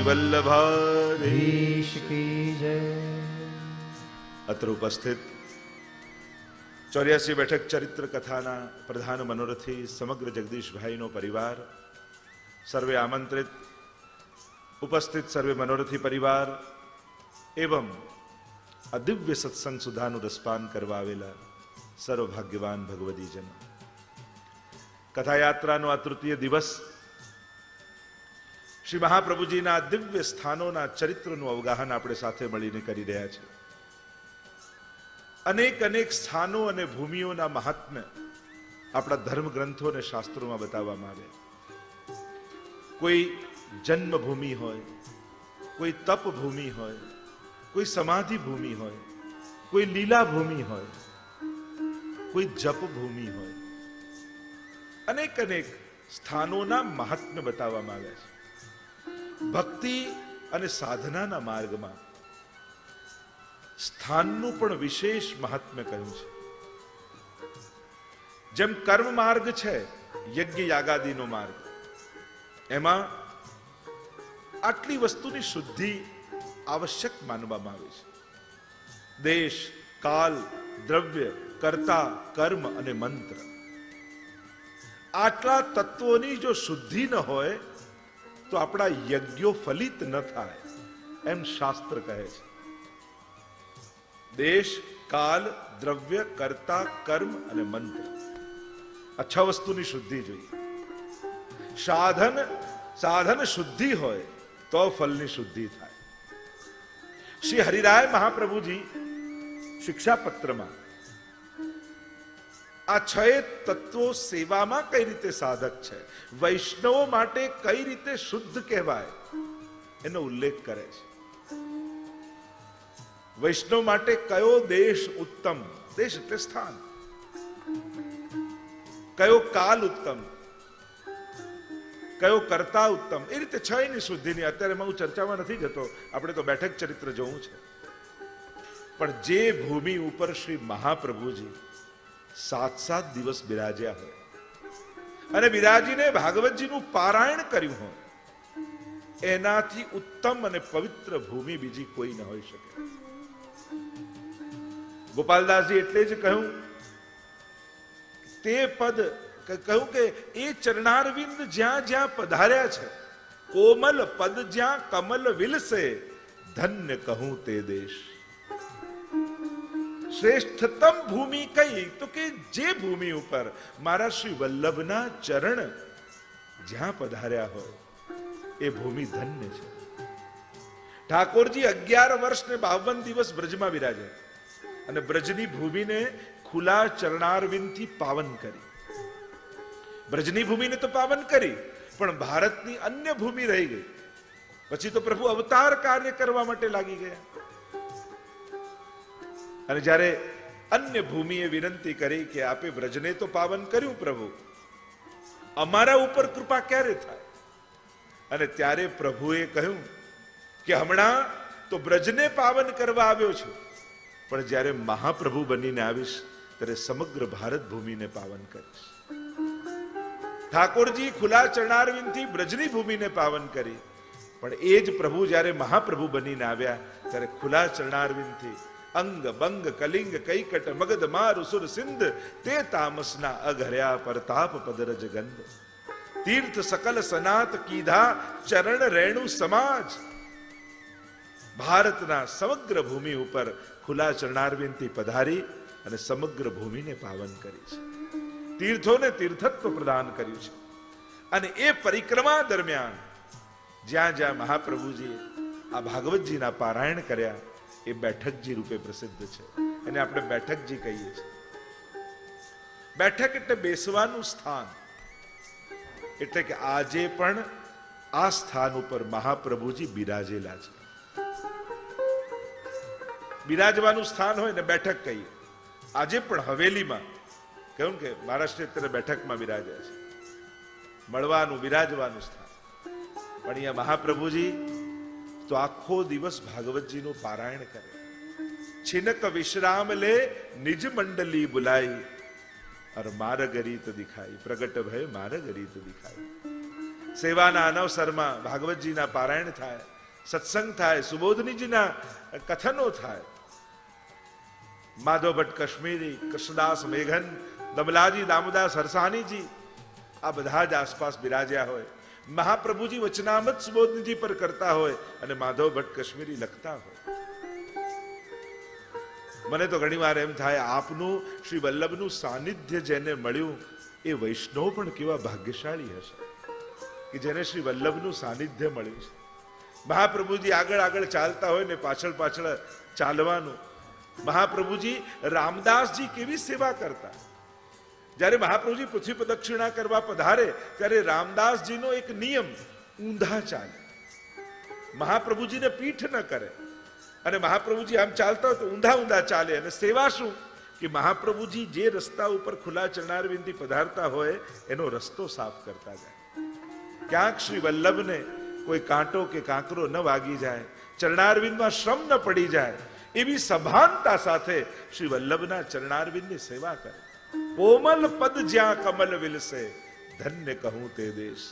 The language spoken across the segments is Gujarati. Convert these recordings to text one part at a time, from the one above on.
श्री वल्लभाधीश की जय। अत्र उपस्थित 84 બેઠક ચરિત્ર કથાના પ્રધાન મનોરથી સમગ્ર જગદીશભાઈનો પરિવાર, સર્વે આમંત્રિત ઉપસ્થિત સર્વે મનોરથી પરિવાર એવં આ દિવ્ય સત્સંગ સુધાનું રસપાન કરવા આવેલા સર્વભાગ્યવાન ભગવદીજન, કથાયાત્રાનો આ તૃતીય દિવસ શ્રી મહાપ્રભુજીના દિવ્ય સ્થાનોના ચરિત્રનું અવગાહન આપણે સાથે મળીને કરી રહ્યા છીએ. અનેક અનેક સ્થાનો અને ભૂમિઓના મહાત્મ્ય આપણા ધર્મ ગ્રંથો અને શાસ્ત્રોમાં બતાવવામાં આવે. કોઈ જન્મભૂમિ હોય, કોઈ તપ ભૂમિ હોય, કોઈ સમાધિ ભૂમિ હોય, કોઈ લીલા ભૂમિ હોય, કોઈ જપ ભૂમિ હોય, અનેક અનેક સ્થાનોના મહાત્મ્ય બતાવવામાં આવ્યા છે. ભક્તિ અને સાધનાના માર્ગમાં સ્થાનનું પણ વિશેષ મહાત્મ્ય કહ્યું છે. જેમ કર્મ માર્ગ છે, યજ્ઞ યાગાદિનો માર્ગ, એમાં આટલી વસ્તુની શુદ્ધિ આવશ્યક માનવામાં આવે છે. દેશ, કાલ, દ્રવ્ય, કર્તા, કર્મ અને મંત્ર, આટલા તત્વોની જો શુદ્ધિ ન હોય તો આપણા યજ્ઞો ફલિત ન થાય, એમ શાસ્ત્ર કહે છે. દેશ, કાલ, દ્રવ્ય, કર્તા, કર્મ અને મંત્ર, આ 6 વસ્તુની શુદ્ધિ જોઈએ. સાધન શુદ્ધિ હોય તો ફલની શુદ્ધિ થાય. શ્રી હરિરાય મહાપ્રભુજી શિક્ષાપત્રમાં આ 6 તત્વો સેવામાં કઈ રીતે સાધક છે, વૈષ્ણવો માટે કઈ રીતે શુદ્ધ કહેવાય, એનો ઉલ્લેખ કરે છે. વૈષ્ણવ માટે કયો દેશ ઉત્તમ, દેશ એટલે સ્થાન, કયો કાલ ઉત્તમ, કયો કર્તા ઉત્તમ, એ રીતે 6 ની શુદ્ધિની અત્યારે હું ચર્ચામાં નથી જતો, આપણે તો બેઠક ચરિત્ર જોવું છે. પણ જે ભૂમિ ઉપર શ્રી મહાપ્રભુજી 7 દિવસ બિરાજ્યા હોય અને બિરાજીને ભાગવતજીનું પારાયણ કર્યું હોય, એનાથી ઉત્તમ અને પવિત્ર ભૂમિ બીજી કોઈ ન હોઈ શકે. ગોપાલદાસજી એટલે જ કહ્યું, તે પદ કહ્યું કે એ ચરણારવિંદ જ્યાં જ્યાં પધાર્યા છે, કોમલ પદ જ્યાં કમલ વિલસે, ધન્ય કહું તે દેશ. શ્રેષ્ઠતમ ભૂમિ કઈ, તો કે જે ભૂમિ ઉપર મારા શ્રી વલ્લભના ચરણ જ્યાં પધાર્યા હોય એ ભૂમિ ધન્ય છે. ઠાકોરજી 11 વર્ષ ને 52 દિવસ બ્રજમાં બિરાજ્યા અને બ્રજની ભૂમિને ખુલ્લા ચરણારવિંદથી પાવન કરી. બ્રજની ભૂમિને તો પાવન કરી, પણ ભારતની અન્ય ભૂમિ રહી ગઈ. પછી તો પ્રભુ અવતાર કાર્ય કરવા માટે લાગી ગયા. અને જ્યારે અન્ય ભૂમિએ વિનંતી કરી કે આપે બ્રજને તો પાવન કર્યું પ્રભુ, અમારા ઉપર કૃપા ક્યારે થાય? અને ત્યારે પ્રભુએ કહ્યું કે હમણાં તો બ્રજને પાવન કરવા આવ્યો છું, પણ જ્યારે મહાપ્રભુ બનીને આવીશ ત્યારે સમગ્ર ભારત ભૂમિને પાવન કરીશ. ઠાકોરજી ખુલ્લા ચરણારવિંદથી બ્રજની ભૂમિને પાવન કરી, પણ એ જ પ્રભુ જ્યારે મહાપ્રભુ બનીને આવ્યા ત્યારે ખુલ્લા ચરણારવિંદથી અંગ બંગ કલિંગ કૈકટ મગધ માર સુર સિંધ, તે તામસના અઘર્યા પરતાપ પદરજ ગંધ, તીર્થ સકલ સનાત કીધા ચરણ રેણુ સમાજ. ભારતના સમગ્ર ભૂમિ ઉપર ખુલ્લા ચરણારવિંદથી પધારી અને સમગ્ર ભૂમિને પાવન કરી છે. તીર્થોને તીર્થત્વ પ્રદાન કર્યું છે. અને એ પરિક્રમા દરમિયાન જ્યાં જ્યાં મહાપ્રભુજીએ આ ભાગવતજીના પારાયણ કર્યા એ બેઠકજી રૂપે પ્રસિદ્ધ છે. એને આપણે બેઠકજી કહીએ છીએ. બેઠક એટલે બેસવાનું સ્થાન. એટલે કે આજે પણ આ સ્થાન ઉપર મહાપ્રભુજી બિરાજેલા છે. બિરાજવાનું સ્થાન હોય ને બેઠક કહીએ. આજે પણ હવેલીમાં કહ્યું કે મહારાષ્ટ્ર અત્યારે બેઠકમાં બિરાજ્યા છે, મળવાનું બિરાજવાનું સ્થાન. પણ અહીંયા મહાપ્રભુજી તો આખો દિવસ ભાગવતજીનું પારાયણ કરે. છિનક વિશ્રામ લે નિજ મંડલી બુલાઈ, और मारग रीत दिखाई, प्रगट भय मारग रीत दिखाई. સેવાના અનવસરમાં ભાગવતજીના પારાયણ થાય, સત્સંગ થાય, સુબોધનીજીના કથનો થાય. માધવ ભટ્ટ કશ્મીરી, કૃષ્ણદાસ મેઘન, દમલાજી દામોદાસ હરસાણીજી આ બધા જ આસપાસ બિરાજ્યા હોય. મહાપ્રભુજી વચનામૃત સુબોધનીજી પર કરતા હોય અને માધવ ભટ્ટ કશ્મીરી લખતા હોય. મને તો ઘણી વાર એમ થાય, આપનું શ્રી વલ્લભનું સાનિધ્ય જેને મળ્યું એ વૈષ્ણવ પણ કેવા ભાગ્યશાળી હશે કે જેને શ્રી વલ્લભનું સાનિધ્ય મળ્યું છે. મહાપ્રભુજી આગળ આગળ ચાલતા હોય ને પાછળ પાછળ ચાલવાનું. મહાપ્રભુજી રામદાસજી કેવી સેવા કરતા. જ્યારે મહાપ્રભુજી પૃથ્વી પ્રદક્ષિણા કરવા પધારે ત્યારે રામદાસજીનો એક નિયમ, ઊંધા ચાલે, મહાપ્રભુજીને પીઠ ન કરે. અને મહાપ્રભુજી આમ ચાલતા હોય તો ઊંધા ઊંધા ચાલે. અને સેવા શું કે મહાપ્રભુજી જે રસ્તા ઉપર ખુલ્લા ચરણારવિંદથી પધારતા હોય એનો રસ્તો સાફ કરતા જાય. ક્યાંક શ્રી વલ્લભને કોઈ કાંટો કે કાંકરો ન વાગી જાય, ચરણારવિંદમાં શ્રમ ન પડી જાય, એવી સભાનતા સાથે શ્રી વલ્લભના ચરણારવિંદની સેવા કરે. કોમલ પદ જ્યાં કમલ વિલસે, ધન્ય કહું તે દેશ.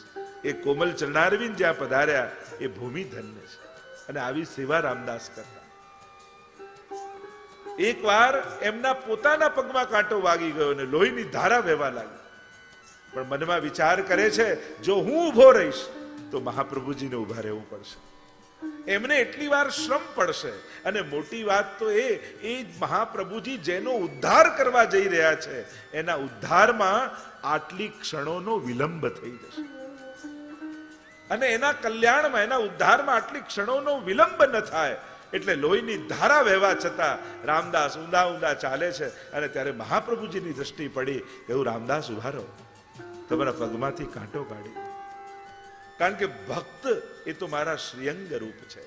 એ કોમલ ચરણારવિંદ જ્યાં પધાર્યા એ ભૂમિ ધન્ય છે. અને આવી સેવા રામદાસ કરતા. એક વાર એમના પોતાના પગમાં કાંટો વાગી ગયો અને લોહીની ધારા વહેવા લાગી. પણ મનમાં વિચાર કરે છે, જો હું ઊભો રહીશ તો મહાપ્રભુજીને ઊભા રહેવું પડશે, એમને એટલી વાર શ્રમ પડશે. અને મોટી વાત તો એ મહાપ્રભુજી જેનો ઉદ્ધાર કરવા જઈ રહ્યા છે એના ઉદ્ધારમાં આટલી ક્ષણોનો વિલંબ થઈ જશે. અને એના કલ્યાણમાં, એના ઉદ્ધારમાં આટલી ક્ષણોનો વિલંબ ન થાય એટલે લોહીની ધારા વહેવા છતાં રામદાસ ઊંધા ઊંધા ચાલે છે. અને ત્યારે મહાપ્રભુજીની દ્રષ્ટિ પડી, એવું રામદાસ ઉભા રહો, તમારા પગમાંથી કાંટો કાઢી. કારણ કે ભક્ત એ તો મારા શ્રીઅંગ રૂપ છે.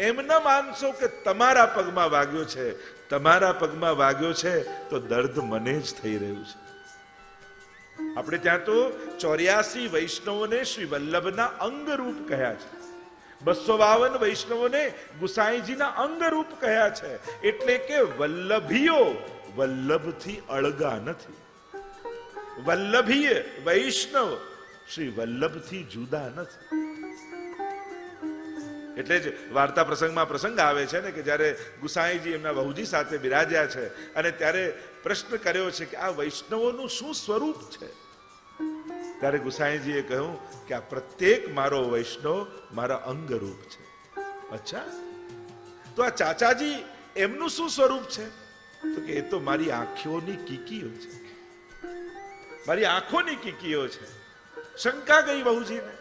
એમ ન માનશો કે તમારા પગમાં વાગ્યો છે, તમારા પગમાં વાગ્યો છે તો દર્દ મને જ થઈ રહ્યું છે. આપણે ત્યાં તો 84 વૈષ્ણવોને શ્રી વલ્લભના અંગ રૂપ કહ્યા છે, 252 વૈષ્ણવોને ગુસાઈજીના અંગ રૂપ કહ્યા છે. એટલે કે વલ્લભીઓ વલ્લભથી અળગા નથી. વલ્લભીય વૈષ્ણવ શ્રી વલ્લભથી જુદા નથી. એટલે જ વાર્તા પ્રસંગમાં પ્રસંગ આવે છે ને કે જ્યારે ગુસાઈજી એમના વહુજી સાથે બિરાજ્યા છે અને ત્યારે પ્રશ્ન કર્યો છે કે આ વૈષ્ણવોનું શું સ્વરૂપ છે. ત્યારે ગુસાઈજીએ કહ્યું કે આ પ્રત્યેક મારો વૈષ્ણવ મારા અંગ રૂપ છે. અચ્છા, તો આ ચાચાજી એમનું શું સ્વરૂપ છે? તો કે એ તો મારી આંખોની કીકીઓ છે, મારી આંખોની કીકીઓ છે. શંકા ગઈ વહુજીને,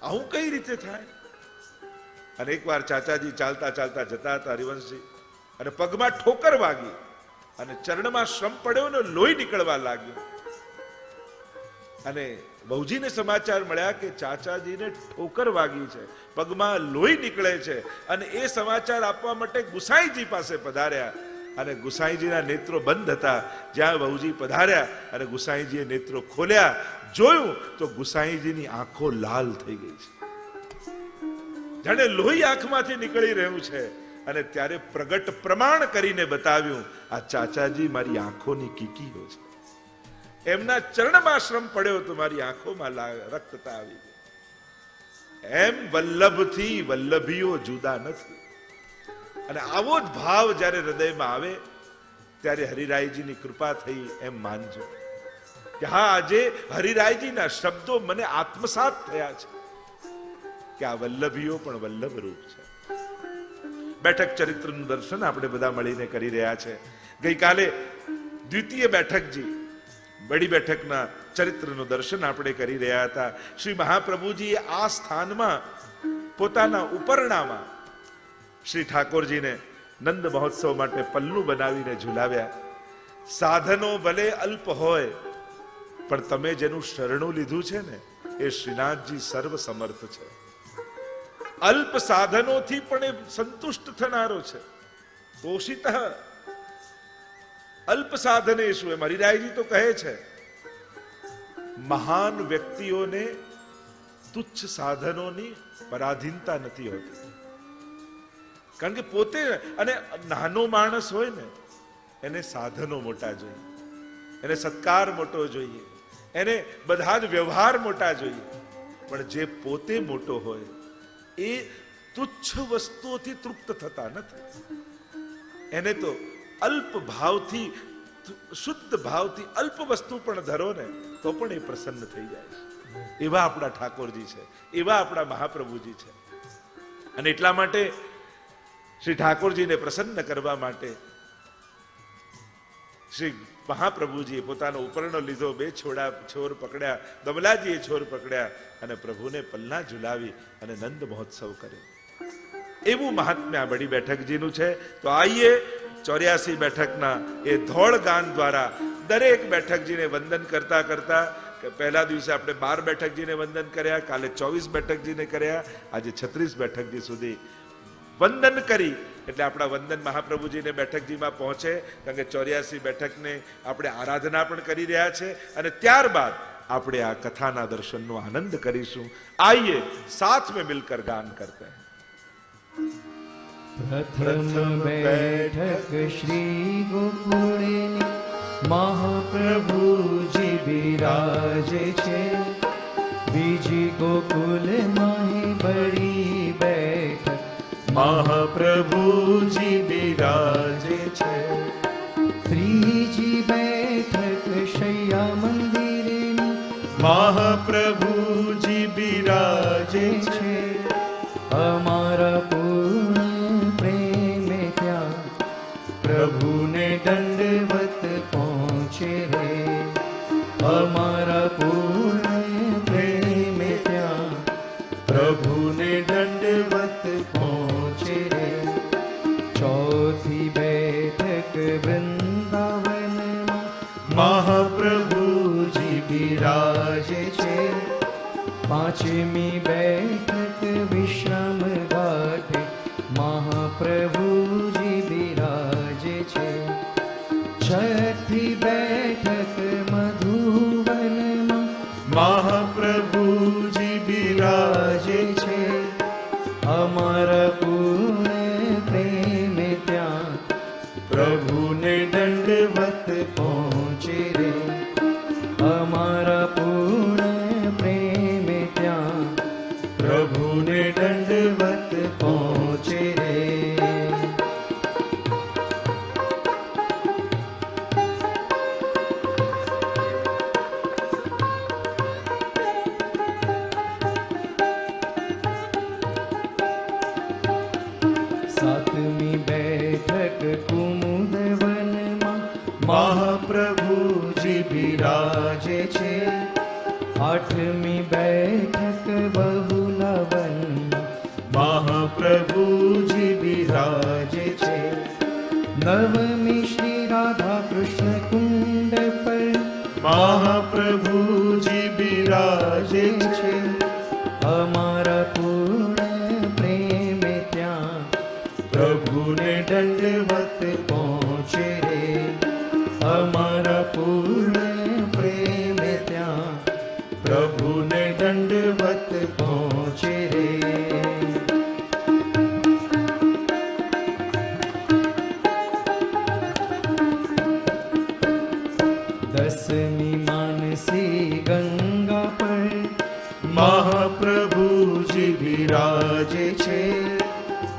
આવું કઈ રીતે થાય? અને એકવાર ચાચાજી ચાલતા ચાલતા જતા હતા હરિવંશજી, અને પગમાં ઠોકર વાગી અને ચરણમાં શ્રમ પડ્યો ને લોહી નીકળવા લાગ્યું. અને વહુજીને સમાચાર મળ્યા કે ચાચાજીને ઠોકર વાગી છે, પગમાં લોહી નીકળે છે. અને એ સમાચાર આપવા માટે ગુસાઈજી પાસે પધાર્યા. અને ગુસાઈજીના નેત્રો બંધ હતા. જ્યાં વહુજી પધાર્યા અને ગુસાઈજીએ નેત્રો ખોલ્યા, જોયું તો ગુસાઈજીની આંખો લાલ થઈ ગઈ છે, જાણે લોહી આંખમાંથી નીકળી રહ્યું છે. અને ત્યારે પ્રગટ પ્રમાણ કરીને બતાવ્યું, આ ચાચાજી મારી આંખોની કીકીઓ છે, એમના ચરણમાં શ્રમ પડ્યો તો મારી આંખોમાં રક્તતા આવી ગઈ. એમ વલ્લભથી વલ્લભીઓ જુદા નથી. અને આવો જ ભાવ જ્યારે હૃદયમાં આવે ત્યારે હરિરાયજીની કૃપા થઈ એમ માનજો કે હા, આજે હરિરાયજીના શબ્દો મને આત્મસાત થયા છે કે આ વલ્લભીઓ પણ વલ્લભ રૂપ છે. બેઠક ચરિત્રનું દર્શન આપણે બધા મળીને કરી રહ્યા છે. ગઈકાલે દ્વિતીય બેઠકજી બડી બેઠકના ચરિત્રનું દર્શન આપણે કરી રહ્યા હતા. શ્રી મહાપ્રભુજીએ આ સ્થાનમાં પોતાના ઉપરણામાં શ્રી ઠાકોરજીને નંદ મહોત્સવ માટે પલ્લું બનાવીને ઝુલાવ્યા. સાધનો ભલે અલ્પ હોય પણ તમે જેનું શરણું લીધું છે ને એ શ્રીનાથજી સર્વ સમર્થ છે. અલ્પ સાધનોથી પણ એ સંતુષ્ટ થનારો છે. તોષિત અલ્પ સાધને શું? એમ હરિરાયજી તો કહે છે, મહાન વ્યક્તિઓને તુચ્છ સાધનોની પરાધીનતા નથી હોતી. કારણ કે પોતે અને નાનો માણસ હોય ને એને સાધનો મોટા જોઈએ, એને સત્કાર મોટો જોઈએ, એને બધા જ વ્યવહાર મોટા જોઈએ. પણ જે પોતે મોટો હોય એ તુચ્છ વસ્તુઓથી તૃપ્ત થતા નથી. એને તો અલ્પ ભાવથી, શુદ્ધ ભાવથી અલ્પ વસ્તુ પણ ધરો ને તો પણ એ પ્રસન્ન થઈ જાય છે. એવા આપણા ઠાકોરજી છે, એવા આપણા મહાપ્રભુજી છે. અને એટલા માટે શ્રી ઠાકોરજીને પ્રસન્ન કરવા માટે શ્રી મહાપ્રભુજીએ પોતાનો ઉપરણો લીધો, 2 છોર પકડ્યા, દમલાજીએ છોર પકડ્યા અને પ્રભુને પલ્લા ઝુલાવી અને નંદ મહોત્સવ કર્યો. એવું મહાત્મ્ય આ બડી બેઠકજીનું છે. તો આઈએ 84 બેઠકના એ ધોળ ગાન દ્વારા દરેક બેઠકજીને વંદન કરતા કરતા, પહેલા દિવસે આપણે 12 બેઠકજીને વંદન કર્યા, કાલે 24 બેઠકજીને કર્યા, આજે 36 બેઠકજી સુધી વંદન કરી એટલે આપણા વંદન મહાપ્રભુજીને બેઠકજીમાં પહોંચે. કારણ કે 84 બેઠકને આપણે આરાધના પણ કરી રહ્યા છે અને ત્યારબાદ આપણે આ કથાના દર્શનનો આનંદ કરીશું. આઈએ સાથ में मिलकर गान करते हैं. प्रथम बैठक श्री गोकुळनी महाप्रभुजी बिराजे छे, बीजी गोकुल माही बड़ी बैठक महाप्रभुजी बिराजे छे, त्रीजी बैठक शैया मंदिरनी महाप्रभुजी बिराजे छे, અમારા પૂર્ણ પ્રેમે ત્યાં પ્રભુને દંડવત પહોંચે રે. અમારા પૂર્ણ પ્રેમે ત્યાં પ્રભુને દંડવત પહોંચે રે. ચોથી બેઠક વૃંદાવનમાં મહાપ્રભુજી બિરાજે છે, પાંચમી બેઠક વિશ્રામ ઘાટે મહાપ્રભુજી બિરાજે છે, છઠ્ઠી બેઠક મધુવનમાં મહાપ્રભુજી બિરાજે છે, અમારા પૂર્ણ પ્રેમે ત્યાં પ્રભુને દંડવત પહોંચે રે. અમારા પૂર્ણ પ્રેમે ત્યાં પ્રભુને દંડવત પહોંચે રે. સાતમી બેઠક કુમુદવનમાં મહાપ્રભુજી બિરાજે છે, આઠમી બેઠક બહુલાવન મહાપ્રભુજી બિરાજે છે, નવમી શ્રી રાધા કૃષ્ણ કુંડ પર મહાપ્રભુજી બિરાજે છે, અમારા પૂર્ણ પ્રેમે ત્યાં પ્રભુને દંડવત પહોંચે રે. અમારા પૂર્ણ પ્રેમે ત્યાં પ્રભુને દંડવત પહોંચે રે. દસમી માનસી ગંગા પર મહાપ્રભુજી બિરાજે છે,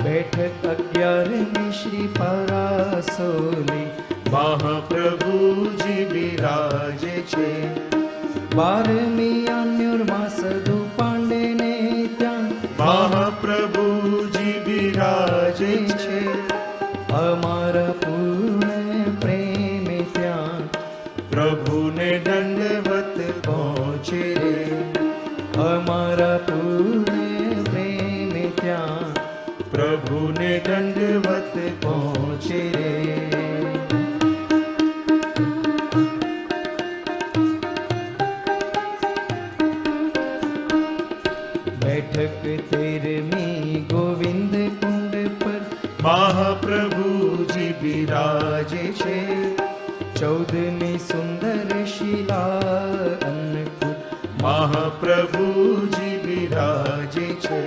બેઠક 11મી શ્રી પરાસોની મહાપ્રભુજી બિરાજે છે, 12મી અન્યુરમાં સદુ પાંડેને ત્યાં મહાપ્રભુજી બિરાજે છે, અમારા પૂર્ણ પ્રેમે ત્યાં પ્રભુને દંડવત પહોંચે રે. અમારા પૂર્ણ પ્રેમે ત્યાં પ્રભુને દંડવત પહોંચે રે. બેઠક 13મી ગોવિંદ કુંડ પર મહાપ્રભુજી બિરાજે છે, 14મી સુંદર શિલા અન્નકૂટ મહાપ્રભુજી બિરાજે છે,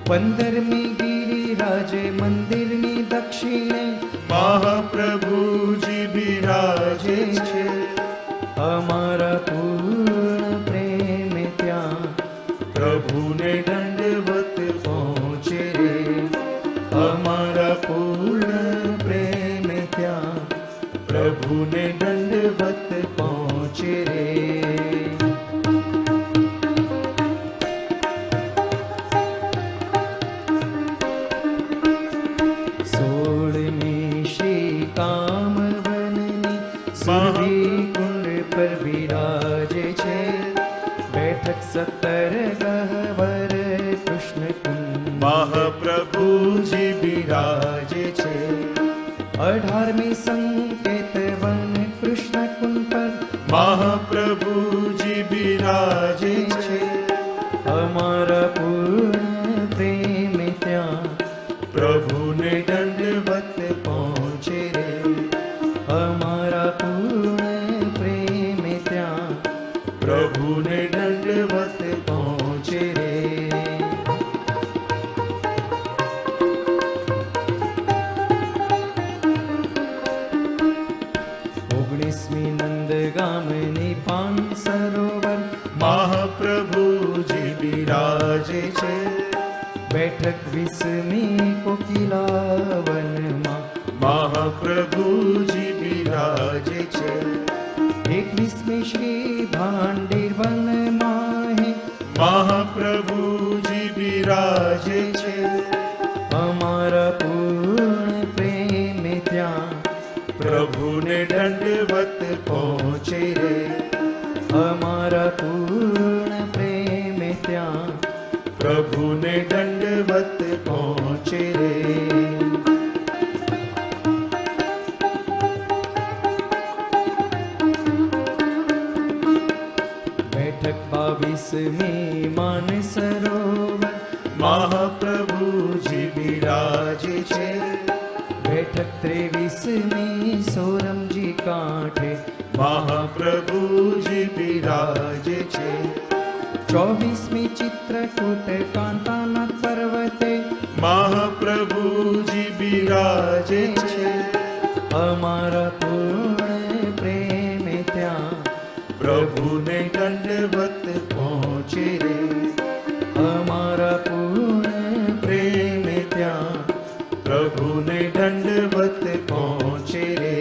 15મી ગિરિરાજ મંદિરની દક્ષિણે મહાપ્રભુજી બિરાજે છે, અમારા પૂર્ણ પ્રેમે ત્યાં પ્રભુને દંડવત પહોંચે રે. અમારા પૂર્ણ પ્રેમ ત્યાં પ્રભુને દંડવત પહોંચે રે. સુરભી કુંડ પર બિરાજે છે. બેઠક 17 ગહ્વર કૃષ્ણ કુંડ મહાપ્રભુજી બિરાજે છે. 18મી સંકેત વન કૃષ્ણ કુંડ પર મહાપ્રભુજી બિરાજે છે. અમારા પૂર્ણ પ્રેમ ત્યાં પ્રભુને દંડવત પહોંચે રે. અમારા પૂર્ણ પ્રેમ ત્યાં પ્રભુને દંડવત પહોંચે રે. 19મી નંદગામની પાન સરોવર મહાપ્રભુજી બિરાજે છે. બેઠક 20મી કોકિલા વનમાં મહાપ્રભુજી બિરાજે છે. 21મી શ્રી ભાંડેર વનમાં હે મહાપ્રભુજી બિરાજે છે. અમારા પૂર્ણ પ્રેમ ત્યાં પ્રભુને દંડવત પહોંચે રે. અમારા પૂર્ણ પ્રેમ ત્યાં પ્રભુને દંડવત પહોંચે રે. બેઠક 22મી માન સરોવર મહાપ્રભુજી બિરાજે છે. બેઠક 23મી સોરમજી કાંઠે મહાપ્રભુજી બિરાજે છે. 24મી ચિત્રકૂટ કાંતાનાથ પર્વતે મહાપ્રભુજી બિરાજે છે. અમારા પૂર્ણ પ્રેમ ત્યાં પ્રભુને દંડવત પહોંચે રે. અમારા પૂર્ણ પ્રેમ ત્યાં પ્રભુને દંડવત પહોંચે રે.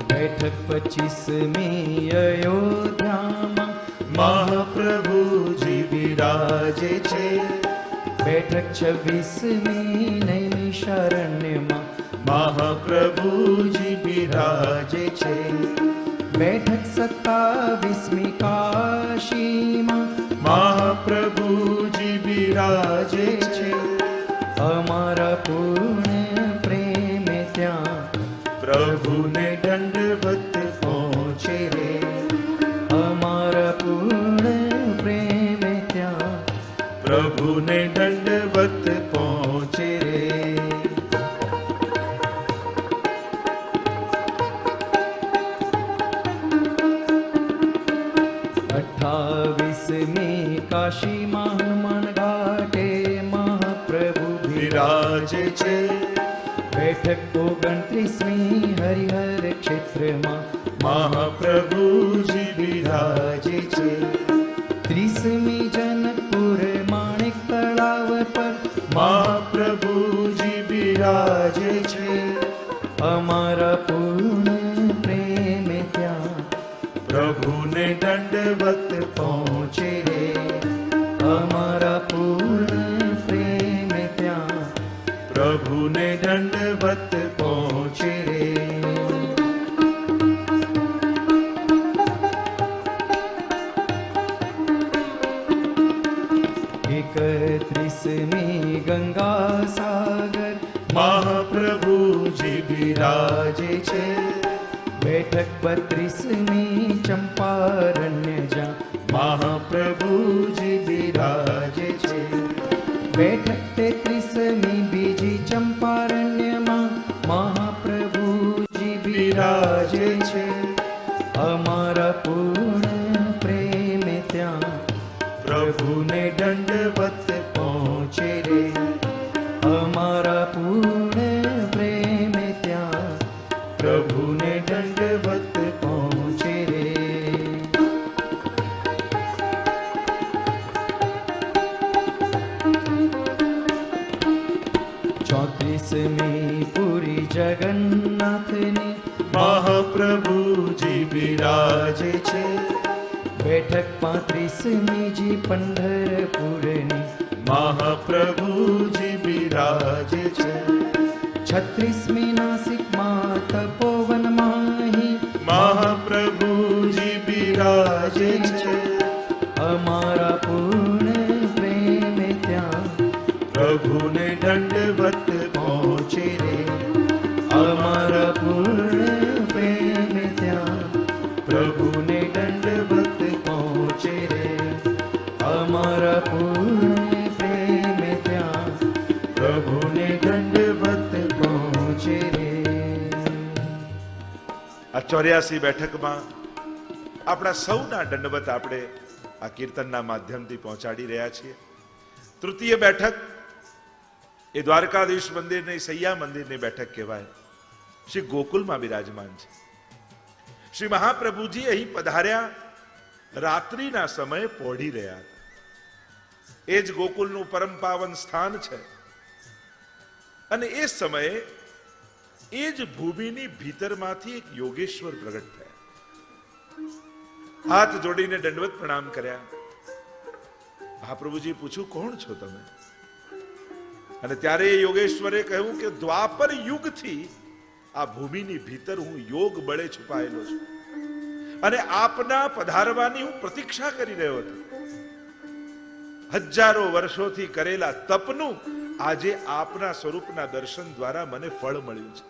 બેઠક 25મી અયોધ્યામાં મહાપ્રભુજી બિરાજે છે. બેઠક 26મી નૈમિષારણ્યમાં મહાપ્રભુજી બિરાજે છે. બેઠક 27મી કાશીમાં મહાપ્રભુજી બિરાજે છે. અમારા પૂર્ણ પ્રેમ ત્યાં પ્રભુને દંડવત પહોંચે રે. અમારા પૂર્ણ પ્રેમ ત્યાં પ્રભુને દંડવત પહોંચે રે. અઠ્ઠાવીસમી કાશીમાં હનુમાન ઘાટે મહાપ્રભુ બિરાજે છે. બેઠક 29મી હરિહર ક્ષેત્રમાં મહાપ્રભુજી બિરાજે છે. 30મી જનકપુર માણેક તળાવ પર મહાપ્રભુજી બિરાજે છે. અમારા પૂર્ણ પ્રેમ ત્યાં પ્રભુને દંડવત પહોંચે રે. અમારા પૂર્ણ પ્રેમ ત્યાં પ્રભુને દંડવત પહોંચે રે. 31મી ગંગા સાગર મહાપ્રભુજી બિરાજે છે. બેઠક 32મી ચંપારણ્ય જ્યાં મહાપ્રભુજી બિરાજે છે. બેઠક 33મી બીજી ચંપારણ્યમાં મહાપ્રભુજી બિરાજે છે. અમારા પૂર્ણ પ્રેમ ત્યાં પ્રભુને દંડવત પહોંચે રે. અમારા પૂર્ણ પ્રેમ ત્યાં પ્રભુ પ્રભુજી બિરાજે છે. બેઠક 35મી જી પંઢરપુરની મહાપ્રભુજી બિરાજે છે. 36મી નાસિકમાં તપોવન માહી મહાપ્રભુજી બિરાજે છે. અમારા પૂર્ણ પ્રેમે ત્યાં પ્રભુને દંડવત પહોંચે રે. અમારા પૂર્ણ પ્રેમે ત્યાં પ્રભુને દંડવત પહોંચે રે. અમારા પૂર્ણ પ્રેમે ત્યાં પ્રભુને દંડવત પહોંચે રે. આ 84 બેઠકમાં આપણા સૌના દંડવત આપણે આ કીર્તનના માધ્યમથી પહોંચાડી રહ્યા છીએ. તૃતીય બેઠક એ દ્વારકાધીશ મંદિરની સૈયા મંદિરની બેઠક કહેવાય. શ્રી ગોકુલમાં બિરાજમાન છે. શ્રી મહાપ્રભુજી અહીં પધાર્યા રાત્રિના સમયે પોઢી રહ્યા હતા. એ જ ગોકુલનું પરમ પાવન સ્થાન છે. અને એ સમયે એ જ ભૂમિની ભીતરમાંથી એક યોગેશ્વર પ્રગટ થયા. હાથ જોડીને દંડવત પ્રણામ કર્યા. મહાપ્રભુજી પૂછ્યું, કોણ છો તમે? અને ત્યારે એ યોગેશ્વરે કહ્યું કે દ્વાપર યુગથી આ ભૂમિની ભીતર હું યોગ બળે છુપાયેલો છું અને આપના પધારવાની હું પ્રતીક્ષા કરી રહ્યો હતો. હજારો વર્ષોથી કરેલા તપનું આજે આપના સ્વરૂપના દર્શન દ્વારા મને ફળ મળ્યું છે.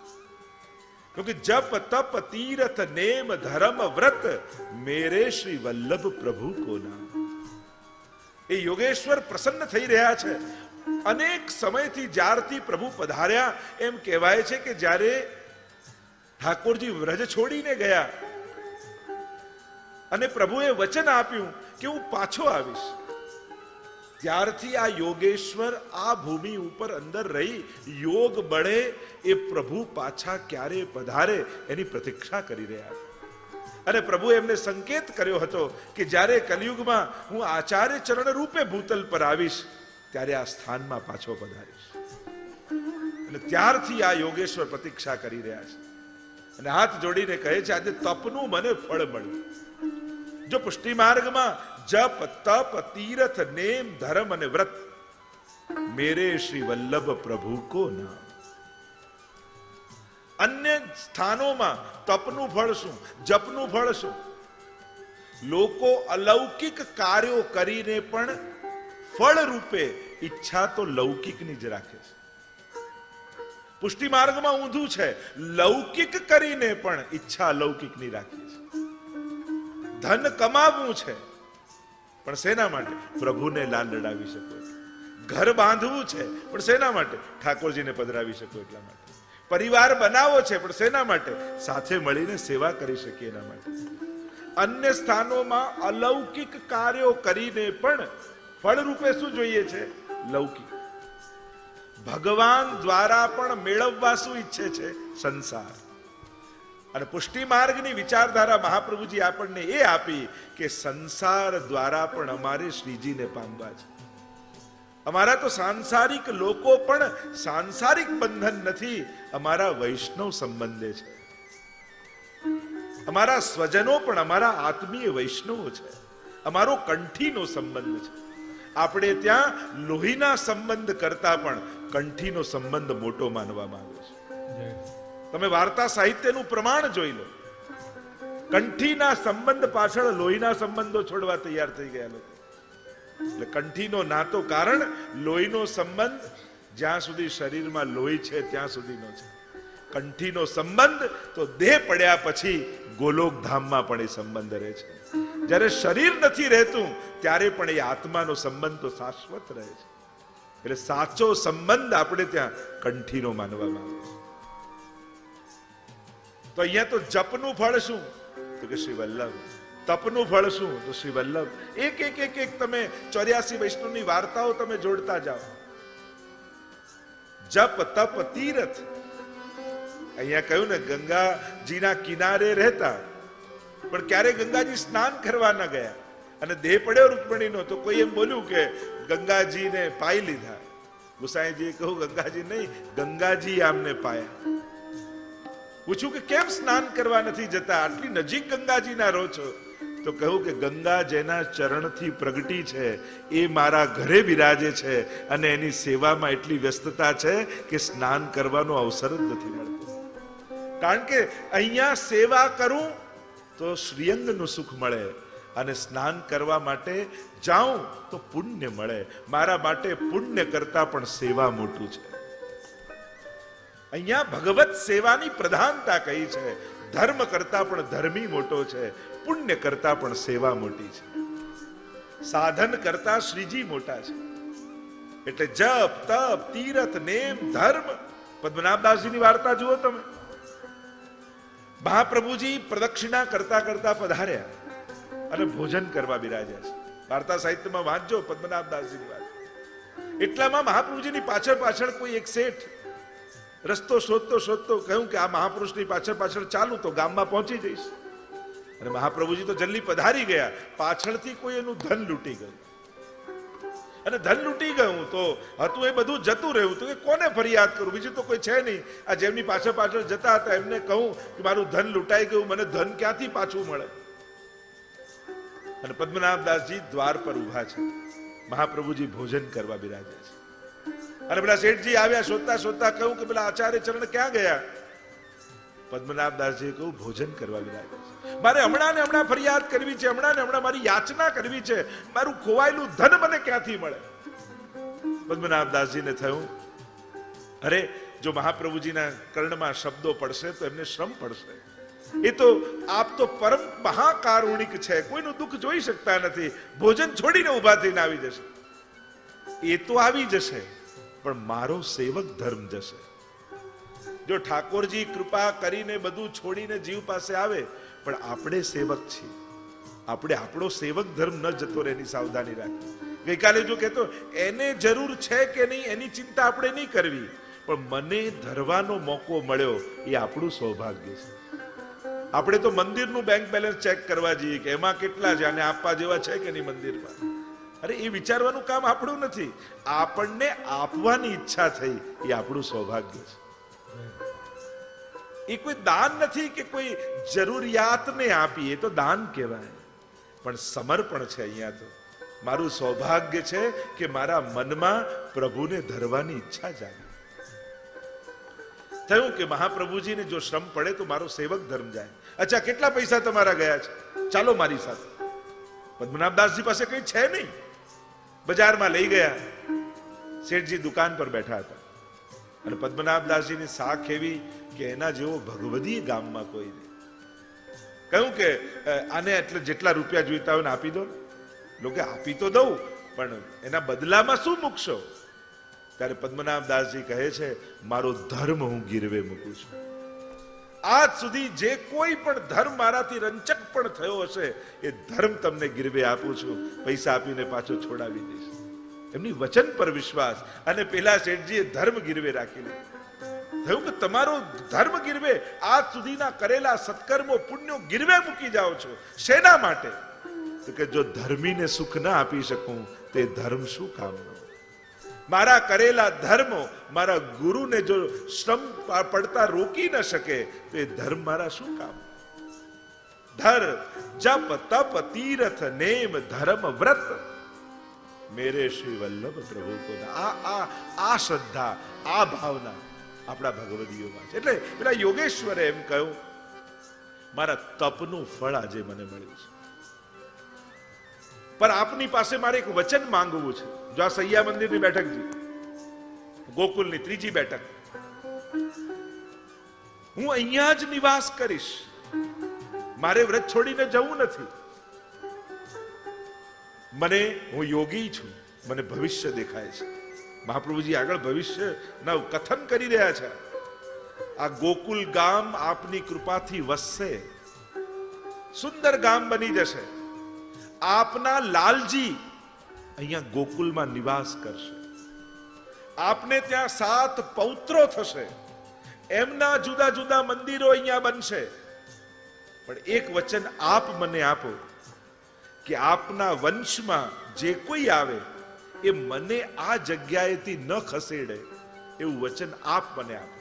क्योंकि जप तप तीर्थ नेम धर्म व्रत मेरे श्री वल्लभ प्रभु को नाम. એ યોગેશ્વર પ્રસન્ન થઈ રહ્યા છે. અનેક સમયથી જ્યારથી પ્રભુ પધાર્યા એમ કહેવાય છે કે જ્યારે ઠાકોરજી વ્રજ છોડીને ગયા અને પ્રભુએ વચન આપ્યું કે હું પાછો આવીશ, ત્યારથી આ યોગેશ્વર આ ભૂમિ ઉપર અંદર રહી યોગ બળે એ પ્રભુ પાછા ક્યારે પધારે એની પ્રતીક્ષા કરી રહ્યા છે. અને પ્રભુ એમને સંકેત કર્યો હતો કે જ્યારે કલિયુગમાં હું આચાર્ય ચરણ રૂપે ભૂતલ પર આવીશ ત્યારે આ સ્થાનમાં પાછો પધારીશ. અને ત્યારથી આ યોગેશ્વર પ્રતીક્ષા કરી રહ્યા છે અને હાથ જોડીને કહે છે આજે તપનું મને ફળ મળ્યું. જો પુષ્ટિ માર્ગમાં જપ તપ તીર્થ નેમ ધર્મ અને વ્રત મેરે શ્રી વલ્લભ પ્રભુ કો નામ. અન્ય સ્થાનોમાં તપનું ફળ શું, જપનું ફળ શું? લોકો અલૌકિક કાર્યો કરીને પણ ફળ રૂપે ઈચ્છા તો લૌકિકની જ રાખે છે. પુષ્ટિ માર્ગમાં ઊંધું છે, લૌકિક કરીને પણ ઈચ્છા અલૌકિકની રાખી છે. ધન કમાવવું છે પણ શેના માટે? પ્રભુને લાલ લડાવી શકો. ઘર બાંધવું છે પણ શેના માટે? ઠાકોરજીને પધરાવી શકો એટલા માટે. પરિવાર બનાવો છે પણ શેના માટે? સાથે મળીને સેવા કરી શકીએ એના માટે. અન્ય સ્થાનોમાં અલૌકિક કાર્યો કરીને પણ ફળ રૂપે શું જોઈએ છે? લૌકિક. ભગવાન દ્વારા પણ મેળવવા શું ઈચ્છે છે? સંસાર. અને પુષ્ટિ માર્ગની વિચારધારા મહાપ્રભુજી આપણને એ આપી કે સંસાર દ્વારા પણ અમારે શ્રીજીને પામવા છે. અમારા તો સાંસારિક લોકો પણ સાંસારિક બંધન નથી, અમારા વૈષ્ણવ સંબંધે છે. અમારા સ્વજનો પણ અમારા આત્મીય વૈષ્ણવો છે. અમારો કંઠીનો સંબંધ છે. આપણે ત્યાં લોહીના સંબંધ કરતા પણ કંઠીનો સંબંધ મોટો માનવામાં આવે છે. તમે વાર્તા સાહિત્યનું પ્રમાણ જોઈ લો. કંઠીના સંબંધ પાછળ લોહીના સંબંધો છોડવા તૈયાર થઈ ગયા લોકો. એટલે કંઠીનો નાતો કારણ લોહીનો સંબંધ જ્યાં સુધી શરીરમાં લોહી છે ત્યાં સુધીનો છે. કંઠીનો સંબંધ તો દેહ પડ્યા પછી ગોલોક ધામમાં પણ એ સંબંધ રહે છે. જ્યારે શરીર નથી રહેતું ત્યારે પણ એ આત્માનો સંબંધ તો શાશ્વત રહે છે. એટલે સાચો સંબંધ આપણે ત્યાં કંઠીનો માનવામાં આવે છે. તો અહીંયા તો જપનું ફળ શું? તો કે શ્રી વલ્લભ. તપનું ફળ શું? તો શ્રી વલ્લભ. એક એક એક એક તમે 84 વૈષ્ણવની વાર્તાઓ તમે જોડતા જાઓ. જપ તપ તીર્થ. અહીંયા કહ્યું ને ગંગાજીના કિનારે રહેતા પણ ક્યારે ગંગાજી સ્નાન કરવા ન ગયા અને દેહ પડ્યો રૂકમણીનો તો કોઈ એમ બોલ્યું કે ગંગાજીને પાઈ લીધા. ગુસાઈજીએ કહ્યું ગંગાજી નહીં, ગંગાજી આમને પાયા. પૂછ્યું કે કેમ સ્નાન કરવા નથી જતા, આટલી નજીક ગંગાજીના રહો છો? તો કહ્યું કે ગંગા જેના ચરણથી પ્રગટી છે એ મારા ઘરે બિરાજે છે અને એની સેવામાં એટલી વ્યસ્તતા છે કે સ્નાન કરવાનો અવસર જ નથી મળતો. કારણ કે અહીંયા સેવા કરું તો શ્રીઅંગનું સુખ મળે અને સ્નાન કરવા માટે જાઉં તો પુણ્ય મળે. મારા માટે પુણ્ય કરતા પણ સેવા મોટું છે. અહીંયા ભગવત સેવાની પ્રધાનતા કહી છે. ધર્મ કરતા પણ ધર્મી મોટો છે, પુણ્ય કરતા પણ સેવા મોટી છે, સાધન કરતા શ્રીજી મોટા છે. એટલે જપ તપ તીર્થ નેમ ધર્મ. પદ્મનાભદાસજીની વાર્તા જુઓ તમે. મહાપ્રભુજી પ્રદક્ષિણા કરતા કરતા પધાર્યા અને ભોજન કરવા બિરાજ્યા છે. વાર્તા સાહિત્યમાં વાંચજો પદ્મનાભદાસજીની વાત. એટલામાં મહાપ્રભુજીની પાછળ પાછળ કોઈ એક શેઠ રસ્તો શોધતો શોધતો કહ્યું કે આ મહાપુરુષની પાછળ પાછળ ચાલુ તો ગામમાં પહોંચી જઈશ. અને મહાપ્રભુજી તો જલ્દી પધારી ગયા. પાછળથી કોઈ એનું ધન લૂંટી ગયું. અને ધન લૂંટી ગયું તો હતું એ બધું જતું રહ્યું. તો કે કોને ફરિયાદ કરું, બીજું તો કોઈ છે નહીં. આ જેમની પાછળ પાછળ જતા હતા એમને કહું કે મારું ધન લૂંટાઈ ગયું, મને ધન ક્યાંથી પાછું મળે? અને પદ્મનાભદાસજી દ્વાર પર ઉભા છે. મહાપ્રભુજી ભોજન કરવા બિરાજે છે. અને પેલા શેઠજી આવ્યા શોધતા શોધતા કહ્યું કે પેલા આચાર્ય ચરણ ક્યાં ગયા? પદ્મનાભદાસજીએ કહ્યું ભોજન કરવા બિરાજે છે. મારે હમણાં ને હમણાં ફરિયાદ કરવી છે, હમણાં ને હમણાં મારી યાચના કરવી છે. મારું ખોવાયેલું ધન મને ક્યાંથી મળે? પદ્મનાભદાસજીને થયું અરે જો મહાપ્રભુજીના કર્ણમાં શબ્દો પડશે તો એમને શ્રમ પડશે. એ તો આપ તો પરમ મહાકારુણિક છે, કોઈનું દુઃખ જોઈ શકતા નથી. ભોજન છોડીને ઉભા થઈને આવી જશે. એ તો આવી જશે પણ મારો સેવક ધર્મ જશે. જો ઠાકોરજી કૃપા કરીને બધું છોડીને જીવ પાસે આવે, પણ આપણે સેવક છીએ, આપણે આપણો સેવક ધર્મ ન જતો રહે એની સાવધાની રાખવી. ગઈકાલે જો કહેતો એને જરૂર છે કે નહીં એની ચિંતા આપણે નહીં કરવી, પણ મને ધરવાનો મોકો મળ્યો એ આપણું સૌભાગ્ય છે. આપણે તો મંદિરનું બેંક બેલેન્સ ચેક કરવા જઈએ કે એમાં કેટલા છે અને આપવા જેવા છે કે નહીં મંદિરમાં. અરે એ વિચારવાનું કામ આપણું નથી. આપણને આપવાની ઈચ્છા થઈ એ આપણું સૌભાગ્ય છે. એ કોઈ દાન નથી કે કોઈ જરૂરિયાતને આપી, એ તો દાન કહેવાય. પણ સમર્પણ છે. અહીંયા તો મારું સૌભાગ્ય છે કે મારા મનમાં પ્રભુને ધરવાની ઈચ્છા જાગી. થયું કે મહાપ્રભુજીને જો શ્રમ પડે તો મારો સેવક ધર્મ જાય. અચ્છા કેટલા પૈસા તમારા ગયા છે? ચાલો મારી સાથે. પદ્મનાભદાસજી પાસે કઈ છે નહીં. બજારમાં લઈ ગયા. શેઠજી દુકાન પર બેઠા હતા અને પદ્મનાભદાસજીની સાખ એવી કે એના જેવો ભગવદી ગામમાં કોઈ નહીં. કહ્યું કે આને એટલે જેટલા રૂપિયા જોઈતા હોય ને આપી દો. લોકો આપી તો દઉં પણ એના બદલામાં શું મૂકશો? ત્યારે પદ્મનાભદાસજી કહે છે મારો ધર્મ હું ગીરવે મૂકું છું. આજ સુધી જે કોઈ પણ ધર્મ મારાથી રંચક પણ થયો હશે એ ધર્મ તમને ગીરવે આપું છું. પૈસા આપીને પાછો છોડાવી દઈશ. એમની વચન પર વિશ્વાસ. અને પેલા શેઠજીએ ધર્મ ગીરવે રાખી લીધો. થયું કે તમારો ધર્મ ગીરવે, આજ સુધીના કરેલા સત્કર્મો પુણ્યો ગીરવે મૂકી જાઓ છો. શેના માટે? તો કે જો ધર્મીને સુખ ના આપી શકું તે ધર્મ શું કામનો? મારા કરેલા ધર્મો મારા ગુરુને જો શ્રમ પડતા રોકી ન શકે તો એ ધર્મ મારા શું કામ? ધર જપ તપ તીર્થ નેમ ધર્મ વ્રત મેરે શ્રી વલ્લભ પ્રભુ કો. આ શ્રદ્ધા, આ ભાવના આપણા ભગવદીઓમાં છે. એટલે પેલા યોગેશ્વરે એમ કહ્યું મારા તપનું ફળ આજે મને મળ્યું છે, પણ આપની પાસે મારે એક વચન માંગવું છે. જો આ સૈયા મંદિરની બેઠક છે, ગોકુલની ત્રીજી બેઠક, હું અહીંયા જ નિવાસ કરીશ. મારે વ્રત છોડીને જવું નથી. હું યોગી છું, મને ભવિષ્ય દેખાય છે. મહાપ્રભુજી આગળ ભવિષ્યના કથન કરી રહ્યા છે. આ ગોકુલ ગામ આપની કૃપાથી વસશે, સુંદર ગામ બની જશે. આપના લાલજી અહીંયા ગોકુલમાં નિવાસ કરશે. આપને ત્યાં 7 પૌત્રો થશે. એમના જુદા જુદા મંદિરો અહીંયા બનશે. પણ એક વચન આપ મને આપો કે આપના વંશમાં જે કોઈ આવે એ મને આ જગ્યાએથી ન ખસેડે એવું વચન આપ મને આપો.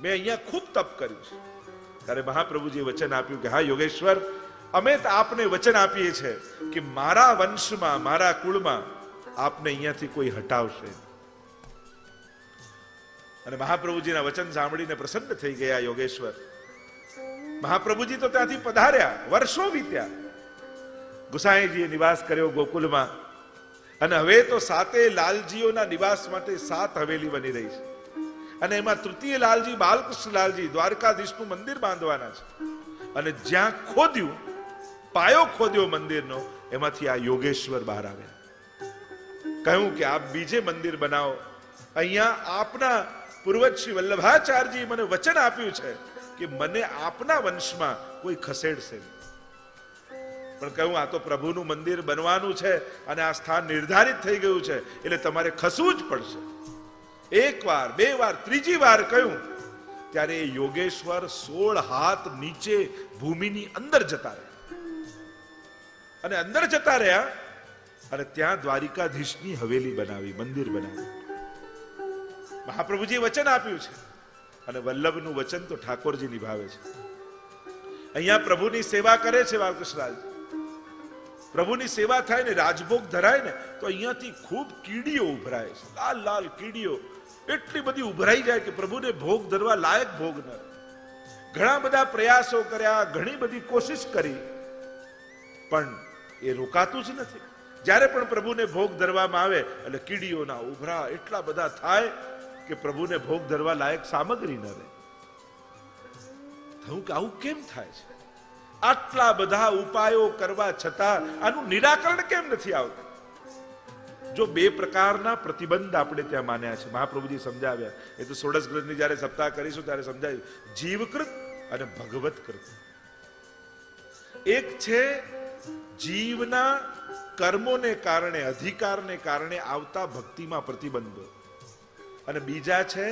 મેં અહીંયા ખૂબ તપ કર્યું છે. ત્યારે મહાપ્રભુજીએ વચન આપ્યું કે હા યોગેશ્વર, અમે તો આપને વચન આપીએ છીએ કે મારા વંશમાં, મારા કુળમાં આપને અહીંયાથી કોઈ હટાવશે. અને મહાપ્રભુજીના વચન સાંભળીને પ્રસન્ન થઈ ગયા યોગેશ્વર. મહાપ્રભુજી તો ત્યાંથી પધાર્યા, વર્ષો વીત્યા. ગુસાઈજીએ નિવાસ કર્યો ગોકુલમાં, અને હવે તો સાતે લાલજીઓના નિવાસ માટે 7 હવેલી બની રહી છે. અને એમાં તૃતીય લાલજી બાલકૃષ્ણલાલજી દ્વારકાધીશનું મંદિર બાંધવાના છે. અને જ્યાં ખોદ્યું, પાયો ખોદ્યો મંદિરનો, એમાંથી આ યોગેશ્વર બહાર આવ્યા. કહ્યું કે આપ બીજે મંદિર બનાવો. અહીંયા આપના પૂર્વજ શ્રી વલ્લભાચાર્યજી મને વચન આપ્યું છે કે મને આપના વંશમાં કોઈ ખસેડશે નહીં. પણ કહ્યું આ તો પ્રભુનું મંદિર બનવાનું છે અને આ સ્થાન નિર્ધારિત થઈ ગયું છે, એટલે તમારે ખસવું જ પડશે. 1 વાર, 2 વાર, 3જી વાર કહ્યું ત્યારે એ યોગેશ્વર 16 હાથ નીચે ભૂમિની અંદર જતા રહ્યા. અને અંદર જતા રહ્યા અને ત્યાં દ્વારિકાધીશની હવેલી બનાવી, મંદિર બનાવ્યું. મહાપ્રભુજીએ વચન આપ્યું છે અને વલ્લભનું વચન તો ઠાકોરજી નિભાવે છે. અહીંયા પ્રભુની સેવા કરે છે બાલકૃષ્ણલાલજી. પ્રભુની સેવા થાય ને, રાજભોગ ધરાય ને, તો અહીંયાથી ખૂબ કીડીઓ ઉભરાય છે. લાલ લાલ કીડીઓ એટલી બધી ઉભરાઈ જાય કે પ્રભુને ભોગ ધરવા લાયક ભોગ ન. ઘણા બધા પ્રયાસો કર્યા, ઘણી બધી કોશિશ કરી, પણ એ રોકાતું જ નથી. જ્યારે પણ પ્રભુને ભોગ ધરવામાં આવે એટલે કીડીઓના ઉભરા એટલા બધા થાય કે પ્રભુને ભોગ ધરવા લાયક સામગ્રી ન રહે. થયું કે આવું કેમ થાય છે? આટલા બધા ઉપાયો કરવા છતાં આનું નિરાકરણ કેમ નથી આવતું? જો 2 પ્રકારના પ્રતિબંધ આપણે ત્યાં માન્યા છે, મહાપ્રભુજી સમજાવ્યા. એ તો 16 ગ્રંથની જ્યારે સપ્તાહ કરીશું ત્યારે સમજાયું. જીવકૃત અને ભગવતકૃત. એક છે જીવના કર્મોને કારણે, અધિકારને કારણે આવતા ભક્તિમાં પ્રતિબંધો, અને બીજા છે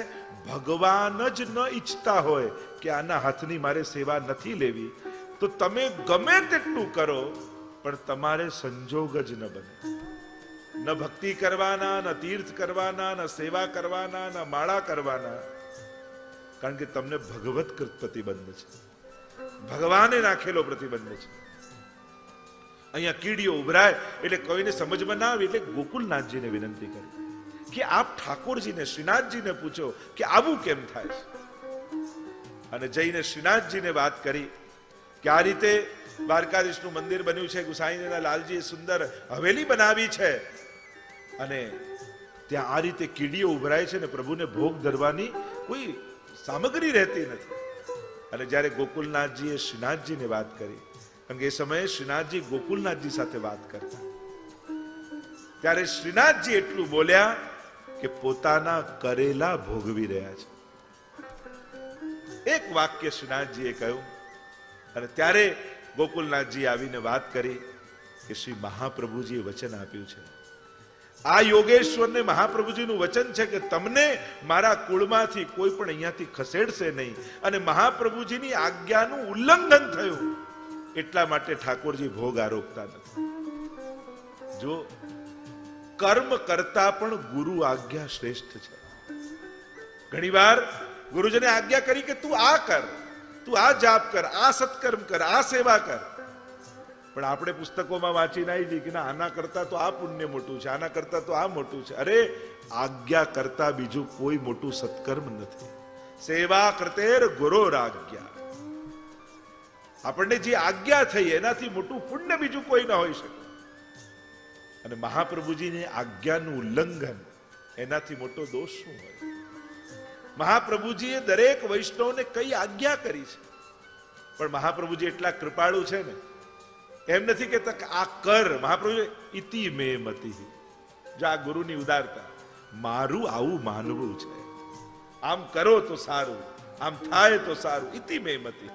ભગવાન જ ન ઈચ્છતા હોય કે આના હાથની મારે સેવા નથી લેવી, તો તમે ગમે તેટલું કરો પણ તમારે સંજોગ જ ન બને. ન ભક્તિ કરવાના, ન તીર્થ કરવાના, ન સેવા કરવાના, ન માળા કરવાના, કારણ કે તમને ભગવતકૃત પ્રતિબંધ છે, ભગવાને નાખેલો પ્રતિબંધ છે. અહીંયા કીડીઓ ઉભરાય એટલે કોઈને સમજમાં ના આવે એટલે ગોકુલનાથજીને વિનંતી કરી કે આપ ઠાકોરજીને, શ્રીનાથજીને પૂછો કે આવું કેમ થાય છે. અને જઈને શ્રીનાથજીને વાત કરી કે આ રીતે દ્વારકાધીશનું મંદિર બન્યું છે, ગુસાઈના લાલજીએ સુંદર હવેલી બનાવી છે, અને ત્યાં આ રીતે કીડીઓ ઉભરાય છે ને પ્રભુને ભોગ ધરવાની કોઈ સામગ્રી રહેતી નથી. અને જ્યારે ગોકુલનાથજીએ શ્રીનાથજીને વાત કરી, કારણ કે એ સમયે શ્રીનાથજી ગોકુલનાથજી સાથે વાત કરતા, ત્યારે શ્રીનાથજી એટલું બોલ્યા કે પોતાના કરેલા ભોગવી રહ્યા છે. એક વાક્ય શ્રીનાથજીએ કહ્યું, અને ત્યારે ગોકુલનાથજી આવીને વાત કરી કે શ્રી મહાપ્રભુજીએ વચન આપ્યું છે, આ યોગેશ્વરને મહાપ્રભુજીનું વચન છે કે તમને મારા કુળમાંથી કોઈ પણ અહીંયાથી ખસેડશે નહીં, અને મહાપ્રભુજીની આજ્ઞાનું ઉલ્લંઘન થયું એટલા માટે ઠાકોરજી ભોગ આરોગતા નથી. જો કર્મ કરતા પણ ગુરુ આજ્ઞા શ્રેષ્ઠ છે. ઘણીવાર ગુરુજીને આજ્ઞા કરી કે તું આ કર, તું આ જાપ કર, આ સત્કર્મ કર, આ સેવા કર, પણ આપણે પુસ્તકોમાં વાંચીને આવી જઈએ કે ના આના કરતા તો આ પુણ્ય મોટું છે, આના કરતા તો આ મોટું છે. અરે આજ્ઞા કરતા બીજું કોઈ મોટું સત્કર્મ નથી. સેવા કરતેર ગુરોર આજ્ઞા. આપણને જે આજ્ઞા થઈ એનાથી મોટું પુણ્ય બીજું કોઈ ન હોઈ શકે. અને મહાપ્રભુજીની આજ્ઞાનું ઉલ્લંઘન એનાથી મોટો દોષ શું હોય? મહાપ્રભુજીએ દરેક વૈષ્ણવને કઈ આજ્ઞા કરી છે, પણ મહાપ્રભુજી એટલા કૃપાળુ છે ને, એમ નથી કે આ કર. મહાપ્રભુ ઇતિ મે મતિ, જો આ ગુરુની ઉદારતા, મારું આવું માનવું છે, આમ કરો તો સારું, આમ થાય તો સારું, ઇતિ મે મતિ.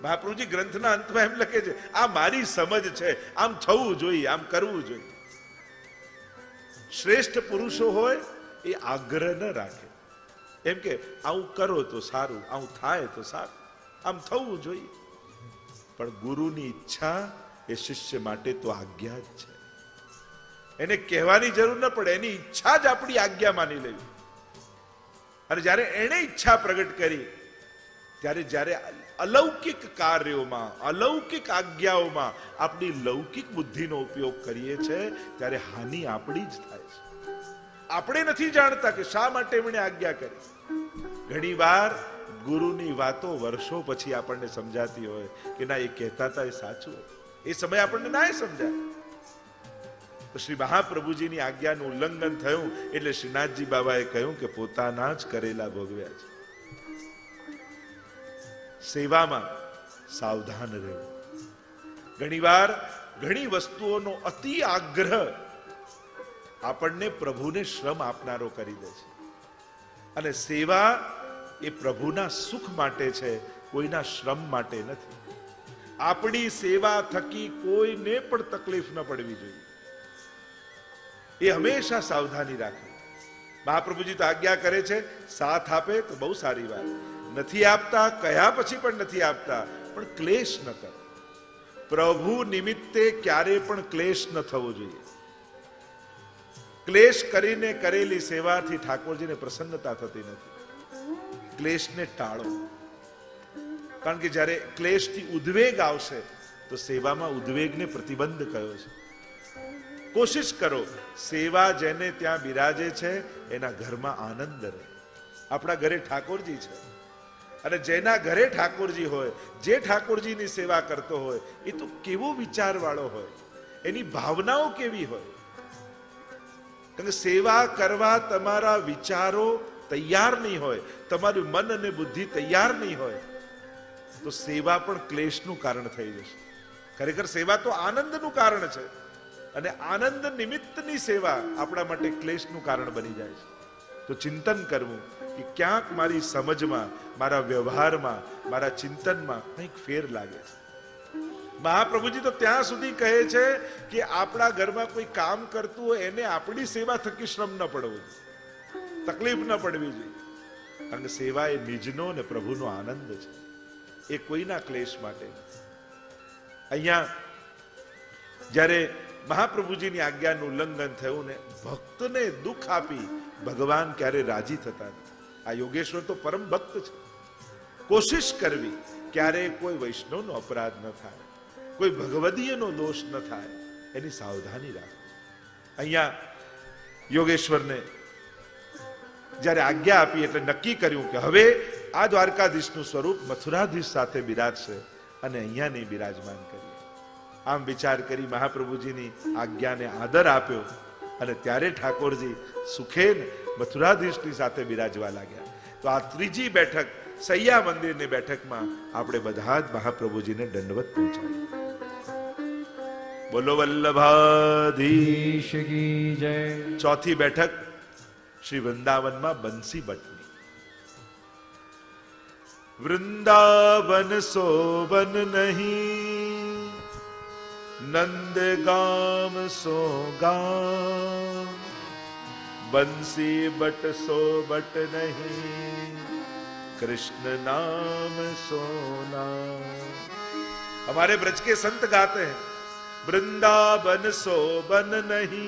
મહાપ્રભુજી ગ્રંથના અંતમાં એમ લખે છે આ મારી સમજ છે, આમ થવું જોઈએ, આમ કરવું જોઈએ. શ્રેષ્ઠ પુરુષો હોય એ આગ્રહ ન રાખે, એમ કે આવું કરો તો સારું, આવું થાય તો સારું, આમ થવું જોઈએ. પણ ગુરુની ઈચ્છા એ શિષ્ય માટે તો આજ્ઞા જ છે. એને કહેવાની જરૂર ન પડે, એની ઈચ્છા જ આપણી આજ્ઞા માની લેવી. અને જ્યારે એણે ઈચ્છા પ્રગટ કરી ત્યારે જ્યારે અલૌકિક કાર્યોમાં, અલૌકિક આજ્ઞાઓમાં આપણી લૌકિક બુદ્ધિનો ઉપયોગ કરીએ છીએ ત્યારે હાનિ આપણી જ થાય છે. આપણે નથી જાણતા કે શા માટે એમણે આજ્ઞા કરી. ઘણી વાર ગુરુની વાતો વર્ષો પછી આપણને સમજાતી હોય કે ના, એ કહેતા હતા એ સાચું, એ સમય આપણને ના સમજાય. તો શ્રી મહાપ્રભુજીની આજ્ઞાનું ઉલ્લંઘન થયું એટલે શ્રીનાથજી બાબાએ કહ્યું કે પોતાના જ કરેલા ભોગવ્યા છે. સેવામાં સાવધાન રહેવું. ઘણીવાર ઘણી વસ્તુઓનો અતિ આગ્રહ આપણને પ્રભુને શ્રમ આપનારો કરી દે છે. અને સેવા એ પ્રભુના સુખ માટે છે, કોઈના શ્રમ માટે નથી. આપણી સેવા થકી કોઈને પણ તકલીફ ન પડવી જોઈએ, એ હંમેશા સાવધાની રાખવી. મહાપ્રભુજી તો આજ્ઞા કરે છે, સાથ આપે તો બહુ સારી વાત, નથી આપતા કયા પછી પણ નથી આપતા, પણ ક્લેશ ન કરો. પ્રભુ નિમિત્તે ક્યારે પણ ક્લેશ ન થવો જોઈએ. ક્લેશ કરીને કરેલી સેવાથી ઠાકોરજીને પ્રસન્નતા થતી નથી. ક્લેશને ટાળો, કારણ કે જ્યારે ક્લેશથી ઉદ્વેગ આવશે તો સેવામાં ઉદ્વેગને પ્રતિબંધ કયો છે. કોશિશ કરો સેવા જેને ત્યાં બિરાજે છે એના ઘરમાં આનંદ રહે. આપણા ઘરે ઠાકોરજી છે, અને જેના ઘરે ઠાકોરજી હોય, જે ઠાકોરજીની સેવા કરતો હોય, એ તો કેવો વિચાર વાળો હોય, એની ભાવનાઓ કેવી હોય. કારણ કે સેવા કરવા તમારા વિચારો તૈયાર નહીં હોય, તમારું મન અને બુદ્ધિ તૈયાર નહીં હોય, તો સેવા પણ ક્લેશનું કારણ થઈ જશે. ખરેખર સેવા તો આનંદનું કારણ છે, અને આનંદ નિમિત્તની સેવા આપણા માટે ક્લેશનું કારણ બની જાય છે. તો ચિંતન કરવું કે ક્યાંક મારી સમજમાં, મારા વ્યવહારમાં, મારા ચિંતનમાં કંઈક ફેર લાગે છે. મહાપ્રભુજી તો ત્યાં સુધી કહે છે કે આપણા ઘરમાં કોઈ કામ કરતું હોય એને આપણી સેવા થકી શ્રમ ન પડવો, તકલીફ ન પડવી જોઈએ. કારણ કે સેવા એ નિજનો ને પ્રભુનો આનંદ છે, એ કોઈના ક્લેશ માટે. અહીંયા જ્યારે મહાપ્રભુજીની આજ્ઞાનું ઉલ્લંઘન થયું ને ભક્તને દુઃખ આપી ભગવાન ક્યારે રાજી થતા નથી. આ યોગેશ્વર તો પરમ ભક્ત છે. કોશિશ કરવી ક્યારે કોઈ વૈષ્ણવનો અપરાધ ન થાય, કોઈ ભગવદીયનો દોષ ન થાય, એની સાવધાની રાખવી. અહીંયા યોગેશ્વરને જ્યારે આજ્ઞા આપી એટલે નક્કી કર્યું કે હવે આ દ્વારકાધીશનું સ્વરૂપ મથુરાધીશ સાથે બિરાજશે અને અહીંયા નહીં બિરાજમાન કરીએ. આમ વિચાર કરી મહાપ્રભુજીની આજ્ઞાને આદર આપ્યો અને ત્યારે ઠાકોરજી સુખેન મથુરાધીશની સાથે બિરાજવા લાગ્યા. તો આ ત્રીજી બેઠક સૈયા મંદિરની બેઠકમાં આપણે બધા જ મહાપ્રભુજીને દંડવત પહોંચાડીએ. બોલો વલ્લભાધીશ કી જય. ચોથી બેઠક શ્રી વૃંદાવનમાં બંસી ભટ્ટની. વૃંદાવન શોભન નહીં, નંદ ગામ સો ગામ, બંસી બટ સો બટ નહીં, कृष्ण नाम सोना. हमारे ब्रज के संत गाते हैं वृंदावन शोभन नहीं.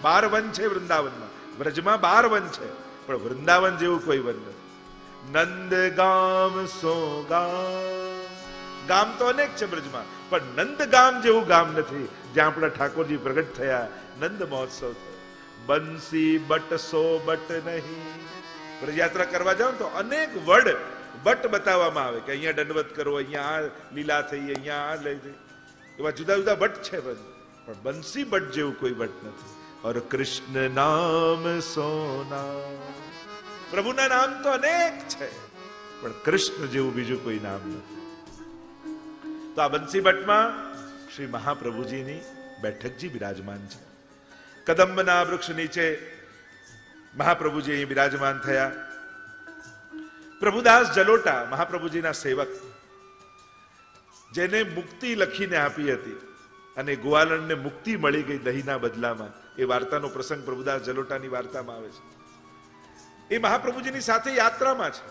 12 वन છે વૃંદાવનમાં, બ્રજમાં 12 વન છે, પણ વૃંદાવન જેવું કોઈ વન નથી. નંદ ગામ સો ગામ, ગામ તો અનેક છે બ્રજમાં, પણ નંદ ગામ જેવું ગામ નથી જ્યાં આપણા ઠાકોરજી પ્રગટ થયા, નંદ મહોત્સવ થયો. બંસી બટ સો બટ નહીં. યાત્રા કરવા જાવ તો અનેક વડ બટ બતાવવામાં આવે કે અહીંયા દંડવત કરો, અહીંયા આ લીલા થઈ, અહીંયા આ લઈ થઈ, એવા જુદા જુદા બટ છે બધું, પણ બંસી બટ જેવું કોઈ બટ નથી. ઓર કૃષ્ણ નામ સોના. પ્રભુના નામ તો અનેક છે, પણ કૃષ્ણ જેવું બીજું કોઈ નામ નથી. તો આ બંસી બટમાં શ્રી મહાપ્રભુજીની બેઠકજી બિરાજમાન છે. કદંબના વૃક્ષ નીચે મહાપ્રભુજી અહીં બિરાજમાન થયા. પ્રભુદાસ જલોટા મહાપ્રભુજીના સેવક, જેને મુક્તિ લખીને આપી હતી અને ગોવાલણને મુક્તિ મળી ગઈ દહીંના બદલામાં, એ વાર્તાનો પ્રસંગ પ્રભુદાસ જલોટાની વાર્તામાં આવે છે. એ મહાપ્રભુજીની સાથે યાત્રામાં છે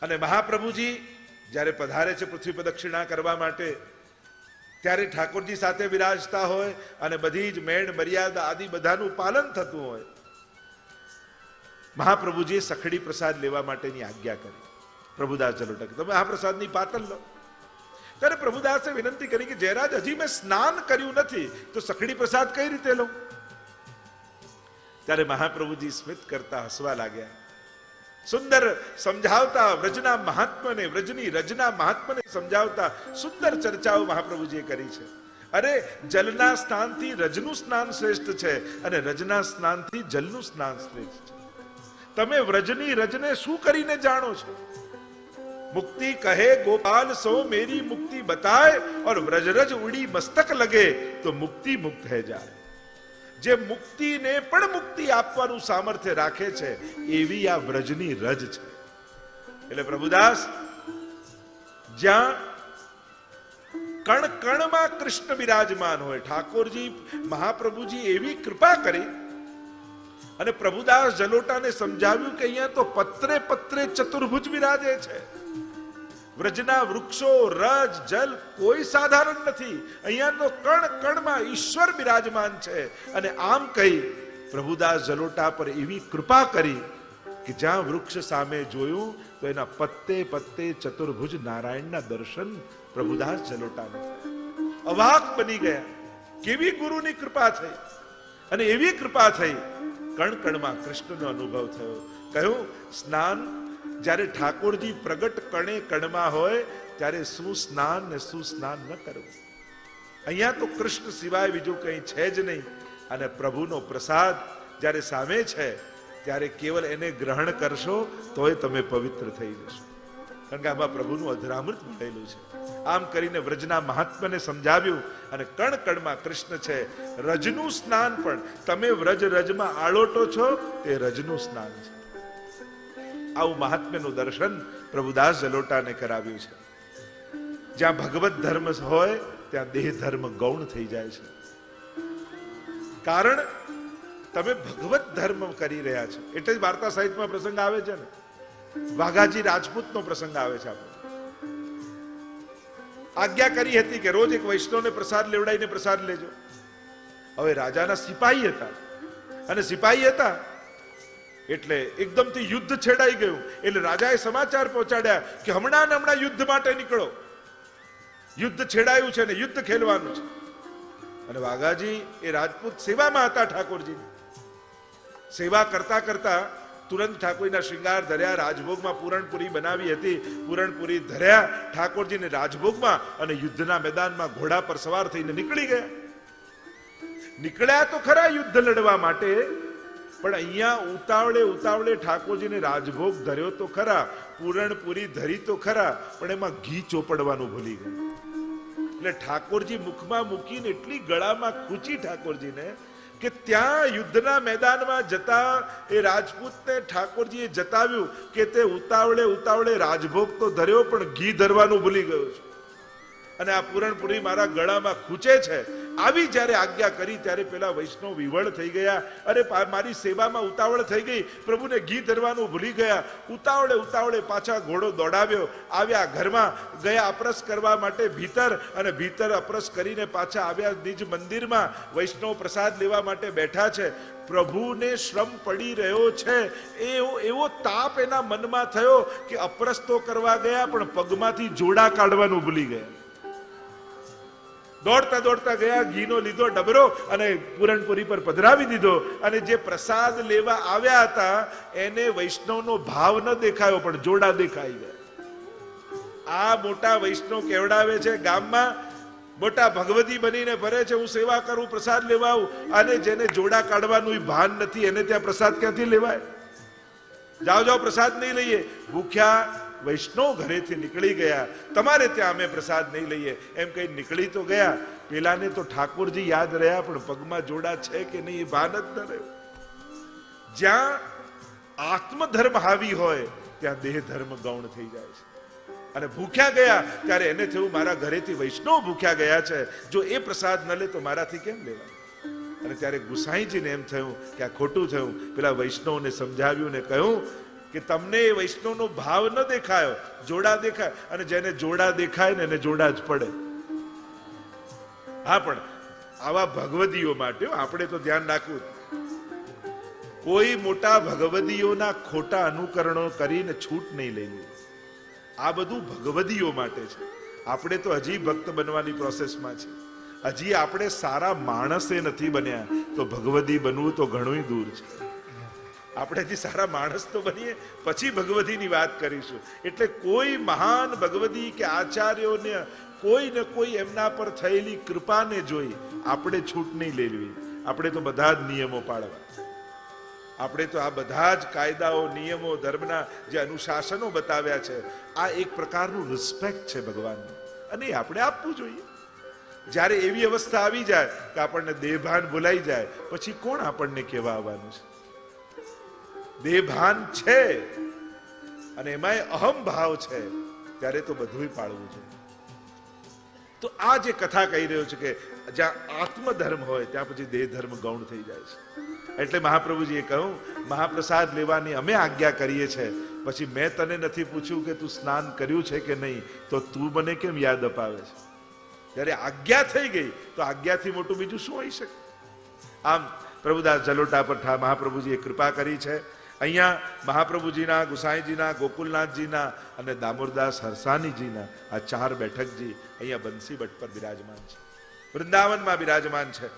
અને મહાપ્રભુજી જ્યારે પધારે છે પૃથ્વી પ્રદક્ષિણા કરવા માટે, ત્યારે ઠાકોરજી સાથે બિરાજતા હોય અને બધી જ મેણ મર્યાદા આદિ બધાનું પાલન થતું હોય. મહાપ્રભુજીએ સખડી પ્રસાદ લેવા માટેની આજ્ઞા કરી પ્રભુદાસ જલોટા કે તમે આ પ્રસાદની પાતળ લો. ત્યારે પ્રભુદાસે વિનંતી કરી કે જયરાજ હજી મેં સ્નાન કર્યું નથી તો સખડી પ્રસાદ કઈ રીતે લઉં? ત્યારે મહાપ્રભુજી સ્મિત કરતા હસવા લાગ્યા. સુંદર સમજાવતા વ્રજના મહાત્મને, વ્રજની રજના મહાત્મને સમજાવતા સુંદર ચર્ચાઓ મહાપ્રભુજીએ કરી છે. અરે જલના સ્નાનથી રજનું સ્નાન શ્રેષ્ઠ છે અને રજના સ્નાનથી જલનું સ્નાન શ્રેષ્ઠ છે. તમે વ્રજની રજને શું કરીને જાણો છો? મુક્તિ કહે ગોપાલ સો મેરી મુક્તિ બતાય और વ્રજરજ ઉડી મસ્તક લગે તો મુક્તિ મુક્ત હે જાય. જે મુક્તિને પણ મુક્તિ આપવાનું સામર્થ્ય રાખે છે એવી આ વ્રજની રજ છે. એટલે પ્રભુદાસ જ્યાં કણ કણમાં કૃષ્ણ બિરાજમાન હોય, ઠાકોરજી મહાપ્રભુજી એવી કૃપા કરી અને પ્રભુદાસ જલોટાને સમજાવ્યું કે અહીંયા તો પત્રે પત્રે ચતુર્ભુજ બિરાજે છે. વ્રજના વૃક્ષો, રજ, જલ કોઈ સાધારણ નથી. અહીંયા તો કણ કણમાં ઈશ્વર બિરાજમાન છે. અને આમ કહી પ્રભુદાસ જલોટા પર એવી કૃપા કરી કે જ્યાં વૃક્ષ સામે જોયું તો એના પત્તે પત્તે ચતુર્ભુજ નારાયણના દર્શન પ્રભુદાસ જલોટાને થયા. અવાક બની ગયા. કેવી ગુરુની કૃપા થઈ! અને એવી કૃપા થઈ કણ કણમાં કૃષ્ણનો અનુભવ થયો. કહ્યું સ્નાન જ્યારે ઠાકોરજી પ્રગટ કણે કણમાં હોય ત્યારે શું સ્નાન ને શું સ્નાન ન કરવું. અહીંયા તો કૃષ્ણ સિવાય બીજું કંઈ છે જ નહીં. અને પ્રભુનો પ્રસાદ જ્યારે સામે છે ત્યારે કેવલ એને ગ્રહણ કરશો તોય તમે પવિત્ર થઈ જશો. કારણ કે આમાં પ્રભુનું અધરામૃત મળેલું છે. આમ કરીને વ્રજના મહાત્માને સમજાવ્યું અને કણ કણમાં કૃષ્ણ છે. રજનું સ્નાન પણ તમે વ્રજ રજમાં આળોટો છો તે રજનું સ્નાન છે. આવું મહાત્મ્યનું દર્શન પ્રભુદાસ જલોટાને કરાવ્યું છે. જ્યાં ભગવત ધર્મ હોય ત્યાં દેહ ધર્મ ગૌણ થઈ જાય છે. કારણ તમે ભગવત ધર્મ કરી રહ્યા છો. એટલે જ વાર્તા સાહિત્યમાં પ્રસંગ આવે છે ને, વાઘાજી રાજપૂતનો પ્રસંગ આવે છે. આપણે આજ્ઞા કરી હતી કે રોજ એક વૈષ્ણવને પ્રસાદ લેવડાવીને પ્રસાદ લેજો. હવે રાજાના સિપાહી હતા અને સિપાહી હતા એટલે એકદમથી યુદ્ધ છેડાઈ ગયું. એટલે રાજાએ સમાચાર પહોંચાડ્યા કે હમણાં ને હમણાં યુદ્ધ માટે નીકળો, યુદ્ધ છેડાયું છે ને યુદ્ધ ખેલવાનું છે. અને વાઘાજી એ રાજપૂત સેવામાં હતા. ઠાકોરજીની સેવા કરતા કરતા તુરંત ઠાકોરના શૃંગાર ધર્યા, રાજભોગમાં પૂરણપુરી બનાવી હતી, પૂરણપુરી ધર્યા ઠાકોરજીને રાજભોગમાં અને યુદ્ધના મેદાનમાં ઘોડા પર સવાર થઈને નીકળી ગયા. નીકળ્યા તો ખરા યુદ્ધ લડવા માટે, પણ અહીંયા ઉતાવળે ઉતાવળે ઠાકોરજીને રાજભોગ ધર્યો તો ખરા, પૂરણપુરી ધરી તો ખરા, પણ એમાં ઘી ચોપડવાનું ભૂલી ગયા. એટલે ઠાકોરજી મુખમાં મૂકીને એટલી ગળામાં ખૂંચી ઠાકોરજીને કે ત્યાં યુદ્ધના મેદાનમાં જતા એ રાજપૂતને ઠાકોરજીએ જતાવ્યું કે તે ઉતાવળે ઉતાવળે રાજભોગ તો ધર્યો પણ ઘી ધરવાનું ભૂલી ગયો છે અને આ પૂરણપુરી મારા ગળામાં ખૂંચે છે. આવી જ્યારે આજ્ઞા કરી ત્યારે પેલા વૈષ્ણવ વિવળ થઈ ગયા. અરે મારી સેવામાં ઉતાવળ થઈ ગઈ, પ્રભુને ઘી ધરવાનું ભૂલી ગયા. ઉતાવળે ઉતાવળે પાછા ઘોડો દોડાવ્યો, આવ્યા ઘરમાં, ગયા અપરસ કરવા માટે ભીતર, અને ભીતર અપરસ કરીને પાછા આવ્યા નિજ મંદિરમાં. વૈષ્ણવ પ્રસાદ લેવા માટે બેઠા છે. પ્રભુને શ્રમ પડી રહ્યો છે એવો તાપ એના મનમાં થયો કે અપરસ તો કરવા ગયા પણ પગમાંથી જોડા કાઢવાનું ભૂલી ગયા. દોડતા દોડતા ગયા, ઘીનો લીધો ડબરો અને પૂરણપુરી પર પધરાવી દીધો. અને જે પ્રસાદ લેવા આવ્યા હતા એને વૈષ્ણવનો ભાવ ન દેખાયો પણ જોડા દેખાઈ ગયા. આ મોટા વૈષ્ણવ કેવડાવે છે ગામમાં, મોટા ભગવતી બનીને ફરે છે, હું સેવા કરું, પ્રસાદ લેવા આવું, અને જેને જોડા કાઢવાનું ભાન નથી એને ત્યાં પ્રસાદ ક્યાંથી લેવાય? જાઓ જાઓ પ્રસાદ નહીં લઈએ. ભૂખ્યા વૈષ્ણવ ઘરેથી નીકળી ગયા. તમારે ત્યાં અમે પ્રસાદ નહીં લઈએ એમ કઈ નીકળી તો ગયા. પેલાને તો ઠાકોરજી યાદ રહ્યા પણ પગમાં જોડા છે કે નહીં એ ભાન જ ન રહ્યું. જ્યાં આત્મધર્મ હાવી હોય ત્યાં દેહ ધર્મ ગૌણ થઈ જાય છે. અને ભૂખ્યા ગયા ત્યારે એને થયું મારા ઘરેથી વૈષ્ણવ ભૂખ્યા ગયા છે, જો એ પ્રસાદ ન લે તો મારાથી કેમ લેવાય? અને ત્યારે ગુસાઈજીને એમ થયું કે આ ખોટું થયું. પેલા વૈષ્ણવને સમજાવ્યું ને કહ્યું કે તમને એ વૈષ્ણવનો ભાવ ન દેખાયો, જોડા દેખાય, અને જેને જોડા દેખાય ને એને જોડા જ પડે. હા, પણ આવા ભગવદીઓ માટે આપણે તો ધ્યાન રાખવું, કોઈ મોટા ભગવદીઓના ખોટા અનુકરણો કરીને છૂટ નહીં લઈ લેવી. આ બધું ભગવદીઓ માટે છે. આપણે તો હજી ભક્ત બનવાની પ્રોસેસમાં છે. હજી આપણે સારા માણસે નથી બન્યા, તો ભગવદી બનવું તો ઘણું દૂર છે. આપણે હજી સારા માણસ તો બનીએ, પછી ભગવદીની વાત કરીશું. એટલે કોઈ મહાન ભગવદી કે આચાર્યોને કોઈ ને કોઈ એમના પર થયેલી કૃપાને જોઈ આપણે છૂટ નહીં લેવી. આપણે તો બધા જ નિયમો પાળવા, આપણે તો આ બધા જ કાયદાઓ, નિયમો, ધર્મના જે અનુશાસનો બતાવ્યા છે, આ એક પ્રકારનું રિસ્પેક્ટ છે ભગવાનનું, અને આપણે આપવું જોઈએ. જ્યારે એવી અવસ્થા આવી જાય કે આપણને દેહભાન ભૂલાઈ જાય, પછી કોણ આપણને કહેવા આવવાનું છે? દેહભાન છે અને એમાંય અહમ ભાવ છે, ત્યારે તો બધું પાળવું જોઈએ. તો આ જે કથા કહી રહ્યો છે કે જ્યાં આત્મધર્મ હોય ત્યાં પછી દેહ ધર્મ ગૌણ થઈ જાય છે. એટલે મહાપ્રભુજીએ કહ્યું, મહાપ્રસાદ લેવાની અમે આજ્ઞા કરીએ છીએ, પછી મેં તને નથી પૂછ્યું કે તું સ્નાન કર્યું છે કે નહીં, તો તું મને કેમ યાદ અપાવે છે? જ્યારે આજ્ઞા થઈ ગઈ તો આજ્ઞાથી મોટું બીજું શું હોઈ શકે? આમ પ્રભુદાસ જલોટા પર મહાપ્રભુજીએ કૃપા કરી છે. અહીંયા મહાપ્રભુજીના, ગુસાઈજીના, ગોકુલનાથજીના અને દામોદરદાસ હરસાનીજીના આ 4 બેઠકજી અહીંયા બંસી ભટ્ટ પર બિરાજમાન છે, વૃંદાવનમાં બિરાજમાન છે.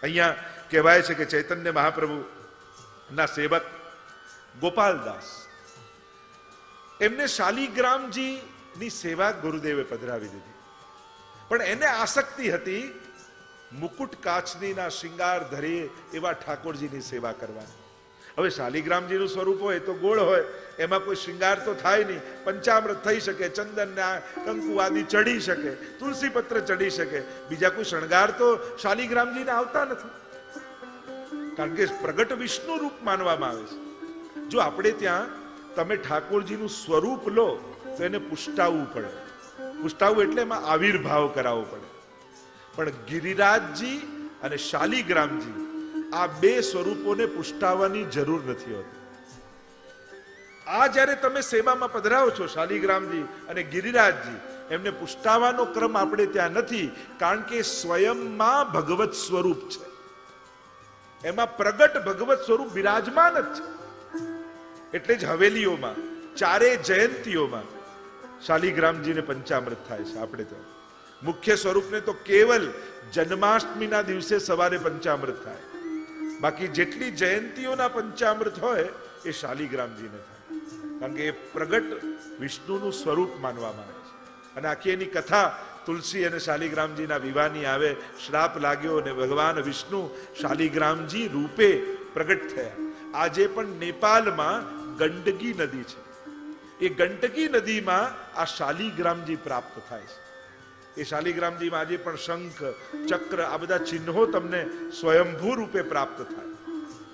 અહીંયા કહેવાય છે કે ચૈતન્ય મહાપ્રભુ ના સેવક ગોપાલદાસ, એમને શાલિગ્રામજી ની સેવા ગુરુદેવે પધરાવી દીધી, પણ એને આસક્તિ હતી મુકુટ કાચનીના શિંગાર ધરે એવા ઠાકોરજીની સેવા કરવાની. હવે શાલિગ્રામજીનું સ્વરૂપ હોય તો ગોળ હોય, એમાં કોઈ શિંગાર તો થાય નહીં. પંચામૃત થઈ શકે, ચંદન કંકુ આદિ ચડી શકે, તુલસી પત્ર ચડી શકે, બીજા કોઈ શણગાર તો શાલિગ્રામજીને આવતા નથી, કારણ કે પ્રગટ વિષ્ણુ રૂપ માનવામાં આવે છે. જો આપણે ત્યાં તમે ઠાકોરજીનું સ્વરૂપ લો તો એને પુષ્ટાવવું પડે. પુષ્ટાવવું એટલે એમાં આવિર્ભાવ કરાવવો પડે. પણ ગિરિરાજજી અને શાલિગ્રામજી આ 2 સ્વરૂપોને પુષ્ટાવવાની જરૂર નથી હોતી. આ જ્યારે તમે સેવામાં પધરાવો છો, શાલિગ્રામજી અને ગિરિરાજજી, એમને પુષ્ટાવાનો ક્રમ આપણે ત્યાં નથી, કારણ કે સ્વયંમાં ભગવત સ્વરૂપ છે, એમાં પ્રગટ ભગવત સ્વરૂપ બિરાજમાન જ છે. એટલે જ હવેલીઓમાં 4 જયંતીઓમાં શાલિગ્રામજીને પંચામૃત થાય છે. આપણે તો મુખ્ય સ્વરૂપને તો કેવલ જન્માષ્ટમીના દિવસે સવારે પંચામૃત થાય, બાકી જેટલી જયંતીઓના પંચામૃત હોય એ શાલિગ્રામજીને થાય, કારણ કે એ પ્રગટ વિષ્ણુનું સ્વરૂપ માનવામાં આવે છે. અને આખી એની કથા તુલસી અને શાલિગ્રામજીના વિવાહની આવે. શ્રાપ લાગ્યો અને ભગવાન વિષ્ણુ શાલિગ્રામજી રૂપે પ્રગટ થયા. આજે પણ નેપાળમાં ગંડકી નદી છે, એ ગંડકી નદીમાં આ શાલિગ્રામજી પ્રાપ્ત થાય છે. એ શાલિગ્રામજીમાં આજે પણ શંખ, ચક્ર, આ બધા ચિહ્નો તમને સ્વયંભૂ રૂપે પ્રાપ્ત થાય.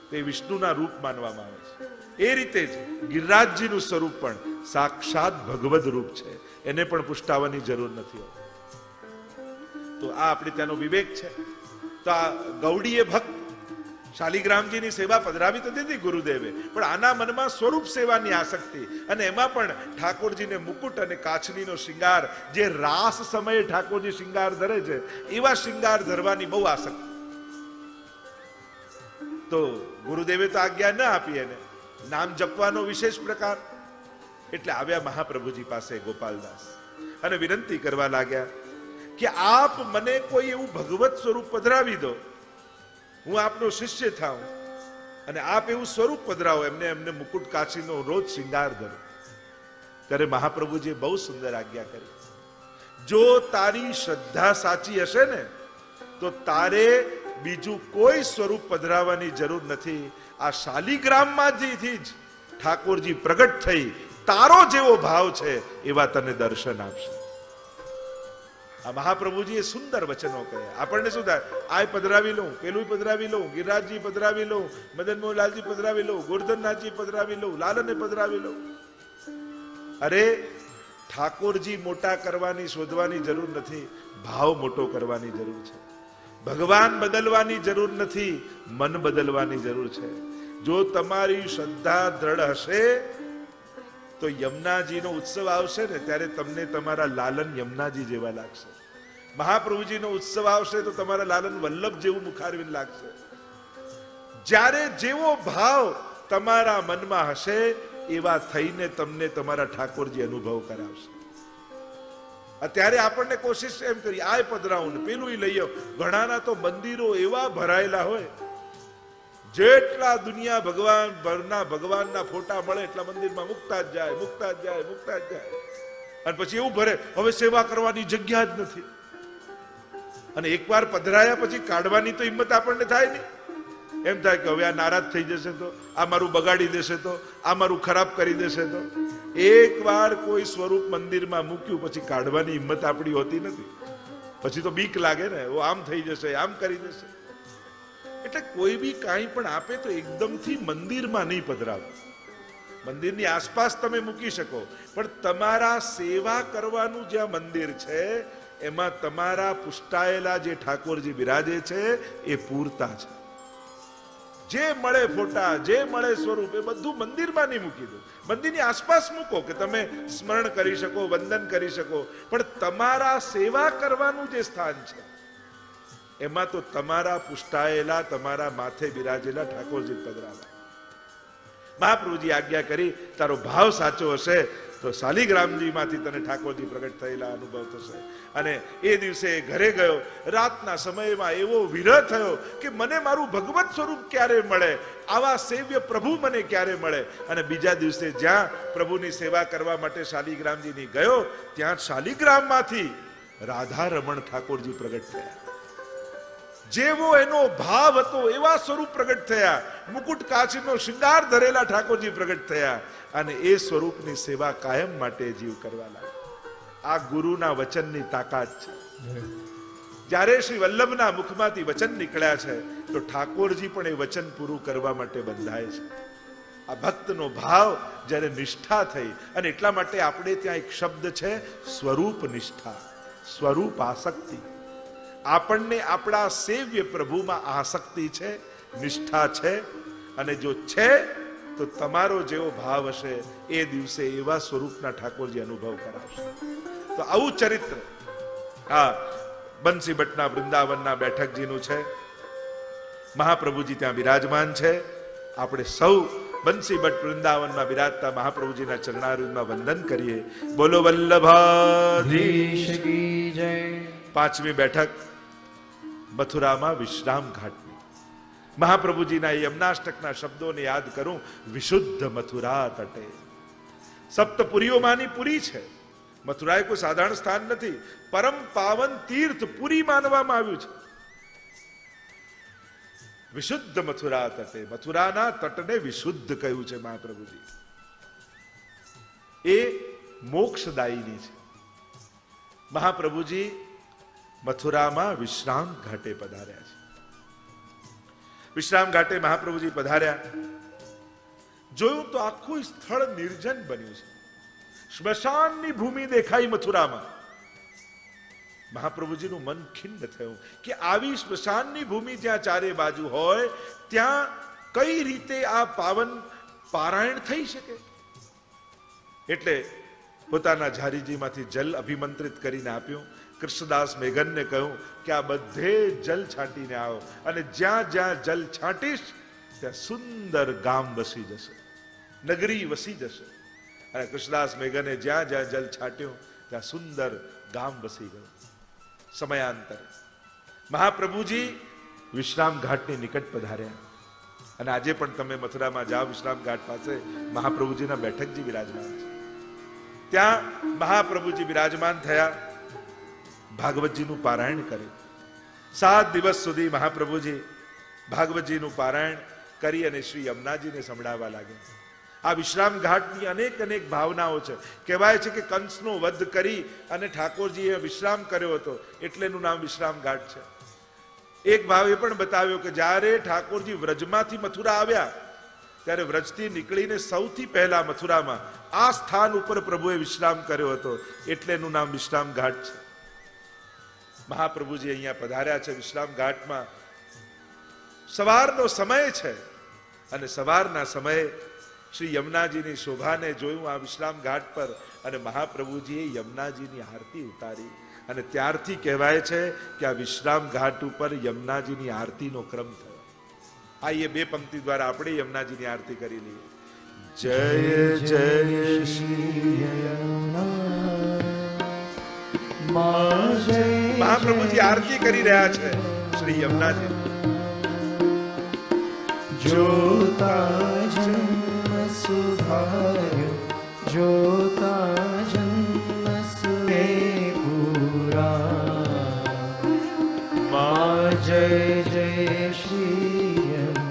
તે વિષ્ણુના રૂપ માનવામાં આવે છે. એ રીતે જ ગિરિરાજજીનું સ્વરૂપ પણ સાક્ષાત ભગવદ રૂપ છે, એને પણ પુષ્ટાવવાની જરૂર નથી હોતી. તો આ આપણે ત્યાંનો વિવેક છે. તો આ ગૌડીએ ભક્ત શાલિગ્રામજીની સેવા પધરાવી તો દીધી ગુરુદેવે, પણ આના મનમાં સ્વરૂપ સેવાની આસક્તિ, અને એમાં પણ ઠાકોરજીને મુકુટ અને કાચનીનો શિંગાર, જે રાસ સમયે ઠાકોરજી શિંગાર ધરે છે એવા શિંગાર ધરવાની બહુ આસક્તિ. તો ગુરુદેવે તો આજ્ઞા ન આપી એને, નામ જપવાનો વિશેષ પ્રકાર. એટલે આવ્યા મહાપ્રભુજી પાસે ગોપાલદાસ અને વિનંતી કરવા લાગ્યા કે આપ મને કોઈ એવું ભગવત સ્વરૂપ પધરાવી દો, હું આપનો શિષ્ય થાઉં, અને આપ એવું સ્વરૂપ પધરાવો. એમને મુકુટ કાચીનો રોજ શિંગાર ધરો. ત્યારે મહાપ્રભુજીએ બહુ સુંદર આજ્ઞા કરી, જો તારી શ્રદ્ધા સાચી હશે ને તો તારે બીજું કોઈ સ્વરૂપ પધરાવવાની જરૂર નથી. આ શાલિગ્રામમાંથી જ ઠાકોરજી પ્રગટ થઈ, તારો જેવો ભાવ છે એવા તને દર્શન આપશે. આ મહાપ્રભુજીએ સુંદર વચનો કહ્યા. આપણને શું થાય, આ પધરાવી લઉં, પેલું પધરાવી લઉં, ગિરિરાજજી પધરાવી લઉં, મદન મોહનલાલજી પધરાવી લઉં, ગોરધનનાથજી પધરાવી લઉં, લાલને પધરાવી લઉં. અરે ઠાકોરજી મોટા કરવાની શોધવાની જરૂર નથી, ભાવ મોટો કરવાની જરૂર છે. ભગવાન બદલવાની જરૂર નથી, મન બદલવાની જરૂર છે. જો તમારી શ્રદ્ધા દ્રઢ હશે તો યમુનાજીનો ઉત્સવ આવશે ને ત્યારે તમને તમારા લાલન યમુનાજી જેવા લાગશે. મહાપ્રભુજીનો ઉત્સવ આવશે તો તમારા લાલન વલ્લભ જેવું મુખારવિંદ લાગશે. જ્યારે જેવો ભાવ તમારા મનમાં હશે એવા થઈને તમને તમારા ઠાકોરજી અનુભવ કરાવશે. અત્યારે આપણને કોશિશ એમ કરી આ પધરાવું ને પેલું લઈ આવ. ઘણાના તો મંદિરો એવા ભરાયેલા હોય, જેટલા દુનિયા ભગવાન ભરના ભગવાનના ફોટા મળે એટલા મંદિરમાં મૂકતા જ જાય, મૂકતા જ જાય, મૂકતા જ જાય. અને પછી એવું ભરે હવે સેવા કરવાની જગ્યા જ નથી. અને એકવાર પધરાયા પછી કાઢવાની તો હિંમત આપણને થાય નહીં. એમ થાય કે હવે આ નારાજ થઈ જશે તો, આ મારું બગાડી દેશે તો, આ મારું ખરાબ કરી દેશે તો. એકવાર કોઈ સ્વરૂપ મંદિરમાં મૂક્યું પછી કાઢવાની હિંમત આપણી હોતી નથી. પછી તો બીક લાગે ને, ઓ આમ થઈ જશે, આમ કરી દેશે. એટલે કોઈ બી કાંઈ પણ આપે તો એકદમથી મંદિરમાં નહીં પધરાવો. મંદિરની આસપાસ તમે મૂકી શકો, પણ તમારા સેવા કરવાનું જ્યાં મંદિર છે એમાં તમારા પુષ્ટાયેલા જે ઠાકોરજી બિરાજે છે એ પૂરતા છે. જે મળે ફોટા, જે મળે સ્વરૂપ એ બધું મંદિરમાં નહીં મૂકી દો. મંદિરની આસપાસ મૂકો કે તમે સ્મરણ કરી શકો, વંદન કરી શકો, પણ તમારા સેવા કરવાનું જે સ્થાન છે એમાં તો તમારા પુષ્ટાયેલા, તમારા માથે બિરાજેલા ઠાકોરજી પધરાવા. મહાપ્રભુજી આજ્ઞા કરી, તારો ભાવ સાચો હશે તો શાલિગ્રામજી માંથી તને ઠાકોરજી પ્રગટ થયેલા અનુભવ થશે. અને એ દિવસે ઘરે ગયો. રાતના સમયમાં એવો વિરહ થયો કે મને મારું ભગવત સ્વરૂપ ક્યારે મળે, આવા સેવ્ય પ્રભુ મને ક્યારે મળે. અને બીજા દિવસે જ્યાં પ્રભુની સેવા કરવા માટે શાલિગ્રામજીની ગયો, ત્યાં શાલિગ્રામમાંથી રાધા રમણ ઠાકોરજી પ્રગટ થયા. જેવો એનો ભાવ હતો એવા સ્વરૂપ પ્રગટ થયા. મુકુટ કાચનો શિંગાર ધરેલા ઠાકોરજી પ્રગટ થયા. અને એ સ્વરૂપની સેવા કાયમ માટે જીવ કરવા લાગ્યા. આ ગુરુના વચનની તાકાત છે. જ્યારે શ્રી વલ્લભના મુખમાંથી વચન નીકળ્યા છે તો ઠાકોરજી પણ એ વચન પૂરું કરવા માટે બંધાય છે. આ ભક્તનો ભાવ જ્યારે નિષ્ઠા થઈ, અને એટલા માટે આપણે ત્યાં એક શબ્દ છે સ્વરૂપ નિષ્ઠા, સ્વરૂપ આસક્તિ. આપણને આપણા સેવ્ય પ્રભુમાં આસક્તિ છે, નિષ્ઠા છે. અને જો છે તો તમારો જેવો ભાવ હશે એ દિવસે એવા સ્વરૂપના ઠાકોરજી અનુભવ કરાવશે. તો આવું ચરિત્ર આ બંસી ભટ્ટના વૃંદાવનના બેઠકજીનું છે. મહાપ્રભુજી ત્યાં બિરાજમાન છે. આપણે સૌ બંસી ભટ્ટ વૃંદાવનમાં બિરાજતા મહાપ્રભુજીના ચરણારવિંદમાં વંદન કરીએ. બોલો વલ્લભાધીશ કી જય. પાંચમી બેઠક મથુરામાં વિશ્રામ ઘાટની. મહાપ્રભુજીના યમનાષ્ટકના શબ્દોને યાદ કરું. વિશુદ્ધ મથુરા તટે. સપ્તપુરીઓમાંની પુરી છે. મથુરા એ કોઈ સાધારણ સ્થાન નથી. પરમ પાવન તીર્થ પુરી માનવામાં આવ્યું છે. વિશુદ્ધ મથુરા તટે, મથુરાના તટને વિશુદ્ધ કહ્યું છે મહાપ્રભુજી. એ મોક્ષદાયીની છે. મહાપ્રભુજી મથુરામાં વિશ્રામ ઘાટે પધાર્યા છે. વિશ્રામ ઘાટે મહાપ્રભુજી પધાર્યા. જોયું તો આખું સ્થળ નિર્જન બન્યું છે. સ્મશાનની ભૂમિ દેખાઈ મથુરામાં. મહાપ્રભુજીનું મન ખિન્ન થયું કે આવી સ્મશાનની ભૂમિ જ્યાં ચારે બાજુ હોય ત્યાં કઈ રીતે આ પાવન પારાયણ થઈ શકે. એટલે પોતાના ઝારીજીમાંથી જલ અભિમંત્રિત કરીને આપ્યું. કૃષ્ણદાસ મેઘનને કહ્યું કે આ બધે જલ છાંટીને આવો, અને જ્યાં જ્યાં જલ છાંટીશ ત્યાં સુંદર ગામ વસી જશે, નગરી વસી જશે. અને કૃષ્ણદાસ મેઘને જ્યાં જ્યાં જલ છાંટ્યું ત્યાં સુંદર ગામ વસી ગયું. સમયાંતરે મહાપ્રભુજી વિશ્રામ ઘાટની નિકટ પધાર્યા. અને આજે પણ તમે મથુરામાં જાઓ, વિશ્રામ ઘાટ પાસે મહાપ્રભુજીના બેઠકજી બિરાજમાન છે. ત્યાં મહાપ્રભુજી બિરાજમાન થયા. ભાગવતજીનું પારાયણ કર્યું. 7 દિવસ સુધી મહાપ્રભુજી ભાગવતજીનું પારાયણ કરી અને શ્રી યમુનાજીને સંભળાવવા લાગ્યા. આ વિશ્રામ ઘાટની અનેક અનેક ભાવનાઓ છે. કહેવાય છે કે કંસનો વધ કરી અને ઠાકોરજીએ વિશ્રામ કર્યો હતો, એટલે એનું નામ વિશ્રામ ઘાટ છે. એક ભાવ એ પણ બતાવ્યો કે જ્યારે ઠાકોરજી વ્રજમાંથી મથુરા આવ્યા ત્યારે વ્રજથી નીકળીને સૌથી પહેલા મથુરામાં આ સ્થાન ઉપર પ્રભુએ વિશ્રામ કર્યો હતો, એટલે એનું નામ વિશ્રામ ઘાટ છે. મહાપ્રભુજી અહીંયા પધાર્યા છે વિશ્રામ ઘાટમાં. સવારનો સમય છે અને સવારના સમયે શ્રી યમુનાજીની શોભાને જોયું આ વિશ્રામ ઘાટ પર. અને મહાપ્રભુજીએ યમુનાજીની આરતી ઉતારી. અને ત્યારથી કહેવાય છે કે આ વિશ્રામ ઘાટ ઉપર યમુનાજીની આરતીનો ક્રમ થયો. આ એ 2 પંક્તિ દ્વારા આપણે યમુનાજીની આરતી કરી લઈએ. જય જય શ્રી મહાપ્રભુજી આરતી કરી રહ્યા છે શ્રી યમુનાજી. જોતા જન્મ સુધાર્યો, જોતા જન્મ સુરે પૂરા. મા જય જય શ્રી યમુના.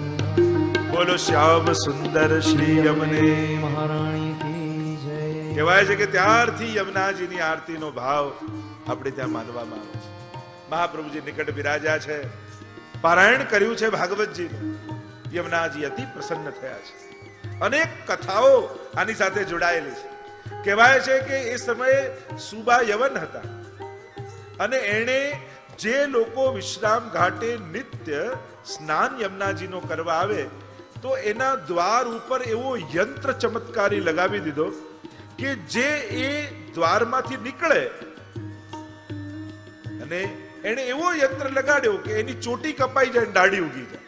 બોલો શ્યામ સુંદર શ્રી યમને મહારાણી કી જય. કહેવાય છે કે ત્યારથી યમુનાજીની આરતીનો ભાવ આપણે ત્યાં માનવામાં આવે છે. મહાપ્રભુજી નિકટ બિરાજ્યા છે, પારાયણ કર્યું છે ભાગવતજીનું. યમુનાજી અતિ પ્રસન્ન થયા છે. અનેક કથાઓ આની સાથે જોડાયેલી છે. કહેવાય છે કે એ સમયે સુબા યવન હતા અને એણે જે લોકો વિશ્રામ ઘાટે નિત્ય સ્નાન યમુનાજીનો કરવા આવે તો એના દ્વાર ઉપર એવો યંત્ર ચમત્કારી લગાવી દીધો કે જે એ દ્વારમાંથી નીકળે અને એને એવો યંત્ર લગાડ્યો કે એની ચોટી કપાઈ જાય, દાઢી ઉગી જાય,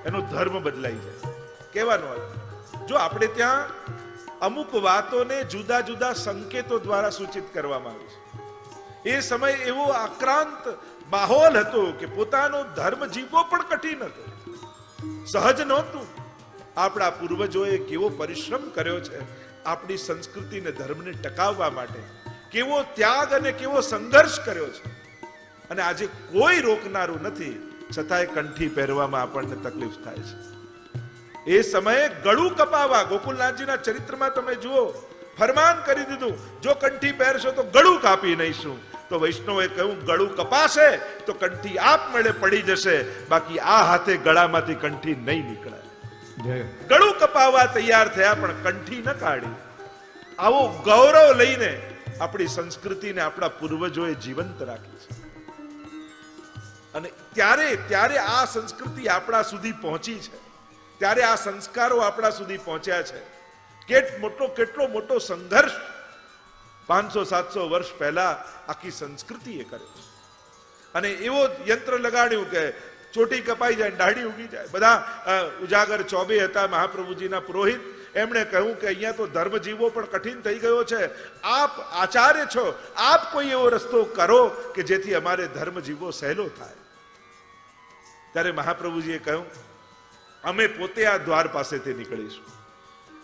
એનો ધર્મ બદલાઈ જાય. કહેવાનો અર્થ, જો આપણે ત્યાં અમુક વાતોને જુદા જુદા સંકેતો દ્વારા સૂચિત કરવામાં આવે છે. એ સમય એવો આક્રાંત માહોલ હતો કે પોતાનો ધર્મ જીવવો પણ કઠિન હતો, સહજ નહોતું. આપણા પૂર્વજોએ કેવો પરિશ્રમ કર્યો છે આપણી સંસ્કૃતિને ધર્મને ટકાવવા માટે, કેવો ત્યાગ અને કેવો સંઘર્ષ કર્યો છે. અને આજે કોઈ રોકનારું નથી, છતાંય કંઠી પહેરવામાં આપણને તકલીફ થાય છે. એ સમયે ગળું કપાવા, ગોકુલનાથજીના ચરિત્રમાં તમે જુઓ, ફરમાન કરી દીધું, જો કંઠી પહેરશો તો ગળું કાપી નહીશું. તો વૈષ્ણવે કહ્યું, ગળું કપાશે તો કંઠી આપમેળે પડી જશે, બાકી આ હાથે ગળામાંથી કંઠી નહીં નીકળે. ગળું કપાવવા તૈયાર થયા પણ કંઠી ન કાઢી. આવો ગૌરવ લઈને આપણી સંસ્કૃતિને આપણા પૂર્વજોએ જીવંત રાખી છે. અને ત્યારે આ સંસ્કૃતિ આપણા સુધી પહોંચી છે, ત્યારે આ સંસ્કારો આપણા સુધી પહોંચ્યા છે. કેટલો મોટો સંઘર્ષ 500-700 વર્ષ પહેલા આખી સંસ્કૃતિએ કર્યો છે. અને એવો યંત્ર લગાડ્યું કે ચોટી કપાઈ જાય, દાઢી ઉગી જાય. બધા ઉજાગર ચોબે હતા મહાપ્રભુજીના પુરોહિત, એમણે કહ્યું કે અહીંયા તો ધર્મ જીવવો પણ કઠિન થઈ ગયો છે, આપ આચાર્ય છો, આપ કોઈ એવો રસ્તો કરો કે જેથી અમારે ધર્મ જીવવો સહેલો થાય. ત્યારે મહાપ્રભુજીએ કહ્યું, અમે પોતે આ દ્વાર પાસેથી નીકળીશું.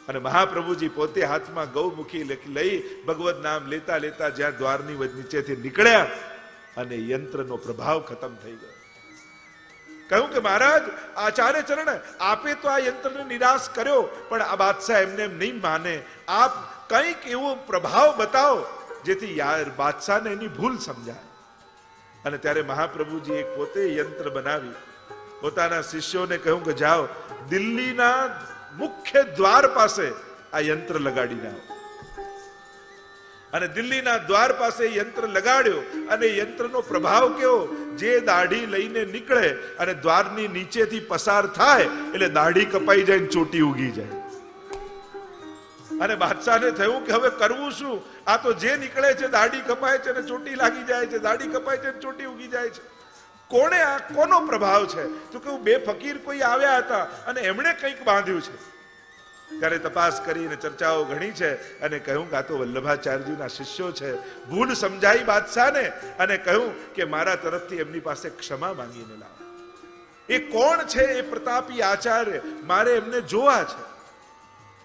અને મહાપ્રભુજી પોતે હાથમાં ગૌમુખી લઈ ભગવત નામ લેતા લેતા જ્યાં દ્વારની નીચેથી નીકળ્યા અને યંત્રનો પ્રભાવ ખતમ થઈ ગયો. કહ્યું કે મહારાજ આચાર્ય ચરણ, આપે તો આ યંત્રને નિરાશ કર્યો, પણ આ બાદશાહ એમને એમ નહીં માને. આપ કંઈક એવો પ્રભાવ બતાવો જેથી બાદશાહને એની ભૂલ સમજાય. અને ત્યારે મહાપ્રભુજી એક પોતે યંત્ર બનાવી પોતાના શિષ્યોને કહ્યું કે જાઓ, દિલ્હીના મુખ્ય દ્વાર પાસે આ યંત્ર લગાડીને આવો. અને દિલ્હીના દ્વાર પાસે યંત્ર લગાડ્યો અને યંત્રનો પ્રભાવ કેવો, જે દાઢી લઈને નીકળે અને દ્વારની નીચેથી પસાર થાય એટલે દાઢી કપાઈ જાય, ચોટી ઉગી જાય. અને બાદશાહને થયું કે હવે કરવું શું? આ તો જે નીકળે છે દાઢી કપાય છે અને ચોટી લાગી જાય છે, દાઢી કપાય છે અને ચોટી ઉગી જાય છે. કોનો પ્રભાવ છે? તો કેવું બે ફકીર કોઈ આવ્યા હતા અને એમણે કંઈક બાંધ્યું છે. ત્યારે તપાસ કરીને ચર્ચાઓ ઘણી છે અને કહ્યું કે આ તો વલ્લભાચાર્યજીના શિષ્યો છે. ભૂલ સમજાઈ બાદશાહને અને કહ્યું કે મારા તરફથી એમની પાસે ક્ષમા માંગીને લાવો. એ કોણ છે? એ પ્રતાપી આચાર્ય, મારે એમને જોવા છે.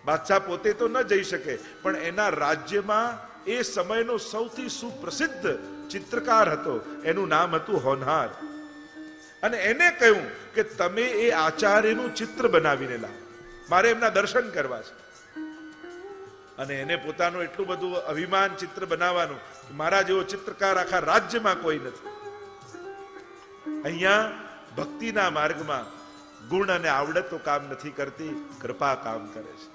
બાદશાહ પોતે તો ન જઈ શકે, પણ એના રાજ્યમાં એ સમયનો સૌથી સુપ્રસિદ્ધ ચિત્રકાર હતો, એનું નામ હતું હોનહાર. અને એને કહ્યું કે તમે એ આચાર્યનું ચિત્ર બનાવીને લાવો, મારે એમના દર્શન કરવા છે. અને એને પોતાનું એટલું બધું અભિમાન ચિત્ર બનાવવાનું કે મારા જેવો ચિત્રકાર આખા રાજ્યમાં કોઈ નથી. અહીંયા ભક્તિના માર્ગમાં ગુણ અને આવડતો કામ નથી કરતી, કૃપા કામ કરે છે.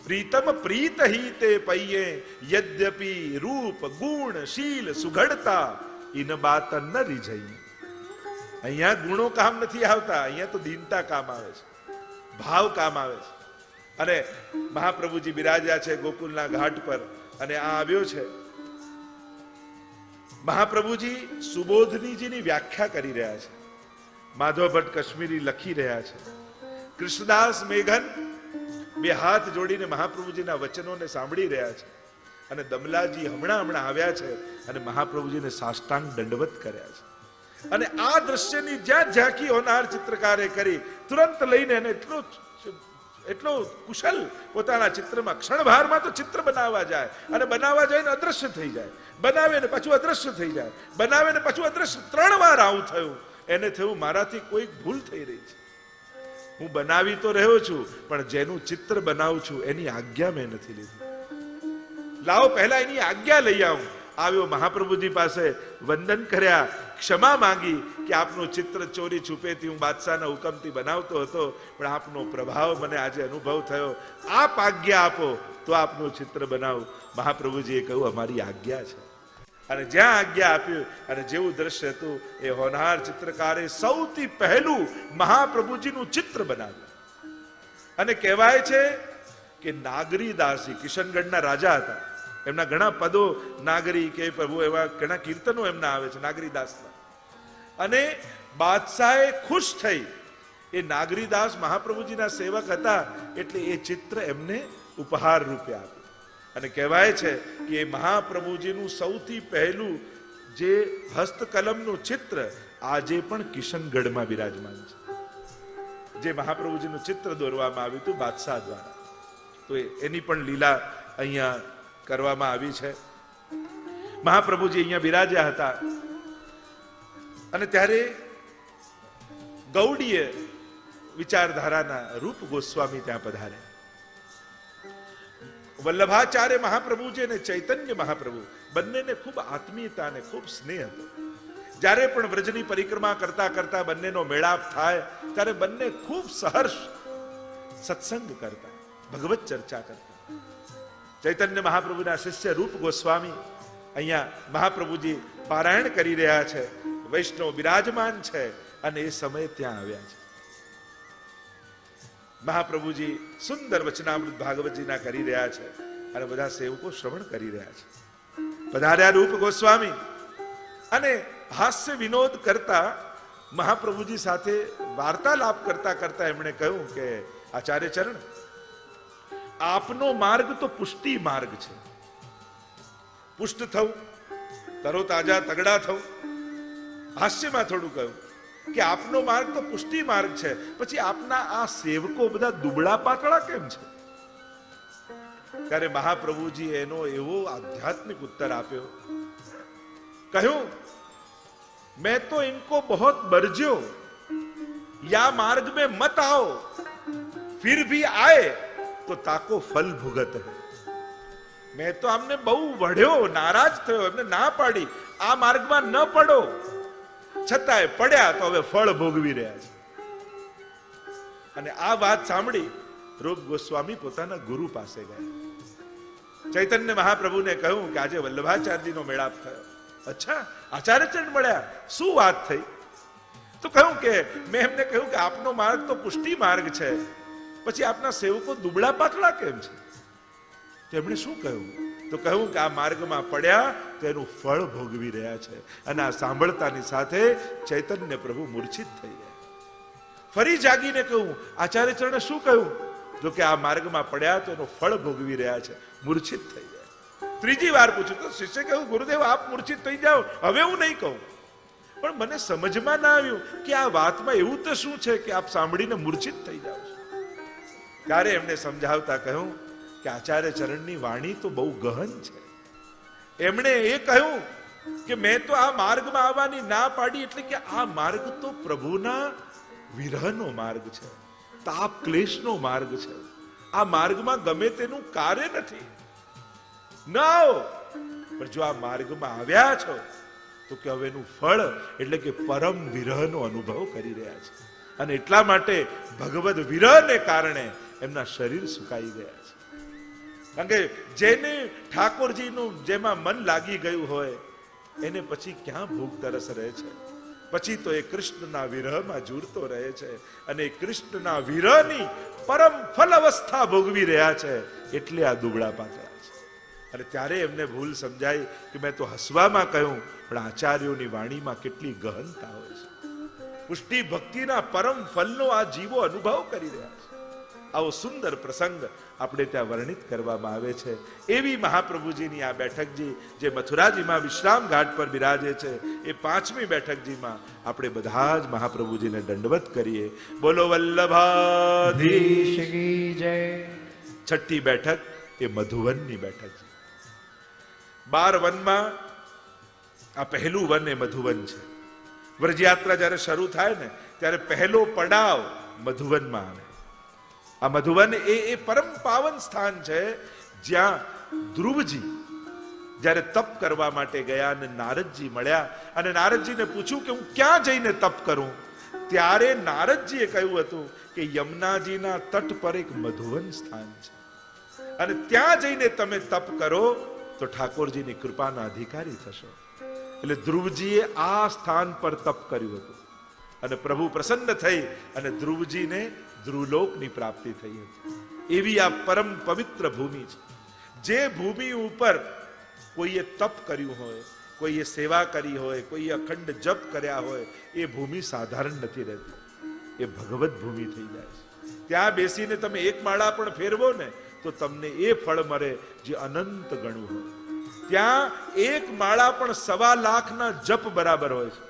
પ્રીતમ પ્રીત હી તે પૈયે યદ્યપિ રૂપ ગુણ શીલ સુઘડતા ઇન બાત ન રીઝઈ. અહીંયા ગુણો કામ નથી આવતા, અહીંયા તો દીનતા કામ આવે છે, ભાવ કામ આવે છે. અને મહાપ્રભુજી બિરાજ્યા છે ગોકુલના ઘાટ પર અને આ આવ્યો છે. મહાપ્રભુજી સુબોધનીજીની વ્યાખ્યા કરી રહ્યા છે, માધવ ભટ્ટ કાશ્મીરી લખી રહ્યા છે, કૃષ્ણદાસ મેઘન બે હાથ જોડીને મહાપ્રભુજીના વચનોને સાંભળી રહ્યા છે. અને દમલાજી હમણાં આવ્યા છે અને મહાપ્રભુજીને સાષ્ટાંગ દંડવત કર્યા છે. અને આ દ્રશ્યની જ્યાં ઝાંખી હોનાર ચિત્રકારે કરી, તુરંત લઈને એને એટલો કુશલ પોતાના ચિત્રમાં ક્ષણભારમાં તો ચિત્ર બનાવવા જાય, અને બનાવવા જાય ને અદ્રશ્ય થઈ જાય, બનાવે ને પાછું અદ્રશ્ય થઈ જાય, બનાવે ને પાછું અદ્રશ્ય. 3 વાર આવું થયું. એને થયું મારાથી કોઈક ભૂલ થઈ રહી છે. હું બનાવી તો રહ્યો છું, પણ જેનું ચિત્ર બનાવું છું એની આજ્ઞા મેં નથી લીધી. લાવો પહેલા એની આજ્ઞા લઈ આવું. આવ્યો મહાપ્રભુજી પાસે, વંદન કર્યા, ક્ષમા માંગી કે આપનું ચિત્ર ચોરી છુપેથી હું બાદશાહના હુકમથી બનાવતો હતો, પણ આપનો પ્રભાવ મને આજે અનુભવ થયો. આપ આજ્ઞા આપો તો આપનું ચિત્ર બનાવું. મહાપ્રભુજીએ કહ્યું અમારી આજ્ઞા છે. અને જ્યાં આજ્ઞા આપ્યું અને જેવું દ્રશ્ય હતું એ હોનહાર ચિત્રકારે સૌથી પહેલું મહાપ્રભુજીનું ચિત્ર બનાવ્યું. અને કહેવાય છે કે નાગરીદાસજી કિશનગઢના રાજા હતા. એમના ઘણા પદો નાગરી કે પ્રભુ એવા ઘણા કીર્તનો એમના આવે છે નાગરીદાસના. અને બાદશાહે ખુશ થઈ. એ નાગરીદાસ મહાપ્રભુજીના સેવક હતા એટલે એ ચિત્ર એમને ઉપહાર રૂપે આપ્યું. અને કહેવાય છે કે મહાપ્રભુજીનું સૌથી પહેલું જે હસ્તકલમનું ચિત્ર આજે પણ કિશનગઢમાં બિરાજમાન છે. જે મહાપ્રભુજીનું ચિત્ર દોરવામાં આવ્યું હતું બાદશાહ દ્વારા, તો એની પણ લીલા અહીંયા કરવામાં આવી છે. મહાપ્રભુજી અહીંયા બિરાજ્યા હતા અને ત્યારે ગૌડીય વિચારધારાના રૂપ ગોસ્વામી ત્યાં પધાર્યા. વલ્લભાચાર્ય મહાપ્રભુજી અને ચૈતન્ય મહાપ્રભુ બંનેને ખૂબ આત્મીયતા અને ખૂબ સ્નેહ હતો. જ્યારે પણ વ્રજની પરિક્રમા કરતા કરતા બંનેનો મેળાપ થાય ત્યારે બંને ખૂબ સહર્ષ સત્સંગ કરતા, ભગવત ચર્ચા કરતા. ચૈતન્ય મહાપ્રભુના શિષ્ય રૂપ ગોસ્વામી અહીંયા મહાપ્રભુજી પારાયણ કરી રહ્યા છે, વૈષ્ણવ બિરાજમાન છે અને એ સમયે ત્યાં આવ્યા છે. મહાપ્રભુજી સુંદર વચનામૃત ભાગવતજીના કરી રહ્યા છે અને બધા સેવકો શ્રવણ કરી રહ્યા છે. પધાર્યા રૂપ ગોસ્વામી અને હાસ્ય વિનોદ કરતા મહાપ્રભુજી સાથે વાર્તાલાપ કરતા કરતા એમણે કહ્યું કે આચાર્ય ચરણ, આપનો માર્ગ તો પુષ્ટિ માર્ગ છે. પુષ્ટ થવું, તરોતાજા તગડા થવું. હાસ્યમાં થોડું કહ્યું કે આપનો માર્ગ તો પુષ્ટિ માર્ગ છે, પછી આપના આ સેવકો બધા દુબળા પાતળા કેમ છે? ત્યારે મહાપ્રભુજી એનો એવો આધ્યાત્મિક ઉત્તર આપ્યો. કહ્યું, मैं तो इनको बहुत बरज्यो, या मार्ग में मत आओ, फिर भी आए तो ताको फल भुगत है. मैं तो આમને બહુ વઢ્યો, નારાજ થયો, એમને ના પાડી આ માર્ગમાં ન પડો, છતાંય પડ્યા તો હવે ફળ ભોગવી રહ્યા છે. અને આ વાત સાંભળી રૂપ ગોસ્વામી પોતાના ગુરુ પાસે ગયા. ચૈતન્ય મહાપ્રભુને કહ્યું કે આજે વલ્લભાચાર્યજીનો મેળાપ થયો. અચ્છા, આચાર્યચરણ મળ્યા, શું વાત થઈ? તો કહ્યું કે મેં એમને કહ્યું કે આપનો માર્ગ તો પુષ્ટિ માર્ગ છે, પછી આપના સેવકો દુબળા પાતળા કેમ છે? તેમણે શું કહ્યું? તો કહ્યું કે આ માર્ગમાં પડ્યા તો એનું ફળ ભોગવી રહ્યા છે. અને આ સાંભળતાની સાથે ચૈતન્ય પ્રભુ મૂર્છિત થઈ ગયા. ફરી જાગીને કહ્યું, આચાર્યચરણે શું કહ્યું? જો કે આ માર્ગમાં પડ્યા તો એનું ફળ ભોગવી રહ્યા છે. મૂર્છિત થઈ ગયા. ત્રીજી વાર પૂછ્યું તો શિષ્ય કહ્યું, ગુરુદેવ આપ મૂર્છિત થઈ જાઓ, હવે હું નહીં કહું. પણ મને સમજમાં ના આવ્યું કે આ વાતમાં એવું તો શું છે કે આપ સાંભળીને મૂર્છિત થઈ જાઓ છો. ત્યારે એમને સમજાવતા કહ્યું કે આચાર્ય ચરણની વાણી તો બહુ ગહન છે. એમણે એ કહ્યું કે મેં તો આ માર્ગમાં આવવાની ના પાડી એટલે કે આ માર્ગ તો પ્રભુના વિરહનો માર્ગ છે, તાપ ક્લેશનો માર્ગ છે. આ માર્ગમાં ગમે તેનું કાર્ય નથી, ન આવો. પણ જો આ માર્ગમાં આવ્યા છો તો કે હવે એનું ફળ એટલે કે પરમ વિરહનો અનુભવ કરી રહ્યા છે. અને એટલા માટે ભગવદ વિરહને કારણે એમના શરીર સુકાઈ ગયા છે. કારણ કે જેને ઠાકોરજીનું જેમાં મન લાગી ગયું હોય એને પછી ક્યાં ભૂખ તરસ રહે છે? પછી તો એ કૃષ્ણના વિરહમાં ઝૂરતો રહે છે અને કૃષ્ણના વિરહની પરમ ફલ અવસ્થા ભોગવી રહ્યા છે. એટલે આ દુબળા પાતળા છે. અને ત્યારે એમને ભૂલ સમજાય કે મેં તો હસવામાં કહ્યું, પણ આચાર્યોની વાણીમાં કેટલી ગહનતા હોય છે. પુષ્ટિ ભક્તિના પરમ ફલનો આ જીવો અનુભવ કરી રહ્યા છે. આવો સુંદર પ્રસંગ આપણે ત્યાં વર્ણિત કરવામાં આવે છે. એવી મહાપ્રભુજીની આ બેઠકજી જે મથુરાજીમાં વિશ્રામ ઘાટ પર બિરાજે છે, એ 5મી બેઠકજીમાં આપણે બધા જ મહાપ્રભુજીને દંડવત કરીએ. બોલો વલ્લભાધીશ કી જય. 6ઠ્ઠી બેઠક એ મધુવનની બેઠક છે. 12 વનમાં આ પહેલું વન એ મધુવન છે. વ્રજયાત્રા જ્યારે શરૂ થાય ને ત્યારે પહેલો પડાવ મધુવનમાં આવે. આ મધુવન એ પરમ પાવન સ્થાન છે જ્યાં ધ્રુવજી જ્યારે તપ કરવા માટે ગયા અને નારદજી મળ્યા અને નારદજીને પૂછ્યું કે હું ક્યાં જઈને તપ કરું, ત્યારે નારદજીએ કહ્યું હતું કે યમુનાજીના તટ પર એક મધુવન સ્થાન છે અને ત્યાં જઈને તમે તપ કરો તો ઠાકોરજીની કૃપાના અધિકારી થશો. એટલે ધ્રુવજીએ આ સ્થાન પર તપ કર્યું હતું અને પ્રભુ પ્રસન્ન થઈ અને ધ્રુવજીને ધ્રુવલોકની પ્રાપ્તિ થઈ હતી. એવી આ પરમ પવિત્ર ભૂમિ છે. જે ભૂમિ ઉપર કોઈએ તપ કર્યું હોય, કોઈએ સેવા કરી હોય, કોઈએ અખંડ જપ કર્યા હોય, એ ભૂમિ સાધારણ નથી રહેતી, એ ભગવત ભૂમિ થઈ જાય છે. ત્યાં બેસીને તમે એક માળા પણ ફેરવો ને તો તમને એ ફળ મળે જે અનંત ગણું હોય. ત્યાં એક માળા પણ 1.25 લાખના જપ બરાબર હોય છે.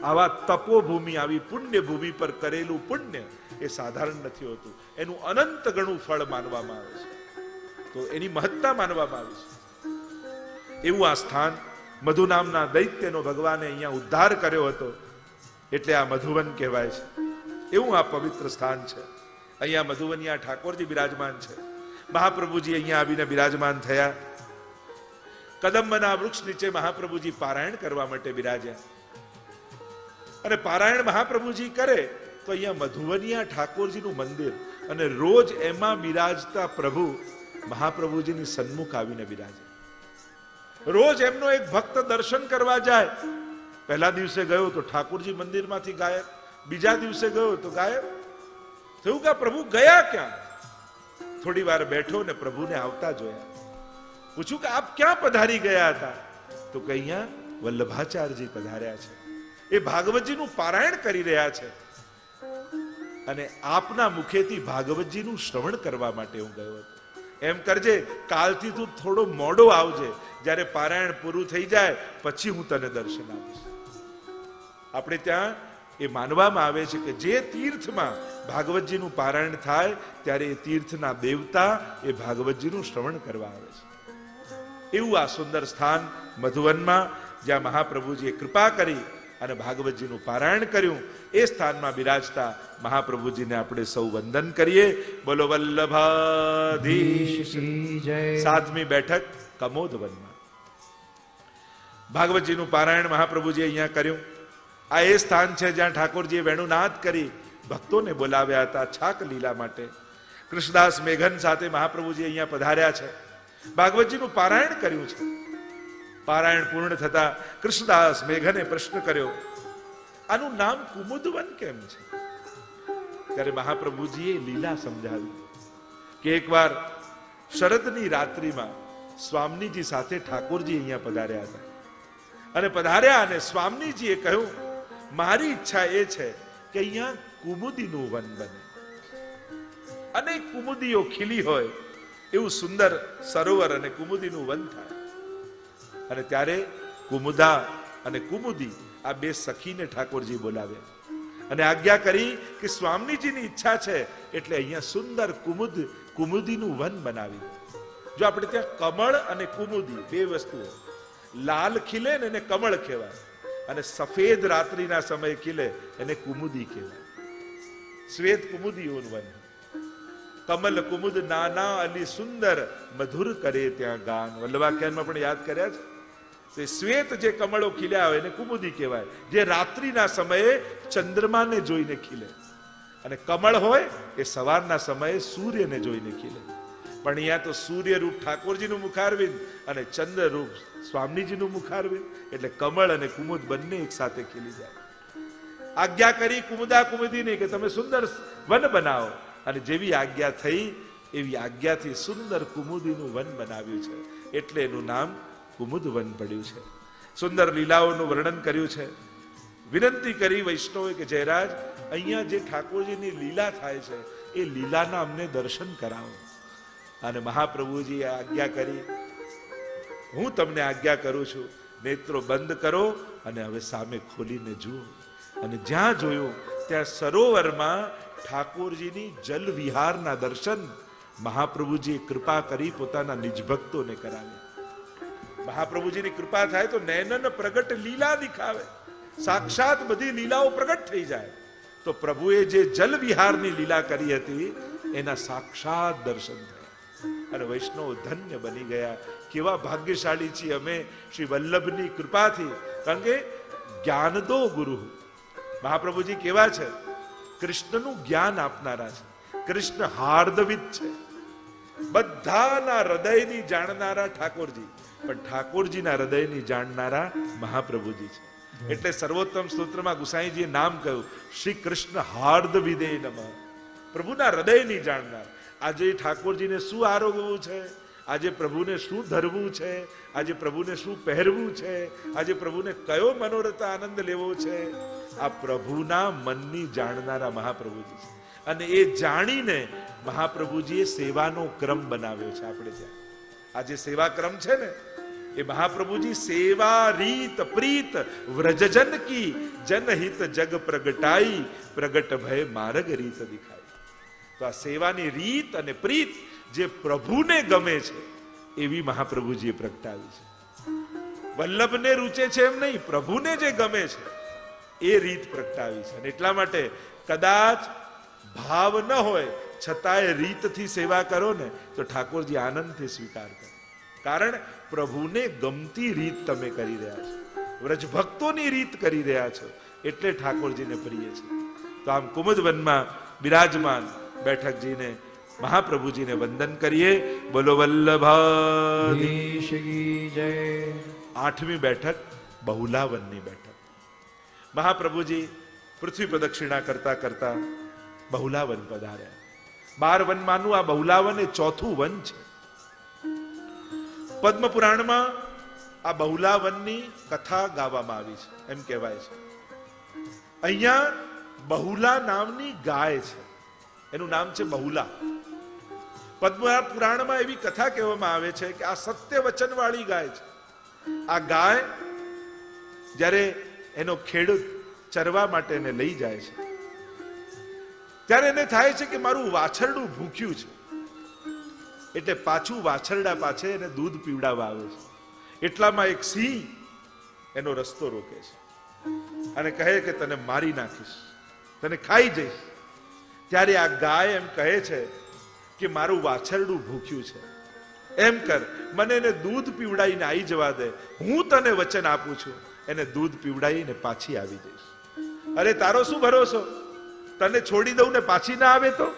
આવા તપોભૂમિ, આવી પુણ્ય ભૂમિ પર કરેલું પુણ્ય એ સાધારણ નથી હોતું, એનું અનંત ગણું ફળ માનવામાં આવે છે. તો એની મહત્તા માનવામાં આવે છે. એવું આ સ્થાન મધુ નામના દૈત્યનો ભગવાને અહીંયા ઉદ્ધાર કર્યો હતો એટલે આ મધુવન કહેવાય છે. એવું આ પવિત્ર સ્થાન છે. અહીંયા મધુવનિયા ઠાકોરજી બિરાજમાન છે. મહાપ્રભુજી અહીંયા આવીને બિરાજમાન થયા. કદંબના વૃક્ષ નીચે મહાપ્રભુજી પારાયણ કરવા માટે બિરાજ્યા અને પારાયણ મહાપ્રભુજી કરે તો અહીંયા મધુવનિયા ઠાકોરજીનું મંદિર અને રોજ એમાં બિરાજતા પ્રભુ મહાપ્રભુજીની સન્મુખ આવીને બિરાજે. રોજ એમનો એક ભક્ત દર્શન કરવા જાય. પહેલા દિવસે ગયો તો ઠાકોરજી મંદિરમાંથી ગાયબ, બીજા દિવસે ગયો તો ગાયબ. થયું કે પ્રભુ ગયા ક્યાં? થોડી વાર બેઠો ને પ્રભુને આવતા જોયા. પૂછ્યું કે આપ ક્યાં પધારી ગયા હતા? તો કે અહીંયા વલ્લભાચાર્યજી પધાર્યા છે, એ ભાગવતજીનું પારાયણ કરી રહ્યા છે અને આપના મુખેથી ભાગવતજીનું શ્રવણ કરવા માટે હું ગયો હતો. એમ કરજે, કાલથી તું થોડો મોડો આવજે, જ્યારે પારાયણ પૂરું થઈ જાય પછી હું તને દર્શન આપીશ. આપણે ત્યાં એ માનવામાં આવે છે કે જે તીર્થમાં ભાગવતજીનું પારાયણ થાય ત્યારે એ તીર્થના દેવતા એ ભાગવતજીનું શ્રવણ કરવા આવે છે. એવું આ સુંદર સ્થાન મધુવનમાં જ્યાં મહાપ્રભુજીએ કૃપા કરી અને ભાગવતજીનું પારાયણ કર્યું, એ સ્થાનમાં બિરાજતા મહાપ્રભુજીને આપણે સૌ વંદન કરીએ. બોલો વલ્લભાધીશ કી જય. 7મી બેઠક કમોદ વનમાં ભાગવતજીનું પારાયણ મહાપ્રભુજીએ અહીંયા કર્યું. આ એ સ્થાન છે જ્યાં ઠાકોરજીએ વેણુનાદ કરી ભક્તોને બોલાવ્યા હતા છાક લીલા માટે. કૃષ્ણદાસ મેઘન સાથે મહાપ્રભુજી અહીંયા પધાર્યા છે, ભાગવતજીનું પારાયણ કર્યું છે. પારાયણ પૂર્ણ થતા કૃષ્ણદાસ મેઘને પ્રશ્ન કર્યો, આનું નામ કુમુદવન કેમ છે? ત્યારે મહાપ્રભુજીએ લીલા સમજાવી કે એકવાર શરદની રાત્રિમાં સ્વામીજી સાથે ઠાકોરજી અહીંયા પધાર્યા હતા અને પધાર્યા અને સ્વામીજીએ કહ્યું, મારી ઈચ્છા એ છે કે અહીંયા કુમુદીનું વન બને, અનેક કુમુદીઓ ખીલી હોય એવું સુંદર સરોવર અને કુમુદીનું વન થાય. અને ત્યારે કુમુદા અને કુમુદી આ બે સખીને ઠાકોરજી બોલાવ્યા અને આજ્ઞા કરી કે સ્વામીજીની ઈચ્છા છે એટલે અહીંયા સુંદર કુમુદીનું વન બનાવી. જો આપણે ત્યાં કમળ અને કુમુદી બે વસ્તુઓ, લાલ ખીલે ને એને કમળ કહેવાય અને સફેદ રાત્રિના સમયે ખીલે એને કુમુદી કહેવાય. શ્વેત કુમુદીઓનું વન. કમલ કુમુદ નાના અલી સુંદર મધુર કરે ત્યાં ગાન. વલ્લભાખ્યાનમાં પણ યાદ કર્યા છે. તો શ્વેત જે કમળો ખીલ્યા હોય એને કુમુદી કહેવાય, જે રાત્રિના સમયે ચંદ્રમાને જોઈને ખીલે, અને કમળ હોય એ સવારના સમયે સૂર્યને જોઈને ખીલે. પણ અહીંયા તો સૂર્ય રૂપ ઠાકોરજીનું મુખારવિંદ અને ચંદ્ર રૂપ સ્વામીજીનું મુખારવિંદ, એટલે કમળ અને કુમુદ બંને એક સાથે ખીલી જાય. આજ્ઞા કરી કુમુદા કુમુદીને કે તમે સુંદર વન બનાવો, અને જેવી આજ્ઞા થઈ એવી આજ્ઞાથી સુંદર કુમુદીનું વન બનાવ્યું છે, એટલે એનું નામ કુમુદ વન પડ્યું છે. સુંદર લીલાઓનું વર્ણન કર્યું છે. વિનંતી કરી વૈષ્ણવે કે જયરાજ, અહીંયા જે ઠાકોરજીની લીલા થાય છે એ લીલાના અમને દર્શન કરાવો. અને મહાપ્રભુજીએ આજ્ઞા કરી, હું તમને આજ્ઞા કરું છું, નેત્રો બંધ કરો અને હવે સામે ખોલીને જુઓ. અને જ્યાં જોયું ત્યાં સરોવરમાં ઠાકોરજીની જલ વિહારના દર્શન મહાપ્રભુજીએ કૃપા કરી પોતાના નિજ ભક્તોને કરાવ્યા. મહાપ્રભુજીની કૃપા થાય તો નૈનન પ્રગટ લીલા દિખાવે, સાક્ષાત બધી લીલાઓ પ્રગટ થઈ જાય. તો પ્રભુએ જે જલ વિહારની લીલા કરી હતી એના સાક્ષાત દર્શન થયા અને વૈષ્ણવ ધન્ય બની ગયા. કેવા ભાગ્યશાળી છીએ અમે શ્રી વલ્લભની કૃપાથી. કારણ કે જ્ઞાન દો ગુરુ, મહાપ્રભુજી કેવા છે? કૃષ્ણનું જ્ઞાન આપનારા છે. કૃષ્ણ હાર્દવિદ છે, બધાના હૃદયની જાણનારા ઠાકોરજી, પણ ઠાકોરજીના હૃદયની જાણનારા મહાપ્રભુજી છે. એટલે સર્વોત્તમ સ્તોત્રમાં ગુસાઈજીએ નામ કહ્યું, શ્રી કૃષ્ણ હાર્દવિદે નમઃ, પ્રભુના હૃદયની જાણનાર. આજે ઠાકોરજીને શું આરોગવું છે, આજે પ્રભુને શું ધરવું છે, આજે પ્રભુને શું પહેરવું છે, આજે પ્રભુને કયો મનોરથ આનંદ લેવો છે, આ પ્રભુના મનની જાણનારા મહાપ્રભુજી છે. અને એ જાણીને મહાપ્રભુજીએ સેવાનો ક્રમ બનાવ્યો છે. આપણે ત્યાં આ જે સેવા ક્રમ છે ને, એ મહાપ્રભુજી સેવા રીત પ્રીત વ્રજજન કી જનહિત જગ પ્રગટાઈ પ્રગટ ભય માર્ગ રીત દિખાય. તો આ સેવાની રીત અને પ્રીત જે પ્રભુને ગમે છે એવી મહાપ્રભુજીએ પ્રગટાવી છે. વલ્લભને રૂચે છે એમ નહીં, પ્રભુને જે ગમે છે એ રીત પ્રગટાવી છે. અને એટલા માટે કદાચ ભાવ ન હોય છતાંય રીતથી સેવા કરો ને તો ઠાકોરજી આનંદથી સ્વીકાર કરે. કારણ પ્રભુને ગમતી રીત તમે કરી રહ્યા છો, વ્રજ ભક્તોની રીત કરી રહ્યા છો, એટલે ઠાકોરજીને પ્રિય છે. તો આમ કુમુદવનમાં બિરાજમાન બેઠકજીને મહાપ્રભુજીને વંદન કરીએ. બોલો વલ્લભાધીશ કી જય. 8મી બેઠક બહુલાવનની બેઠક. મહાપ્રભુજી પૃથ્વી પ્રદક્ષિણા કરતા કરતા બહુલાવન પધાર્યા. 12 વનમાંનું આ બહુલાવન એ 4થું વન છે. પદ્મ પુરાણમાં આ બહુલાવનની કથા ગાવામાં આવી છે. એમ કહેવાય છે અહીંયા બહુલા નામની ગાય છે, એનું નામ છે બહુલા. પદ્મ પુરાણમાં એવી કથા કહેવામાં આવે છે કે આ સત્ય વચન વાળી ગાય છે. આ ગાય જ્યારે એનો ખેડૂત ચરવા માટે એને લઈ જાય છે ત્યારે એને થાય છે કે મારું વાછરડું ભૂખ્યું છે, એટલે પાછું વાછરડા પાછે એને દૂધ પીવડાવવા આવે છે. એટલામાં એક સિંહ એનો રસ્તો રોકે છે અને કહે કે તને મારી નાખીશ, તને ખાઈ જઈશ. ત્યારે આ ગાય એમ કહે છે કે મારું વાછરડું ભૂખ્યું છે, એમ કર મને એને દૂધ પીવડાવીને આવી જવા દે, હું તને વચન આપું છું એને દૂધ પીવડાવીને પાછી આવી જઈશ. અરે તારો શું ભરોસો, તને છોડી દઉં ને પાછી ના આવે તો?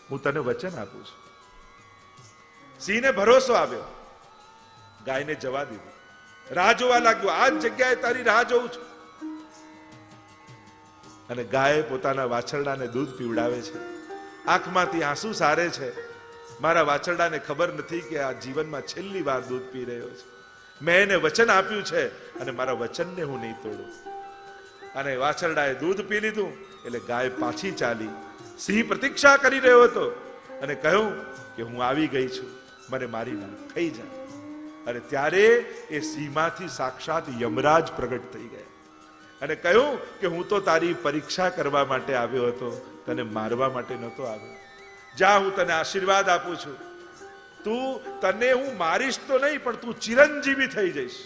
હું તને વચન આપું છું. સિંહને ભરોસો આવ્યો, ગાયને જવા દીધું. રાહ જોવા લાગ્યો, આ જ જગ્યાએ તારી રાહ જોઉં છું. અને ગાય પોતાના વાછરડાને દૂધ પીવડાવે છે, આંખમાંથી આંસુ સારે છે. મારા વાછરડાને ખબર નથી કે આ જીવનમાં છેલ્લી વાર દૂધ પી રહ્યો છે. મેં એને વચન આપ્યું છે અને મારા વચનને હું નહીં તોડું. અને વાછરડાએ દૂધ પી લીધું એટલે ગાય પાછી ચાલી. સિંહ પ્રતીક્ષા કરી રહ્યો હતો અને કહ્યું કે હું આવી ગઈ છું, મને મારી નાખ, ખાઈ જા. અને ત્યારે એ સિંહમાંથી સાક્ષાત યમરાજ પ્રગટ થઈ ગયા અને કહ્યું કે હું તો તારી પરીક્ષા કરવા માટે આવ્યો હતો, તને મારવા માટે નહોતો આવ્યો. જા, હું તને આશીર્વાદ આપું છું, તને હું મારીશ તો નહીં પણ તું ચિરંજીવી થઈ જઈશ.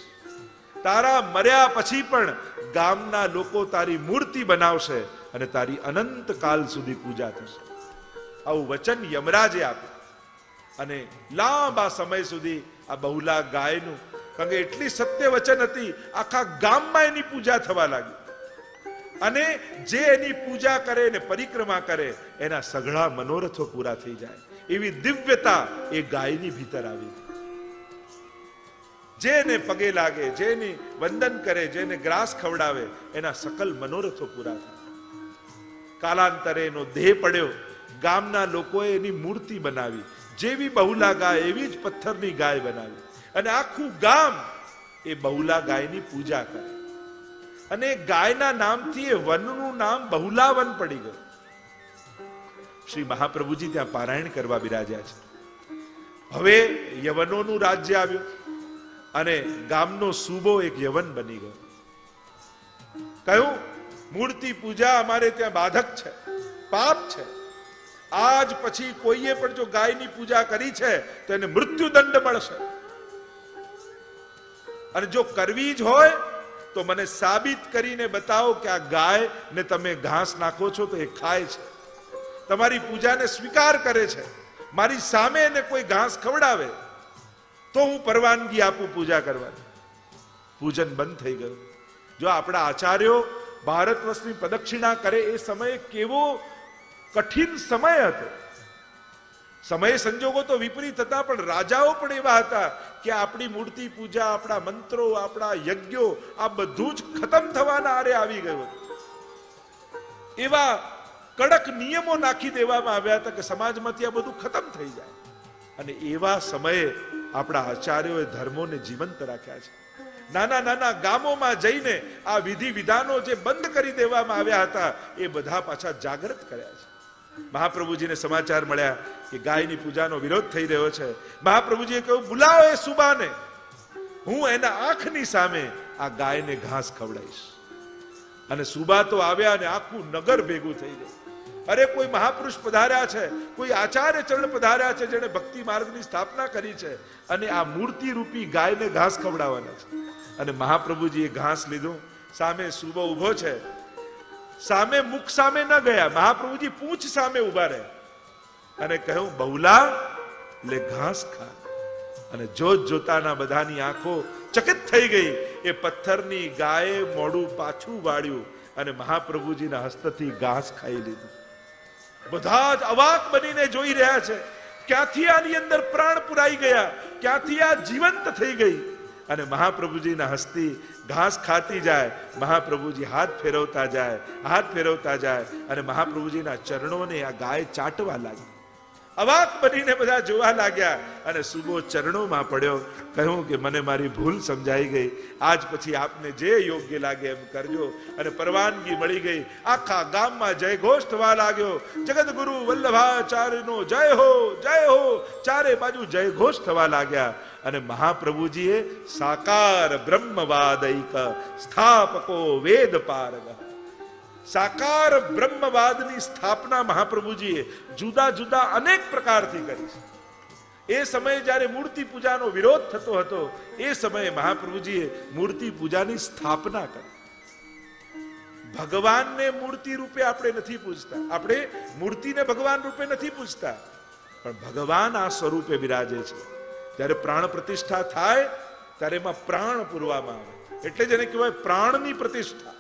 તારા મર્યા પછી પણ ગામના લોકો તારી મૂર્તિ બનાવશે અને તારી અનંત કાલ સુધી પૂજા થશે. આવું વચન યમરાજે આપ્યું. અને લાંબા સમય સુધી આ બહુલા ગાયનું, કારણ કે એટલી સત્ય વચન હતી, આખા ગામમાં એની પૂજા થવા લાગી. અને જે એની પૂજા કરે ને પરિક્રમા કરે એના સઘળા મનોરથો પૂરા થઈ જાય એવી દિવ્યતા એ ગાયની ભીતર આવી. જેને પગે લાગે, જેને વંદન કરે, જેને ગ્રાસ ખવડાવે એના સકલ મનોરથો પૂરા થાય. કાલાંતરે એનો દેહ પડ્યો, ગામના લોકોએ એની મૂર્તિ બનાવી. જેવી બહુલા ગાય એવી જ પથ્થરની ગાય બનાવી અને આખું ગામ એ બહુલા ગાયની પૂજા કરે. અને ગાયના નામથી એ વનનું નામ બહુલાવન પડી ગયું. શ્રી મહાપ્રભુજી ત્યાં પારાયણ કરવા બિરાજ્યા છે. હવે યવનોનું રાજ્ય આવ્યું અને ગામનો સૂબો એક યવન બની ગયો. કહ્યું, મૂર્તિ પૂજા અમારે ત્યાં બાધક છે, પાપ છે. આજ પછી કોઈએ પણ જો ગાયની પૂજા કરી છે તો એને મૃત્યુદંડ મળશે. અને જો કરવી જ હોય તો મને સાબિત કરીને બતાવો કે આ ગાય ને તમે ઘાસ નાખો છો તો એ ખાય છે, તમારી પૂજાને સ્વીકાર કરે છે. મારી સામે એને કોઈ ઘાસ ખવડાવે તો હું પરવાનગી આપું પૂજા કરવાની. પૂજન બંધ થઈ ગયું. જો આપણા આચાર્યો ભારત વર્ષની પ્રદક્ષિણા કરે એ સમયે કેવો કઠિન સમય હતો. સમય સંજોગો તો વિપરીત હતા, પણ રાજાઓ પણ એવા હતા કે આપણી મૂર્તિ પૂજા, આપણા મંત્રો, આપણા યજ્ઞો આ બધું જ ખતમ થવાના આરે આવી ગયું. એવા કડક નિયમો નાખી દેવામાં આવ્યા હતા કે સમાજમાંથી આ બધું ખતમ થઈ જાય. અને એવા સમયે આપણા આચાર્યોએ ધર્મોને જીવંત રાખ્યા છે. નાના નાના ગામોમાં જઈને આ વિધિ વિધાનો જે બંધ કરી દેવામાં આવ્યા હતા એ બધા પાછા જાગૃત કર્યા છે. મહાપ્રભુજીને સમાચાર મળ્યા કે ગાયની પૂજાનો વિરોધ થઈ રહ્યો છે. મહાપ્રભુજીએ કહ્યું, બોલાવો એ સુબાને, હું એના આંખની સામે આ ગાયને ઘાસ ખવડાવીશ. અને સુબા તો આવ્યા અને આખું નગર ભેગું થઈ ગયું. અરે કોઈ મહાપુરુષ પધાર્યા છે, કોઈ આચાર્ય ચરણ પધાર્યા છે જેણે ભક્તિ માર્ગની સ્થાપના કરી છે, અને આ મૂર્તિ રૂપી ગાયને ઘાસ ખવડાવવાના છે. અને મહાપ્રભુજીએ ઘાસ લીધું. સામે સુબો ઉભો છે. સામે મુખ સામે ન ગયા, મહાપ્રભુજી પૂંછ સામે ઉભા રહ્યા અને કહ્યું, બહુલા લે ઘાસ ખા. અને જોત જોતાના બધાની આંખો ચકિત થઈ ગઈ. એ પથ્થરની ગાયે મોઢું પાછું વાળ્યું અને મહાપ્રભુજીના હસ્તથી ઘાસ ખાઈ લીધું. બધા જ અવાક બનીને જોઈ રહ્યા છે, ક્યાંથી આની અંદર પ્રાણ પુરાઈ ગયા, ક્યાંથી આ જીવંત થઈ ગઈ. અને મહાપ્રભુજીના હસ્તી ઘાસ ખાતી જાય, મહાપ્રભુજી હાથ ફેરવતા જાય, હાથ ફેરવતા જાય, અને મહાપ્રભુજીના ચરણોને આ ગાય ચાટવા લાગી. અવાક બનીને બધા જોવા લાગ્યા. અને સુબો ચરણોમાં પડ્યો. કહ્યું કે મને મારી ભૂલ સમજાઈ ગઈ, આજ પછી આપને જે યોગ્ય લાગે એમ કરજો. અને પરવાનગી મળી ગઈ. આખા ગામમાં જય ઘોષ થવા લાગ્યો. જગતગુરુ વલ્લભાચાર્યનો જય હો, જય હો. ચારે બાજુ જય ઘોષ થવા લાગ્યા. અને મહાપ્રભુજીએ સાકાર બ્રહ્મવાદૈક સ્થાપકો વેદ પારગ, સાકાર બ્રહ્મવાદની સ્થાપના મહાપ્રભુજીએ જુદા જુદા અનેક પ્રકારથી કરી છે. એ સમયે જ્યારે મૂર્તિ પૂજાનો વિરોધ થતો હતો એ સમયે મહાપ્રભુજીએ મૂર્તિ પૂજાની સ્થાપના કરી. ભગવાનને મૂર્તિ રૂપે આપણે નથી પૂજતા, આપણે મૂર્તિને ભગવાન રૂપે નથી પૂજતા, પણ ભગવાન આ સ્વરૂપે બિરાજે છે. જ્યારે પ્રાણ પ્રતિષ્ઠા થાય ત્યારે એમાં પ્રાણ પૂરવામાં આવે, એટલે જ એને કહેવાય પ્રાણની પ્રતિષ્ઠા.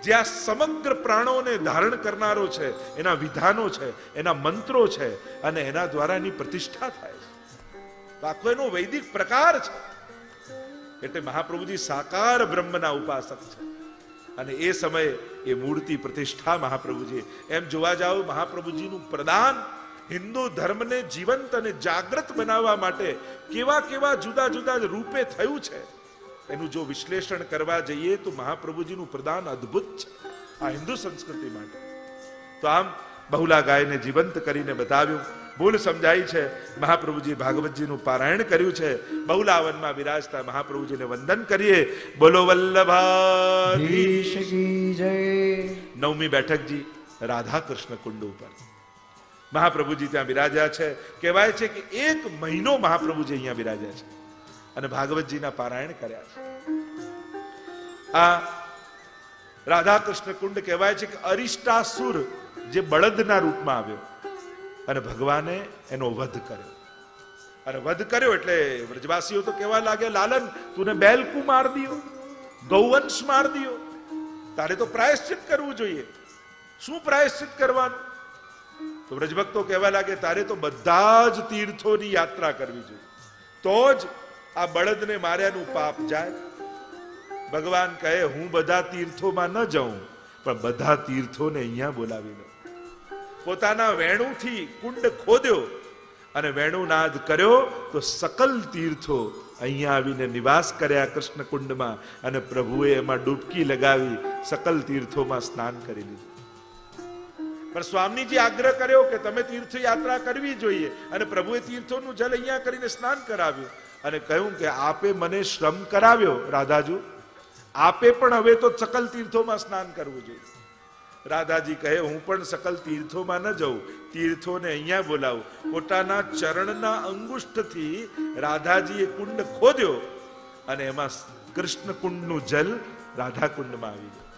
જ્યાં સમગ્ર પ્રાણોને ધારણ કરનારો છે, એના વિધાનો છે, એના મંત્રો છે, અને એના દ્વારા એની પ્રતિષ્ઠા થાય છે. તો આખો એનો વૈદિક પ્રકાર છે. એટલે મહાપ્રભુજી સાકાર બ્રહ્મના ઉપાસક છે. અને એ સમયે એ મૂર્તિ પ્રતિષ્ઠા મહાપ્રભુજી, એમ જોવા જાઓ મહાપ્રભુજીનું પ્રદાન હિન્દુ ધર્મને જીવંત અને જાગૃત બનાવવા માટે કેવા કેવા જુદા જુદા રૂપે થયું છે, એનું જો વિશ્લેષણ કરવા જઈએ તો મહાપ્રભુજીનું પ્રદાન અદ્ભુત છે આ હિન્દુ સંસ્કૃતિ માટે. તો આમ બહુલા ગાયને જીવંત કરીને બતાવ્યું. ભૂલ સમજાઈ છે. મહાપ્રભુજી ભાગવતજીનું પારાયણ કર્યું છે. બહુલાવનમાં વિરાજતા મહાપ્રભુજીને વંદન કરીએ. બોલો વલ્લભાધીશ કી જય. નવમી બેઠકજી રાધા કૃષ્ણ કુંડ ઉપર મહાપ્રભુજી ત્યાં બિરાજ્યા છે. કહેવાય છે કે 1 મહિનો મહાપ્રભુજી અહીંયા બિરાજ્યા છે અને ભાગવતજીના પારાયણ કર્યા છે. આ રાધા કૃષ્ણ કુંડ કહેવાય છે કે અરિષ્ટાસુર જે બળદના રૂપમાં આવ્યો અને ભગવાને એનો વધ કર્યો. અને વધ કર્યો એટલે વ્રજવાસીઓ તો કહેવા લાગે, લાલન તુને બેલકુ માર દિયો, ગૌવંશ માર દિયો, તારે તો પ્રાયશ્ચિત કરવું જોઈએ. શું પ્રાયશ્ચિત કરવાનું? તો વ્રજભક્તો કહેવા લાગે, તારે તો બધા જ તીર્થોની યાત્રા કરવી જોઈએ, તો જ આ બળદને માર્યાનું પાપ જાય. ભગવાન કહે, હું બધા તીર્થોમાં ન જાઉં, પણ બધા તીર્થોને અહીંયા બોલાવી લો. પોતાના વેણુથી કુંડ ખોદ્યો અને વેણુનાદ કર્યો તો સકલ તીર્થો અહીંયા આવીને નિવાસ કર્યા કૃષ્ણ કુંડમાં, અને પ્રભુએ એમાં ડૂબકી લગાવી સકલ તીર્થોમાં સ્નાન કરી લીધું. પણ સ્વામીજી આગ્રહ કર્યો કે તમે તીર્થયાત્રા કરવી જોઈએ, અને પ્રભુએ તીર્થોનું જલ અહીંયા કરીને સ્નાન કરાવ્યું અને કહ્યું કે આપે મને શ્રમ કરાવ્યો રાધાજુ, આપે પણ હવે તો સકલ તીર્થોમાં સ્નાન કરવું જોઈએ. રાધાજી કહે હું પણ સકલ તીર્થોમાં ન જાઉં, તીર્થોને અહીંયા બોલાવું. પોતાના ચરણના અંગુષ્ઠથી રાધાજીએ કુંડ ખોદ્યો અને એમાં કૃષ્ણ કુંડનું જલ રાધા કુંડમાં આવી ગયું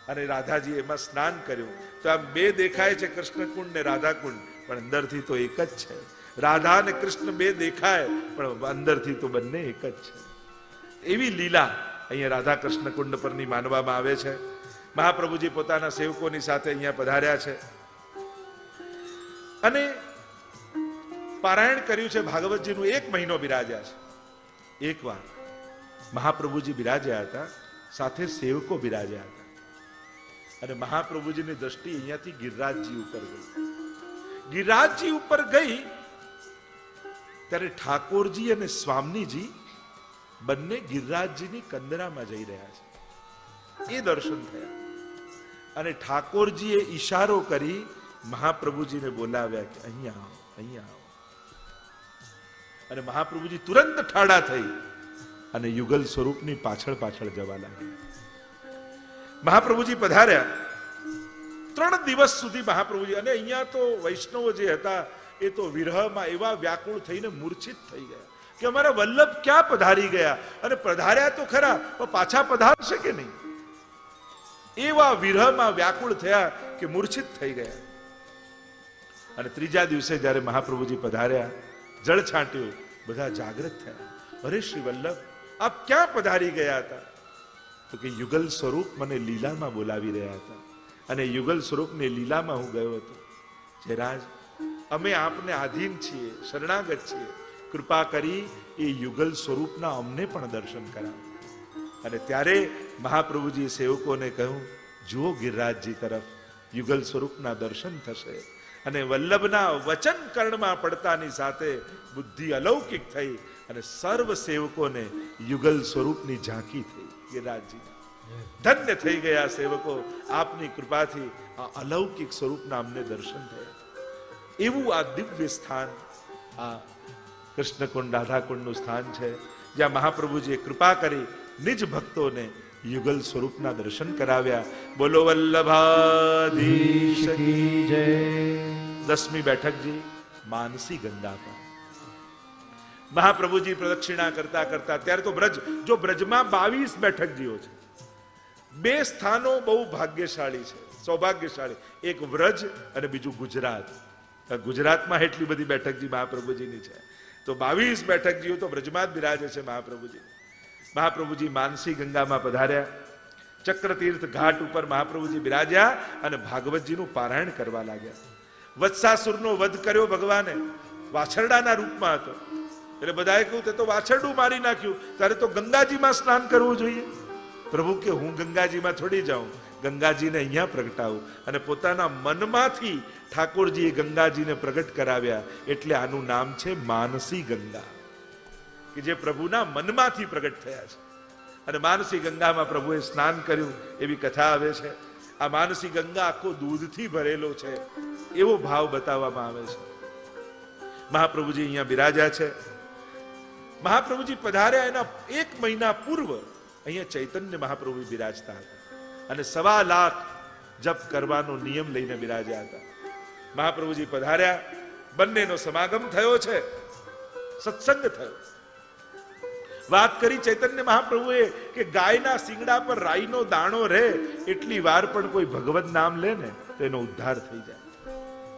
અને રાધાજી એમાં સ્નાન કર્યું. તો આમ બે દેખાય છે, કૃષ્ણ કુંડ ને રાધા કુંડ, પણ અંદરથી તો એક જ છે. રાધા અને કૃષ્ણ બે દેખાય પણ અંદરથી તો બંને એક જ છે. એવી લીલા અહીંયા રાધા કૃષ્ણ કુંડ પરની માનવામાં આવે છે. મહાપ્રભુજી પોતાના સેવકોની સાથે અહીંયા પધાર્યા છે અને પારાયણ કર્યું છે. ભાગવતજીનું 1 મહિનો બિરાજ્યા છે. એકવાર મહાપ્રભુજી બિરાજ્યા હતા, સાથે સેવકો બિરાજ્યા હતા, અને મહાપ્રભુજીની દ્રષ્ટિ અહીંયાથી ગિરિરાજજી ઉપર ગઈ. ગિરિરાજજી ઉપર ગઈ ત્યારે ઠાકોરજી અને સ્વામીજી બંને ગિરિરાજજીની કંદરામાં જઈ રહ્યા છે. એ દર્શન થયા અને ઠાકોરજીએ ઈશારો કરી મહાપ્રભુજીને બોલાવ્યા કે અહીંયા આવો, અહીંયા આવો. અને મહાપ્રભુજી તુરંત ઠાડા થઈ અને યુગલ સ્વરૂપની પાછળ પાછળ જવા લાગ્યા. મહાપ્રભુજી પધાર્યા. 3 દિવસ સુધી મહાપ્રભુજી, અને અહીંયા તો વૈષ્ણવો જે હતા એ તો વિરહમાં એવા વ્યાકુળ થઈને મૂર્છિત થઈ ગયા કે અમારા વલ્લભ ક્યાં પધારી ગયા, અને પધાર્યા તો ખરા પણ પાછા પધારશે કે નહીં, એવા વિરહમાં વ્યાકુળ થયા કે મૂર્છિત થઈ ગયા. અને 3જા દિવસે જ્યારે મહાપ્રભુજી પધાર્યા, જળ છાંટ્યું, બધા જાગૃત થયા. અરે શ્રી વલ્લભ, આપ ક્યાં પધારી ગયા હતા? તો કે યુગલ સ્વરૂપ મને લીલામાં બોલાવી રહ્યા હતા, અને યુગલ સ્વરૂપની લીલામાં હું ગયો હતો. જયરાજ, અમે આપને આધીન છીએ, શરણાગત છીએ, કૃપા કરી એ યુગલ સ્વરૂપના અમને પણ દર્શન કરાવો. અને ત્યારે મહાપ્રભુજી સેવકોને કહ્યું, જુઓ ગિરિરાજજી તરફ, યુગલ સ્વરૂપના દર્શન થશે. અને વલ્લભના વચન કર્ણમાં પડતાની સાથે બુદ્ધિ અલૌકિક થઈ અને સર્વ સેવકોને યુગલ સ્વરૂપની ઝાંકી થઈ. ગિરિરાજજી ધન્ય થઈ ગયા સેવકો, આપની કૃપાથી આ અલૌકિક સ્વરૂપના અમને દર્શન થયા. એવું આ દિવ્ય સ્થાન, આ કૃષ્ણકુંડ રાધાકુંડનું સ્થાન છે, જ્યાં મહાપ્રભુજીએ કૃપા કરી નિજ ભક્તોને યુગલ સ્વરૂપના દર્શન કરાવ્યા. બોલો વલ્લભાધીશ કી જય. 10મી બેઠકજી માનસી ગંગા પર મહાપ્રભુજી પ્રદક્ષિણા કરતા કરતા, ત્યારે તો બ્રજ, જો બ્રજમાં 22 બેઠકજીઓ છે. 2 સ્થાનો બહુ ભાગ્યશાળી છે, સૌભાગ્યશાળી. એક વ્રજ અને બીજું ગુજરાત. ગુજરાતમાં એટલી બધી બેઠકજી મહાપ્રભુજીની છે, તો 22 બેઠકજીઓ તો બ્રજમાં જ બિરાજે છે મહાપ્રભુજી. મહાપ્રભુજી માનસી ગંગામાં પધાર્યા. ચક્રતીર્થ ઘાટ ઉપર મહાપ્રભુજી બિરાજ્યા અને ભાગવતજીનું પારાયણ કરવા લાગ્યા. વત્સાસુરનો વધ કર્યો ભગવાને, વાછરડાના રૂપમાં હતો. એટલે બધાએ કહ્યું તે તો વાછરડું મારી નાખ્યું, ત્યારે તો ગંગાજીમાં સ્નાન કરવું જોઈએ. પ્રભુ કે હું ગંગાજીમાં થોડી જાઉં, ગંગાજીને અહીંયા પ્રગટાવું. અને પોતાના મનમાંથી ઠાકોરજીએ ગંગાજીને પ્રગટ કરાવ્યા, એટલે આનું નામ છે માનસી ગંગા, કે જે પ્રભુના મનમાંથી પ્રગટ થયા છે. અને માનસી ગંગામાં પ્રભુએ સ્નાન કર્યું એવી કથા આવે છે. આ માનસી ગંગા આખો દૂધથી ભરેલો છે એવો ભાવ બતાવવામાં આવે છે. મહાપ્રભુજી અહીંયા બિરાજ્યા છે. મહાપ્રભુજી પધાર્યા એના 1 મહિના પૂર્વ અહીંયા ચૈતન્ય મહાપ્રભુ બિરાજતા હતા અને 1.25 લાખ જપ કરવાનો નિયમ લઈને બિરાજ્યા હતા. મહાપ્રભુજી પધાર્યા, બંનેનો સમાગમ થયો છે, સત્સંગ થયો. વાત કરી ચૈતન્ય મહાપ્રભુએ કે ગાયના શિંગડા પર રાઈનો દાણો રહે એટલી વાર પણ કોઈ ભગવત નામ લે ને તો એનો ઉદ્ધાર થઈ જાય.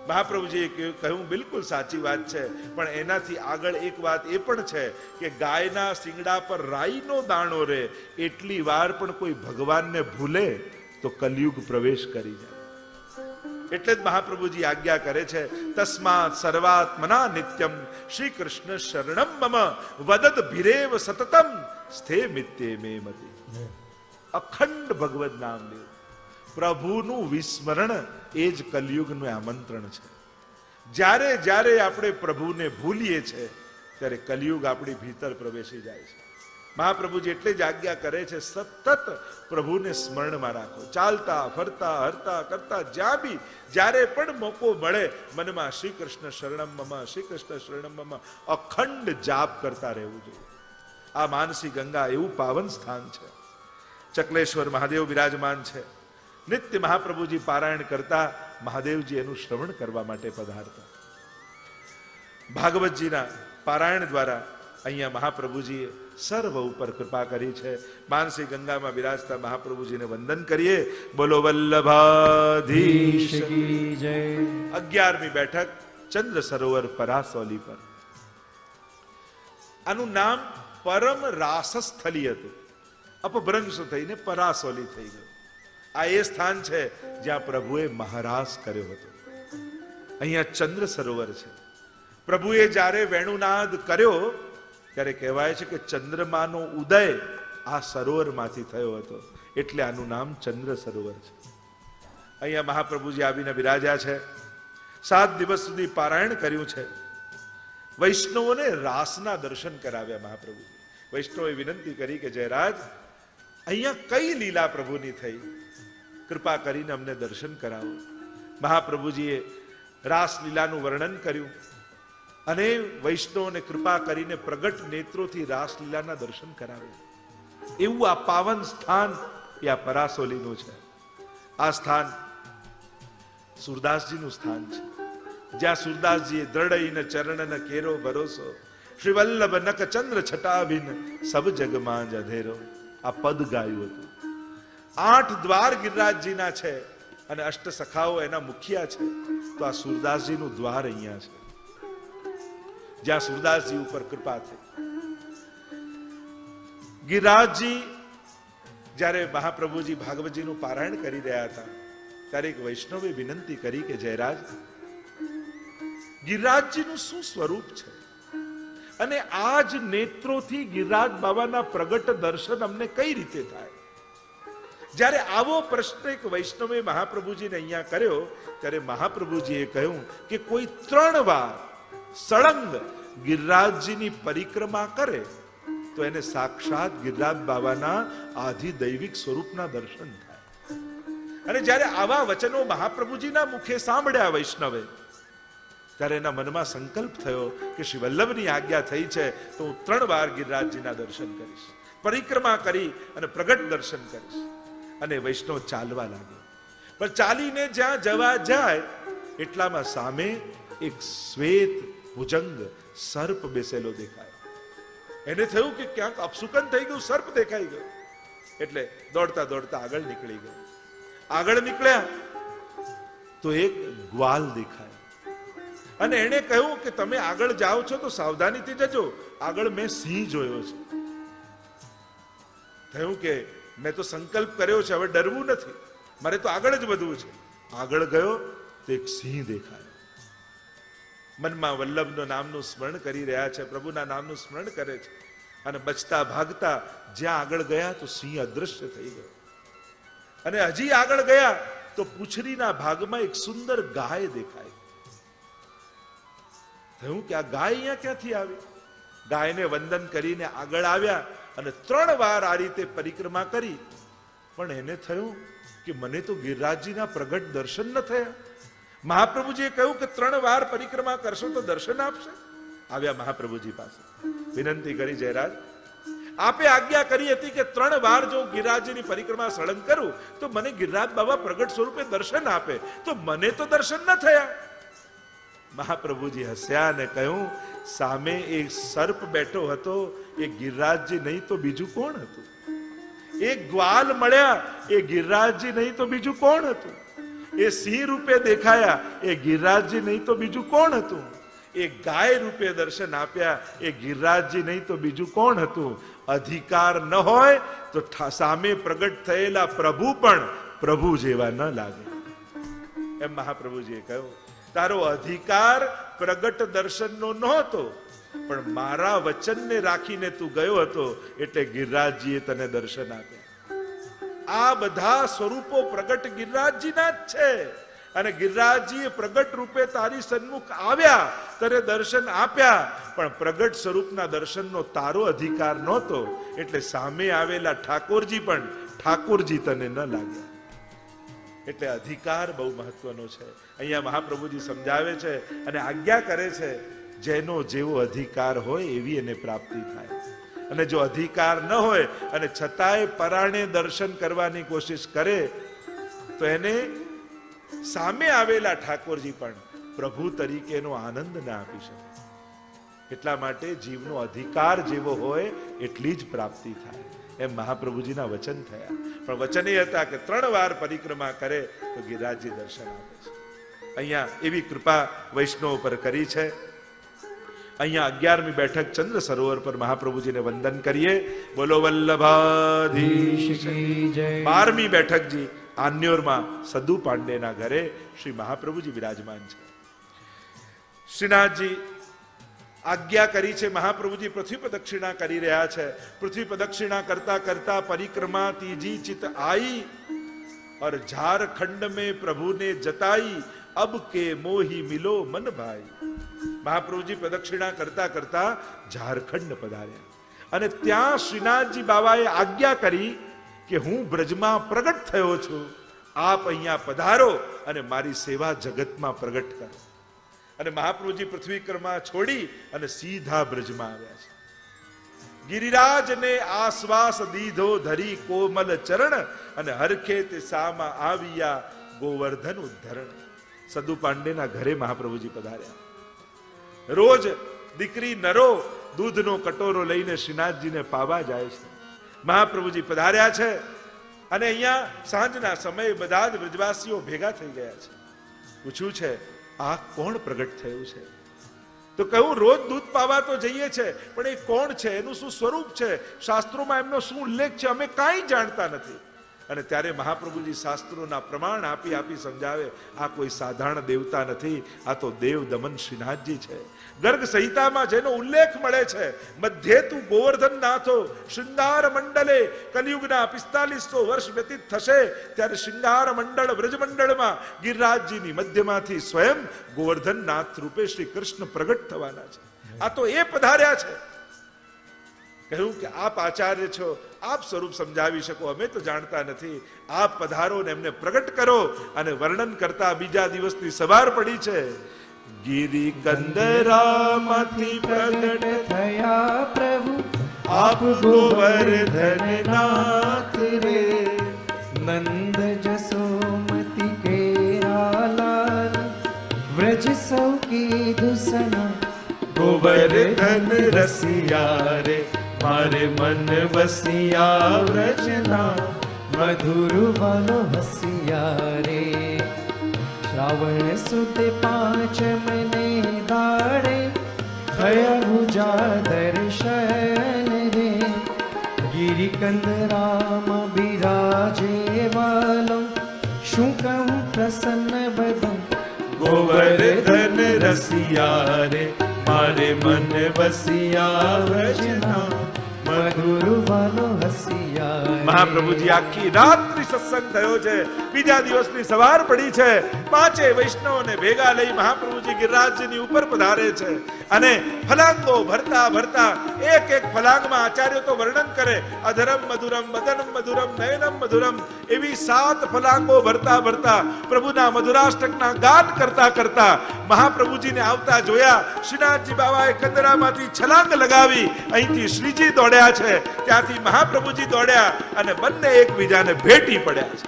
મહાપ્રભુજીએ કહ્યું બિલકુલ સાચી વાત છે, પણ એનાથી આગળ એક વાત એ પણ છે કે ગાયના શિંગડા પર રાઈનો દાણો રહે એટલી વાર પણ કોઈ ભગવાનને ભૂલે તો કલયુગ પ્રવેશ કરી જાય. એટલે જ મહાપ્રભુજી આજ્ઞા કરે છે, તસ્માત સર્વાત્મના નિત્યમ શ્રી કૃષ્ણ શરણમ મમ વદદ ભીરેવ સતતમ સ્થે મિત્યે મે મતિ. અખંડ ભગવદ નામ લેવું, પ્રભુનું વિસ્મરણ એ જ કલયુગનું આમંત્રણ છે. જ્યારે જ્યારે આપણે પ્રભુને ભૂલીએ છીએ ત્યારે કલિયુગ આપણી ભીતર પ્રવેશી જાય છે. મહાપ્રભુજી એટલે જ આજ્ઞા કરે છે, સતત પ્રભુને સ્મરણમાં રાખો. ચાલતા ફરતા હરતા કરતા જ્યાં બી જ્યારે પણ મોકો મળે મનમાં શ્રી કૃષ્ણ શરણમ મમ, શ્રી કૃષ્ણ શરણમ મમ અખંડ જાપ કરતા રહેવું જોઈએ. આ માનસી ગંગા એવું પાવન સ્થાન છે. ચકલેશ્વર મહાદેવ વિરાજમાન છે. નિત્ય મહાપ્રભુજી પારાયણ કરતા મહાદેવજી એનું શ્રવણ કરવા માટે પધારતા. ભાગવતજીના પારાયણ દ્વારા અહીંયા મહાપ્રભુજીએ સર્વ ઉપર કૃપા કરી છે. માનસી ગંગામાં બિરાજતા મહાપ્રભુજીને વંદન કરીએ. બોલો વલ્લભાધીશ કી જય. 11મી બેઠક ચંદ્ર સરોવર પરાસોલી પર. આનું નામ પરમ રાસસ્થલી હતું. અપભ્રંશ થઈને પરાસોલી થઈ ગયું. આ એ સ્થાન છે જ્યાં પ્રભુએ મહારાસ કર્યો હતો. અહીંયા ચંદ્ર સરોવર છે. પ્રભુએ જ્યારે વેણુનાદ કર્યો ત્યારે કહેવાય છે કે ચંદ્રમાનો ઉદય આ સરોવરમાંથી થયો હતો, એટલે આનું નામ ચંદ્ર સરોવર છે. અહીંયા મહાપ્રભુજી આવીને બિરાજ્યા છે. 7 દિવસ સુધી પારાયણ કર્યું છે. વૈષ્ણવોને રાસના દર્શન કરાવ્યા મહાપ્રભુજી. વૈષ્ણવોએ વિનંતી કરી કે જયરાજ, અહીંયા કઈ લીલા પ્રભુની થઈ, કૃપા કરીને અમને દર્શન કરાવો. મહાપ્રભુજીએ રાસલીલાનું વર્ણન કર્યું અને વૈષ્ણવને કૃપા કરીને પ્રગટ નેત્રોથી રાસલીલાના દર્શન કરાવ્યા. એવું આ પાવન સ્થાન એ આ પરાસોલીનું છે. આ સ્થાન સુરદાસજીનું સ્થાન છે, જ્યાં સુરદાસજીએ દ્રઢઈને ચરણન કેરો ભરોસો, શ્રી વલ્લભ નક ચંદ્ર છટાભિન સબ જગમાં જ અધેરો. આ પદ ગાયું હતું. 8 દ્વાર ગિરિરાજજીના છે અને અષ્ટ સખાઓ એના મુખિયા છે. તો આ સુરદાસજીનું દ્વાર અહીંયા છે, જ્યાં સુરદાસજી ઉપર કૃપા થઈ. ગિરિરાજજી જ્યારે મહાપ્રભુજી ભાગવતજીનું પારાયણ કરી રહ્યા હતા ત્યારે એક વૈષ્ણવે વિનંતી કરી કે જયરાજ, ગિરિરાજજીનું શું સ્વરૂપ છે અને આ જ નેત્રોથી ગિરિરાજ બાબાના પ્રગટ દર્શન અમને કઈ રીતે થાય? જ્યારે આવો પ્રશ્ન એક વૈષ્ણવે મહાપ્રભુજીને અહીંયા કર્યો ત્યારે મહાપ્રભુજીએ કહ્યું કે કોઈ 3 વાર સળંગ ગિરિરાજજીની પરિક્રમા કરે તો એને સાક્ષાત ગિરિરાજ બાબાના આધિદૈવિક સ્વરૂપના દર્શન થાય. અને જ્યારે આવા વચનો મહાપ્રભુજીના મુખે સાંભળ્યા વૈષ્ણવે, ત્યારે એના મનમાં સંકલ્પ થયો કે શ્રી વલ્લભની આજ્ઞા થઈ છે તો હું 3 વાર ગિરિરાજજીના દર્શન કરીશ, પરિક્રમા કરી અને પ્રગટ દર્શન કરીશ. અને વૈષ્ણવ ચાલવા લાગ્યો. પણ ચાલીને જ્યાં જવા જાય એટલામાં સામે એક શ્વેત ભુજંગ સર્પ બેસેલો દેખાયો. એને થયું કે ક્યાંક અપસુકન થઈ ગયું, સર્પ દેખાઈ ગયો. એટલે દોડતા દોડતા આગળ નીકળી ગયો. આગળ નીકળ્યા તો એક ગ્વાલ દેખાયો અને એને કહ્યું કે તમે આગળ જાઓ છો તો સાવધાનીથી જજો, આગળ મેં સિંહ જોયો છે. થયું કે મેં તો સંકલ્પ કર્યો છે, હવે ડરવું નથી, મારે તો આગળ જ વધવું છે. આગળ ગયો તો એક સિંહ દેખાયો. મનમાં વલ્લભનું નામનું સ્મરણ કરી રહ્યા છે, પ્રભુના નામનું સ્મરણ કરે છે અને બચતા ભાગતા જ્યાં આગળ ગયા તો સિંહ અદૃશ્ય થઈ ગયો. અને હજી આગળ ગયા તો પૂંછડીના ભાગમાં એક સુંદર ગાય દેખાય. થયું કે આ ગાય અહીંયા ક્યાંથી આવી? ગાયને વંદન કરીને આગળ આવ્યા અને 3 વાર આ રીતે પરિક્રમા કરી. પણ એને થયું કે મને તો ગિરિરાજજીના પ્રગટ દર્શન ન થયા. મહાપ્રભુજીએ કહ્યું કે 3 વાર પરિક્રમા કરશો તો દર્શન આપશે. આવ્યા મહાપ્રભુજી પાસે, વિનંતી કરી જયરાજ, આપે આજ્ઞા કરી હતી કે 3 વાર જો ગિરિરાજજીની પરિક્રમા સળંગ કરું તો મને ગિરિરાજ બાબા પ્રગટ સ્વરૂપે દર્શન આપે, તો મને તો દર્શન ન થયા. મહાપ્રભુજી હસ્યા અને કહ્યું, સામે એક સર્પ બેઠો હતો, એ ગિરિરાજજી નહીં તો બીજું કોણ હતું? એક ગ્વાલ મળ્યા, એ ગિરિરાજજી નહીં તો બીજું કોણ હતું? એ સિંહ રૂપે દેખાયા, એ ગિરિરાજજી નહીં તો બીજું કોણ હતું? એ ગાય રૂપે દર્શન આપ્યા, એ ગિરિરાજજી નહીં તો બીજું કોણ હતું? અધિકાર ન હોય તો સામે પ્રગટ થયેલા પ્રભુ પણ પ્રભુ જેવા ન લાગે. એમ મહાપ્રભુજીએ કહ્યું, તારો અધિકાર પ્રગટ દર્શનનો નહોતો, પણ મારા વચનને રાખીને તું ગયો હતો એટલે ગિરિરાજજીએ તને દર્શન આપ્યા. આ બધા સ્વરૂપો પ્રગટ ગિરિરાજજીના જ છે. અને ગિરિરાજજીએ પ્રગટ રૂપે તારી સન્મુખ આવ્યા, તને દર્શન આપ્યા, પણ પ્રગટ સ્વરૂપના દર્શનનો તારો અધિકાર નહોતો, એટલે સામે આવેલા ઠાકોરજી પણ ઠાકોરજી તને ન લાગ્યા. એટલે અધિકાર બહુ મહત્વનો છે. અહીંયા મહાપ્રભુજી સમજાવે છે અને આજ્ઞા કરે છે, જેનો જેવો અધિકાર હોય એવી એને પ્રાપ્તિ થાય. અને જો અધિકાર ન હોય અને છતાંય પરાણે દર્શન કરવાની કોશિશ કરે તો એને સામે આવેલા ઠાકોરજી પણ પ્રભુ તરીકેનો આનંદ ના આપી શકે. એટલા માટે જીવનો અધિકાર જેવો હોય એટલી જ પ્રાપ્તિ થાય, એમ મહાપ્રભુજીના વચન થયા. પણ વચન એ હતા કે 3 વાર પરિક્રમા કરે તો ગિરિરાજજી દર્શન આપે છે. અહીંયા એવી કૃપા વૈષ્ણવ પર કરી છે. અહીંયા 11મી બેઠક ચંદ્ર સરોવર પર મહાપ્રભુજીને વંદન કરીએ. બોલો વલ્લભાધીશ કી જય. 12મી બેઠકજી આન્યોરમાં સદુ પાંડેના ઘરે શ્રી મહાપ્રભુજી વિરાજમાન છે. શ્રીનાથજી આજ્ઞા કરી છે, મહાપ્રભુજી પૃથ્વી પ્રદક્ષિણા કરી રહ્યા છે. પૃથ્વી પ્રદક્ષિણા કરતા કરતા પરિક્રમા તીજી ચિત आई और झारखंड में प्रभु ने जताई अब के मोही मिलो मन भाई. મહાપ્રભુજી પ્રદક્ષિણા કરતા કરતા ઝારખંડ પધાર્યા અને ત્યાં શ્રીનાથજી બાવાએ આજ્ઞા કરી કે હું બ્રજમાં પ્રગટ થયો છું, આપ અહીંયા પધારો અને મારી સેવા જગતમાં પ્રગટ કરો. અને મહાપ્રભુજી પૃથ્વીકર્મા છોડી અને સીધા બ્રજમાં આવ્યા છે. ગિરિરાજને આશ્વાસ દીધો ધરી કોમલ ચરણ અને હરખે તે સામા આવ્યા ગોવર્ધન ઉદ્ધરણ. સદુ પાંડેના ઘરે મહાપ્રભુજી પધાર્યા. રોજ દીકરી નરો દૂધનો કટોરો લઈને શ્રીનાથજીને પાવા જાય છે. મહાપ્રભુજી પધાર્યા છે અને અહીંયા સાંજના સમયે બધા જ બ્રજવાસીઓ ભેગા થઈ ગયા છે. પૂછ્યું છે, આ કોણ પ્રગટ થયું છે? તો કહ્યું, રોજ દૂધ પાવા તો જઈએ છે, પણ એ કોણ છે, એનું શું સ્વરૂપ છે, શાસ્ત્રોમાં એમનો શું ઉલ્લેખ છે, અમે કાંઈ જાણતા નથી. અને ત્યારે મહાપ્રભુજી શાસ્ત્રોના પ્રમાણ આપી આપી સમજાવે, આ કોઈ સાધારણ દેવતા નથી, આ તો દેવ દમન શ્રીનાથજી છે. ગર્ગ સંહિતામાં જેનો ઉલ્લેખ મળે છે, મધ્યે તું ગોવર્ધન નાથો શૃંગાર મંડલે, કલિયુગના 4500 વર્ષ વ્યતીત થશે ત્યારે શૃંગાર મંડળ બ્રજમંડળમાં ગિરિરાજજીની મધ્યમાંથી સ્વયં ગોવર્ધન નાથ રૂપે શ્રી કૃષ્ણ પ્રગટ થવાના છે. આ તો એ પધાર્યા છે. કહ્યું કે આપ આચાર્ય છો, આપ સ્વરૂપ સમજાવી શકો, અમે તો જાણતા નથી, આપ પધારો ને એમને પ્રગટ કરો. અને વર્ણન કરતા બીજા દિવસની સવાર પડી છે. ગિરિ કંદરામાંથી પ્રગટ થયા પ્રભુ આપ ગોવર્ધન નાથ રે. નંદ જસોમતી કેરા લાલ વ્રજ સૌ કીધું સના ગોવર્ધન રસિયા રે, મારે મન વસિયા વ્રજના મધુર વાલો હસિયા રે. શ્રાવણ સુદ 5 મને દાડે થયા ભુજા દર્શન રે. ગિરિકંદ રામ બિરાજે વાલો શું કહું પ્રસન્ન બદન ગોવર્ધન રસિયા રે, મારે મન વસિયા વ્રજના મધુર વાલો હસિયા. મહાપ્રભુજી આખી રાત્રિ સત્સંગ થયો છે. બીજા દિવસની સવાર પડી છે. 5 વૈષ્ણવોને ભેગા લઈ મહાપ્રભુજી ગિરિરાજજીની ઉપર પધારે છે અને ફલાંગો ભરતા ભરતા એક એક ફલાંગમાં આચાર્યો તો વર્ણન કરે, અધરમ મધુરમ વદનમ મધુરમ નયનમ મધુરમ, એવી 7 ફલાંગો ભરતા ભરતા પ્રભુના મધુરાષ્ટકના ગાન કરતા કરતા મહાપ્રભુજીને આવતા જોયા. શ્રીનાથજી બાવાએ કંદરામાંથી છલાંગ લગાવી, અહીંથી શ્રીજી દોડ્યા છે, ત્યાંથી મહાપ્રભુજી દોડ્યા અને બંને એકબીજાને ભેટી પડ્યા છે.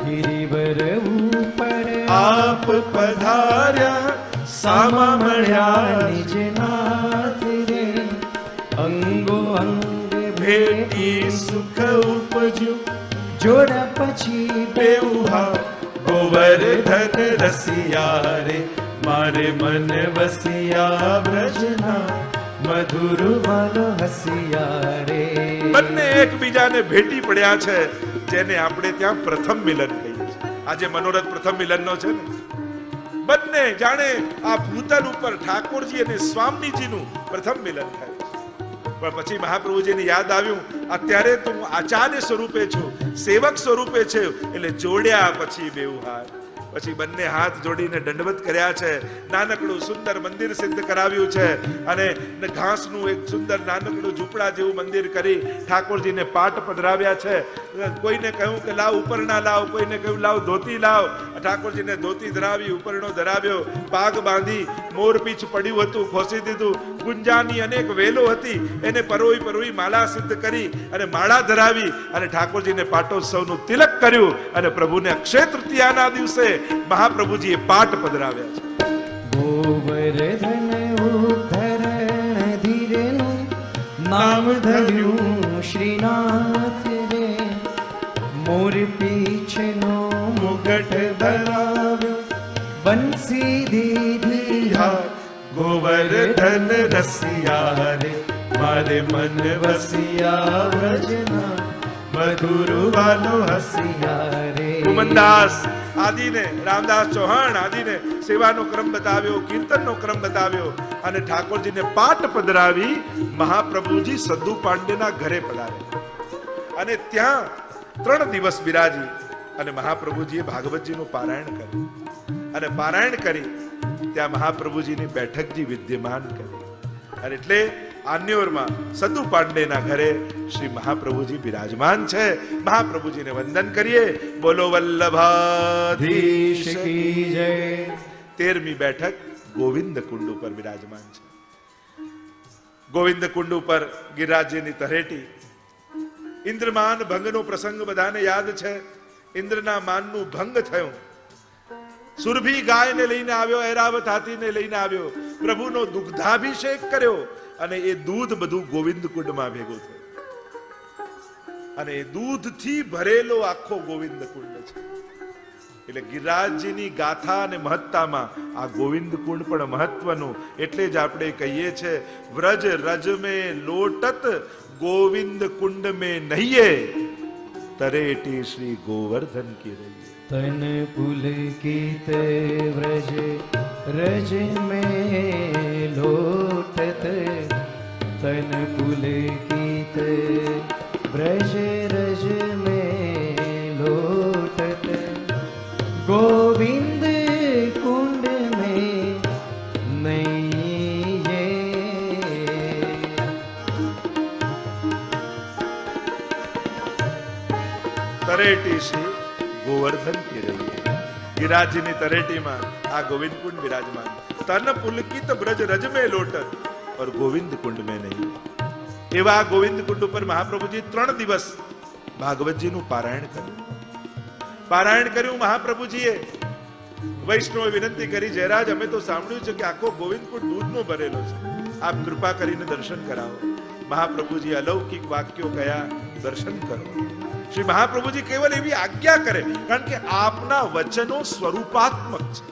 ગિરિવર ઉપર આપ પધાર્યા, સામા મળ્યા નિજ નાથ રે. અંગો અંગ ભેટી સુખ ઉપજ્યું જોડા પછી બેઉહા. ગોવર્ધન રસિયા રે, મારે મન વસિયા વ્રજના મધુર વાલો હસિયા રે. બંને એકબીજાને ભેટી પડ્યા છે, જેને આપણે ત્યાં પ્રથમ મિલન કહીએ છીએ. આજે મનોરથ પ્રથમ મિલનનો છે ને. બંને જાણે આ ભૂતલ ઉપર ઠાકોરજી અને સ્વામીજીનું પ્રથમ મિલન થયું. પણ પછી મહાપ્રભુજીને યાદ આવ્યું, અત્યારે તો હું આચાર્ય સ્વરૂપે છું, સેવક સ્વરૂપે છે, એટલે જોડ્યા પછી બેઉ હાથ. પછી બંને હાથ જોડીને દંડવત કર્યા છે. નાનકડું સુંદર મંદિર સિદ્ધ કરાવ્યું છે અને ઘાસનું એક સુંદર નાનકડું ઝૂંપડા જેવું મંદિર કરી ઠાકોરજીને પાટ પધરાવ્યા છે. કોઈને કહ્યું કે લાવ ઉપરણા લાવ, કોઈને કહ્યું લાવ ધોતી લાવ. ઠાકોરજીને ધોતી ધરાવી, ઉપરણો ધરાવ્યો, પાગ બાંધી, મોરપીછ પડ્યું હતું ખોસી દીધું, ગુંજાની અનેક વેલો હતી એને પરોઈ પરોઈ માળા સિદ્ધ કરી અને માળા ધરાવી અને ઠાકોરજીને પાટોત્સવનું તિલક કર્યું અને પ્રભુને અક્ષય તૃતીયાના દિવસે મહાપ્રભુજીએ પાટ પધરાવ્યા છે. ગોવર્ધન ઉદ્ધરણ ધીરેનું નામ ધર્યું શ્રીનાથ રે. મોર પીછનો મુગટ ધરાવ્યો, બંસી દીધી હાથ. ગોવર્ધન રસિયા રે, મારે મન વસિયા વ્રજના, મધુર વાલો હસિયા રે. ઉમનદાસ આદિને, રામદાસ ચૌહાણ આદિને સેવાનો ક્રમ બતાવ્યો, કીર્તનનો ક્રમ બતાવ્યો અને ઠાકોરજીને પાટ પધરાવી મહાપ્રભુજી સદ્દુ પાંડેના ઘરે પધાર્યા અને ત્યાં 3 દિવસ બિરાજી અને મહાપ્રભુજીએ ભાગવતજીનું પારાયણ કર્યું અને પારાયણ કરી ત્યાં મહાપ્રભુજીની બેઠકજી વિદ્યમાન કરી અને એટલે આન્યોરમાં સદ્દુ પાંડેના ઘરે શ્રી મહાપ્રભુજી બિરાજમાન છે. મહાપ્રભુજીને વંદન કરીએ. બોલો વલ્લભાધીશ કી જય. 13મી બેઠક ગોવિંદ કુંડ ઉપર બિરાજમાન છે. ગોવિંદ કુંડ ઉપર ગિરિરાજજીની તરેટી. ઇન્દ્રમાન ભંગનો પ્રસંગ બધાને યાદ છે. ઇન્દ્રના માનનું ભંગ થયું. સુરભી ગાયને લઈને આવ્યો, ઐરાવત હાથીને લઈને આવ્યો, પ્રભુનો દુગ્ધાભિષેક કર્યો અને એ દૂધ બધું ગોવિંદ કુંડમાં ભેગું થયું અને એ દૂધથી ભરેલો આખો ગોવિંદ કુંડ છે. એટલે ગિરિરાજજીની ગાથા અને મહત્તામાં આ ગોવિંદ કુંડ પણ મહત્વનું. એટલે જ આપણે કહીએ છે વ્રજ રજ મેં લોટત ગોવિંદ કુંડ મેં નહીએ, તરેટી શ્રી ગોવર્ધન કી રહીએ. તન પુલकित व्रज रज में लोटत, तन पुलकित व्रज रज में लोटत, गोविंद कुंड में नहीं ये. તરેટી શ્રી ગોવર્ધન કી રહીએ. ગિરિરાજજીની તરેટીમાં આ ગોવિંદ કુંડ વિરાજમાન. તન પુલकित ब्रज रज में लोटत और गोविंद कुंड में नहीं. એવા ગોવિંદ કુંડ ઉપર મહાપ્રભુજી 3 દિવસ ભાગવતજીનું પારાયણ કર્યું. પારાયણ કર્યું મહાપ્રભુજીએ. વૈષ્ણવે વિનંતી કરી, જયરાજ અમે તો સાંભળ્યું છે કે આખો ગોવિંદ કુંડ દૂધનો ભરેલો છે, આપ કૃપા કરીને દર્શન કરાવો. મહાપ્રભુજી અલૌકિક વાક્યો કયા, દર્શન કરો. શ્રી મહાપ્રભુજી કેવલ એવી આજ્ઞા કરે, કારણ કે આપના વચનો સ્વરૂપાત્મક છે,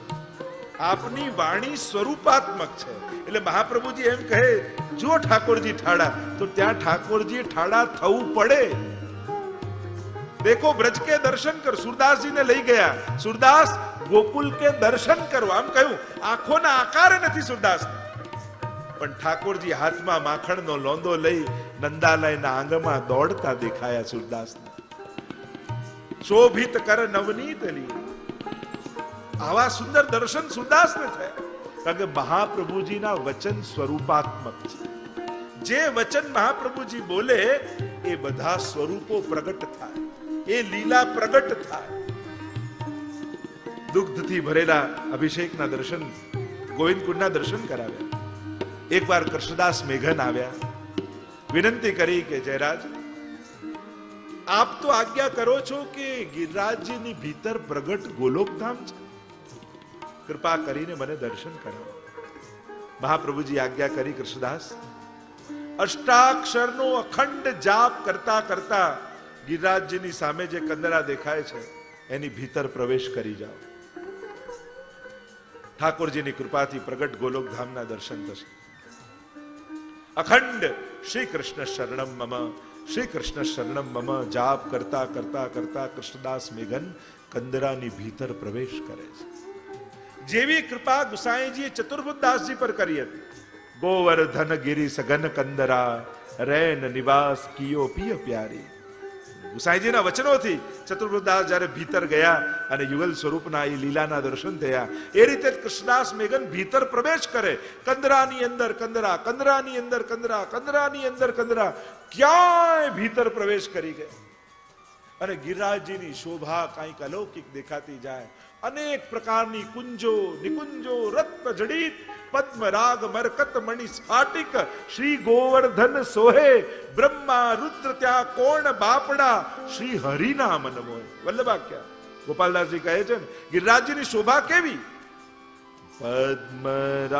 આપની વાણી સ્વરૂપાત્મક છે. એટલે મહાપ્રભુજી એમ કહે, જો ઠાકોરજી ઠાડા તો ત્યાં ઠાકોરજી ઠાડા થવું પડે. દેખો બ્રજ કે દર્શન કર. સુરદાસજીને લઈ ગયા, સુરદાસ ગોકુલ કે દર્શન કરો આમ કહ્યું. આંખોના આકારે નથી સુરદાસ, પણ ઠાકોરજી હાથમાં માખણનો લોંદો લઈ નંદાલયના આંગમાં દોડતા દેખાયા સુરદાસને. શોભિત કર નવનીત લી. આવા સુંદર દર્શન સુરદાસને થયા, કારણ કે મહાપ્રભુજીના વચન સ્વરૂપાત્મક છે. જે વચન મહાપ્રભુજી બોલે એ બધા સ્વરૂપો પ્રગટ થાય, એ લીલા પ્રગટ થાય. દુગ્ધથી ભરેલા અભિષેકના દર્શન, ગોવિંદ કુંડના દર્શન કરાવ્યા. એકવાર કૃષ્ણદાસ મેઘન આવ્યા, વિનંતી કરી કે જયરાજ આપ તો આજ્ઞા કરો છો કે ગિરિરાજજીની ભીતર પ્રગટ ગોલોકધામ છે, કૃપા કરીને મને દર્શન કરાવો. મહાપ્રભુજી આજ્ઞા કરી, કૃષ્ણદાસ અષ્ટાક્ષરનો અખંડ જાપ કરતા કરતા ગિરિરાજજીની સામે જે કંદરા દેખાય છે એની ભીતર પ્રવેશ કરી જાઓ. ઠાકોરજીની કૃપાથી પ્રગટ ગોલોકધામના દર્શન થશે. અખંડ શ્રી કૃષ્ણ શરણમ મમ, શ્રી કૃષ્ણ શરણમ મમ જાપ કરતા કરતા કરતા કૃષ્ણદાસ મેઘન કંદરાની ભીતર પ્રવેશ કરે છે. જેવી કૃપા ગુસાઈજીએ ચતુર્બુદ્ધદાસજી પર કરી હતી. ગોવર્ધન ગિરી સઘન કંદરા, રૈન નિવાસ કિયો પિય પ્યારી. ગુસાઈજીના વચનોથી ચતુર્વૃદાસ જ્યારે ભીતર ગયા અને યુગલ સ્વરૂપના એ લીલાના દર્શન થયા, એ રીતે જ કૃષ્ણદાસ મેઘન ભીતર પ્રવેશ કરે. કંદરાની અંદર કંદરા, કંદરાની અંદર કંદરા, કંદરાની અંદર કંદરા, ક્યાંય ભીતર પ્રવેશ કરી ગયા. અને ગિરિરાજજીની શોભા કંઈક અલૌકિક દેખાતી જાય. અનેક પ્રકારની કુંજો નિકુંજો રત્ન જડિત પદ્મરાગ મરકત મણિ સ્ફાટિક શ્રી ગોવર્ધન સોહે. બ્રહ્મા રુદ્ર ત્યાં કોણ બાપડા શ્રી હરિના મન મોહે. વલ્લભાખ્યા ગોપાલદાસજી કહે છે ને, ગિરિરાજજીની શોભા કેવી? પદ્મરાગ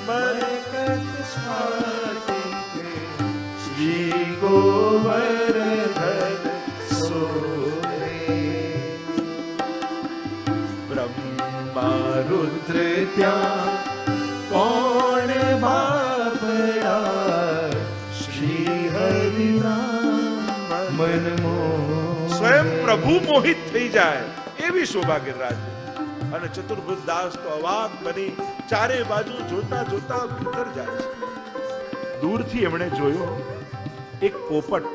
મરકત સ્ફાટિક શ્રી ગોવર્ધન સોહે. બ્રહ્મા રુદ્ર ત્યાં કોણ બાપડા શ્રી હરિના મન મોહે. સ્વયં પ્રભુ મોહિત થઈ જાય એવી શોભા ગિરિરાજ. અને ચતુર્ભુજ દાસ તો અવાક બની ચારે બાજુ જોતા જોતા ભીતર જાય છે. દૂરથી એમણે જોયું એક પોપટ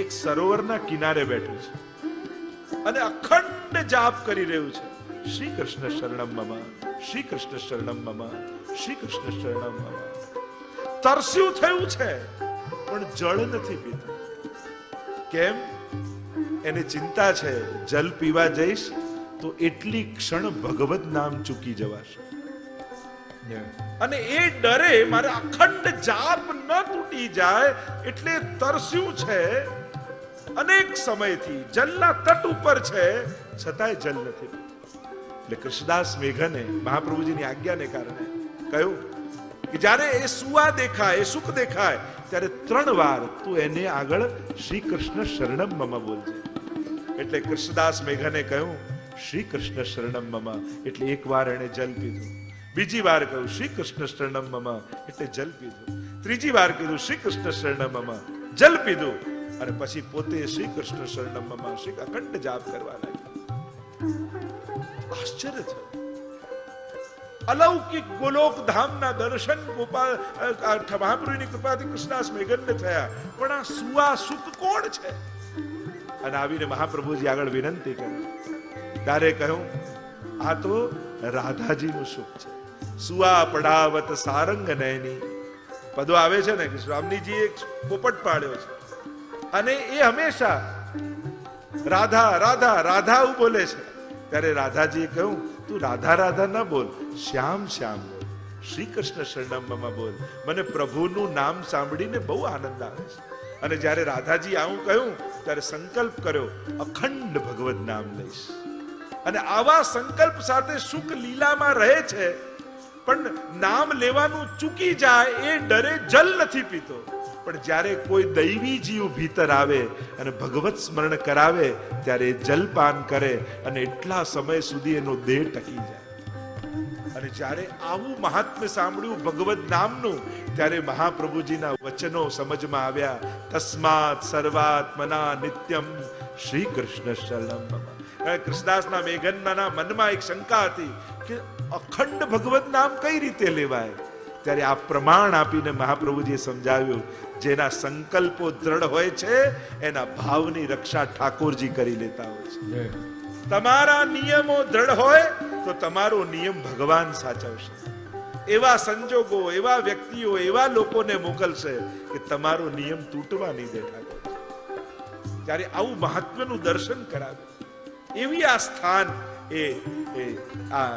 એક સરોવરના કિનારે બેઠું છે અને અખંડ જાપ કરી રહ્યું છે. શ્રી કૃષ્ણ શરણમ મમ, શ્રી કૃષ્ણ શરણમ મમ, શ્રી કૃષ્ણ શરણમ મમ. તરસ્યું થયું છે પણ જળ નથી પીતું. કેમ? એને ચિંતા છે, જલ પીવા જઈશ તો એટલી ક્ષણ ભગવત નામ ચૂકી જવાશે. અને એ ડરે મારે અખંડ જાપ ન તૂટી જાય એટલે તરસ્યું છે. અનેક સમયથી જલના તટ ઉપર છે છતાંય જલ નથી. એટલે કૃષ્ણદાસ મેઘને મહાપ્રભુજીની આજ્ઞાને કારણે કહ્યું કે જ્યારે એ સુવા દેખાય, એ સુખ દેખાય ત્યારે 3 વાર તું એને આગળ શ્રી કૃષ્ણ શરણમ મમ બોલજે. એટલે કૃષ્ણદાસ મેઘને કહ્યું શ્રી કૃષ્ણ શરણમ મમ, એટલે એક વાર એને જલ પીધું. બીજી વાર કહ્યું શ્રી કૃષ્ણ શરણમ મમ, એટલે જલ પીધું. ત્રીજી વાર કીધું શ્રી કૃષ્ણ શરણમ મમ, જલ પીધું. અને પછી પોતે શ્રી કૃષ્ણ શરણમ મમ શ્રી અખંડ જાપ કરવા લાગ્યો. આશ્ચર્ય થયું. અલૌકિક ગોલોક ધામના દર્શન ગોપાલ મહાપ્રભુની કૃપાથી કૃષ્ણદાસ મેઘનને થયા. પણ આ સુવા સુખ કોણ છે? અને આવીને મહાપ્રભુજી આગળ વિનંતી કરી. ત્યારે કહ્યું આ તો રાધાજીનું સુખ છે. સુવા પડાવત સારંગ નયની પદો આવે છે ને કે સ્વામીજી એક પોપટ પાડ્યો છે અને એ હંમેશા રાધા રાધા રાધા બોલે છે. ત્યારે રાધાજીએ કહ્યું તું રાધા રાધા ના બોલ, શ્યામ શ્યામ બોલ, શ્રી કૃષ્ણ શરણમ મમ બોલ. મને પ્રભુનું નામ સાંભળીને બહુ આનંદ આવે છે. અને જ્યારે રાધાજી આવું કહ્યું ત્યારે સંકલ્પ કર્યો અખંડ ભગવત નામ લઈશ. અને આવા સંકલ્પ સાથે સુખ લીલામાં રહે છે પણ નામ લેવાનું ચૂકી જાય એ ડરે જલ નથી પીતો. પણ જ્યારે કોઈ દૈવી જીવ ભીતર આવે અને ભગવત સ્મરણ કરાવે ત્યારે જલપાન કરે અને એટલા સમય સુધી એનો દેહ ટકી જાય. અને જ્યારે આવું મહાત્મ્ય સાંભળ્યું ભગવત નામનું ત્યારે મહાપ્રભુજીના વચનો સમજમાં આવ્યા. તસ્માત સર્વાત્મના નિત્યમ શ્રી કૃષ્ણ શરણમ મમ. કૃષ્ણદાસના મેઘનના મનમાં એક શંકા હતી કે અખંડ ભગવત નામ કઈ રીતે લેવાય. ત્યારે આ પ્રમાણ આપીને મહાપ્રભુજીએ સમજાવ્યું જેના સંકલ્પો દ્રઢ હોય છે એના ભાવની રક્ષા ઠાકોરજી કરી લેતા હોય છે. તમારા નિયમો દ્રઢ હોય તો તમારો નિયમ ભગવાન સાચવશે. એવા સંજોગો, એવા વ્યક્તિઓ, એવા લોકોને મોકલશે કે તમારો નિયમ તૂટવા નહીં દે ઠાકોર. ત્યારે આવું મહાત્મ્યનું દર્શન કરાવે. એવી આ સ્થાન એ આ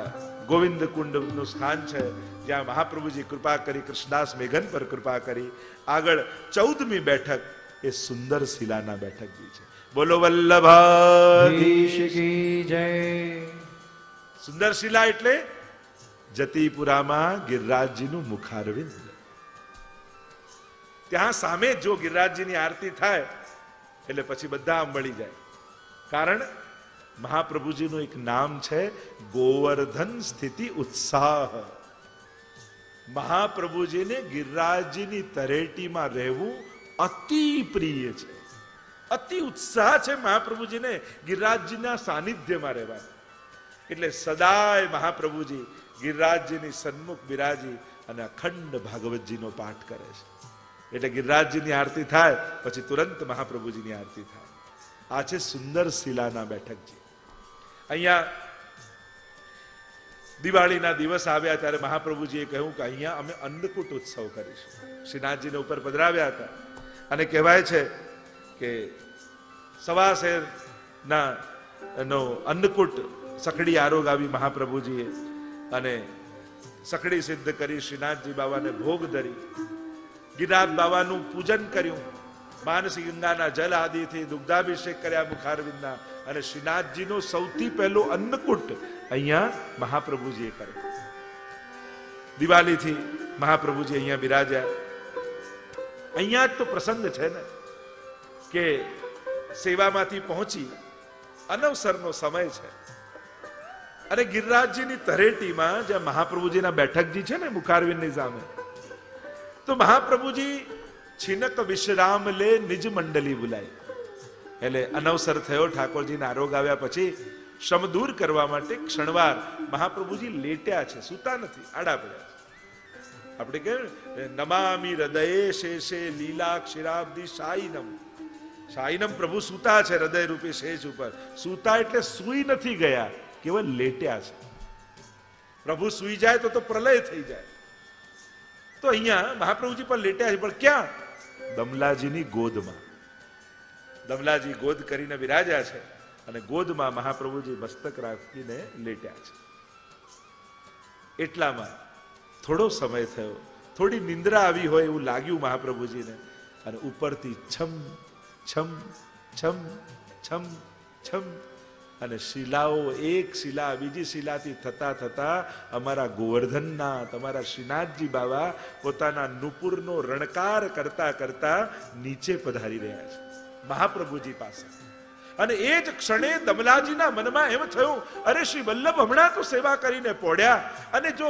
ગોવિંદ કુંડનું સ્થાન છે જ્યાં મહાપ્રભુજી કૃપા કરી, કૃષ્ણદાસ મેઘન પર કૃપા કરી. આગળ 14મી બેઠક એ સુંદર શિલાના બેઠકજી છે. બોલો વલ્લભાધીશ કી જય. સુંદર શિલા એટલે જતીપુરામાં ગિરિરાજજીનું મુખારવિંદ. ત્યાં સામે જો ગિરિરાજજીની આરતી થાય એટલે પછી બધા મળી જાય. કારણ મહાપ્રભુજીનું એક નામ છે ગોવર્ધન સ્થિતિ ઉત્સાહ. મહાપ્રભુજીને ગિરિરાજજીની તરેટીમાં રહેવું અતિ પ્રિય છે. અતિ ઉત્સાહ છે મહાપ્રભુજીને ગિરિરાજજીના સાનિધ્યમાં રહેવાનો. એટલે સદાય મહાપ્રભુજી ગિરિરાજજીની સન્મુખ બિરાજી અને અખંડ ભાગવતજીનો પાઠ કરે છે. એટલે ગિરિરાજજીની આરતી થાય પછી તુરંત મહાપ્રભુજીની આરતી થાય. આ છે સુંદર શિલાના બેઠકજી. અહીંયા દિવાળીના દિવસ આવ્યા ત્યારે મહાપ્રભુજીએ કહ્યું કે અહીંયા અમે અન્નકૂટ ઉત્સવ કરીશું. શ્રીનાથજીને ઉપર પધરાવ્યા હતા અને કહેવાય છે કે સવા શેરના નો અન્નકૂટ સખડી આરોગ આવી મહાપ્રભુજીએ અને સખડી સિદ્ધ કરી શ્રીનાથજી બાબાને ભોગ ધરી ગિરિરાજ બાબાનું પૂજન કર્યું. માનસી ગંગાના જલ આદિથી દુગ્ધાભિષેક કર્યા મુખારવિંદના અને શ્રીનાથજીનો સૌથી પહેલો અન્નકૂટ અહીંયા મહાપ્રભુજીએ કર્યો. દિવાળીથી મહાપ્રભુજી અહીંયા બિરાજ્યા. અહીંયા જ તો પ્રસંગ છે ને કે સેવામાંથી પહોંચી અનવસરનો સમય છે અને ગિરિરાજજીની તરેટીમાં જ્યાં મહાપ્રભુજીના બેઠકજી છે ને મુખારવિંદની સામે, તો મહાપ્રભુજી છીનક વિશ્રામ લે નિજ મંડલી બોલાય. એટલે અનવસર થયો ઠાકોરજીના આરોગ આવ્યા પછી શ્રમ દૂર કરવા માટે ક્ષણવાર મહાપ્રભુજી લેટ્યા છે, સૂતા નથી, આડા પડ્યા છે. આપણે કહે નમામિ હૃદયે શેષે લીલા ક્ષીરાબ્દી શાઈનમ. શાઈનમ પ્રભુ સૂતા છે હૃદય રૂપી શેષ ઉપર. સૂતા એટલે સૂઈ નથી ગયા, કેવળ લેટ્યા છે. પ્રભુ સૂઈ જાય તો પ્રલય થઈ જાય. તો અહીંયા મહાપ્રભુજી પણ લેટ્યા છે, પણ ક્યાં? દમલાજીની ગોદમાં. દમલાજી ગોદ કરીને બિરાજ્યા છે અને ગોદમાં મહાપ્રભુજી મસ્તક રાખીને લેટ્યા છે. એટલામાં થોડો સમય થયો, થોડી નિંદ્રા આવી હોય એવું લાગ્યું મહાપ્રભુજીને અને ઉપરથી છમ છમ છમ છમ છમ અને શિલાઓ એક શિલા બીજી શિલાથી થતા થતા અમારા ગોવર્ધનના તમારા શ્રીનાથજી બાબા પોતાના નુપુરનો રણકાર કરતા કરતા નીચે પધારી રહ્યા છે મહાપ્રભુજી પાસે. અને એ જ ક્ષણે દમલાજીના મનમાં એમ થયું, અરે શ્રી વલ્લભ હમણાં તો સેવા કરીને પોડ્યા અને જો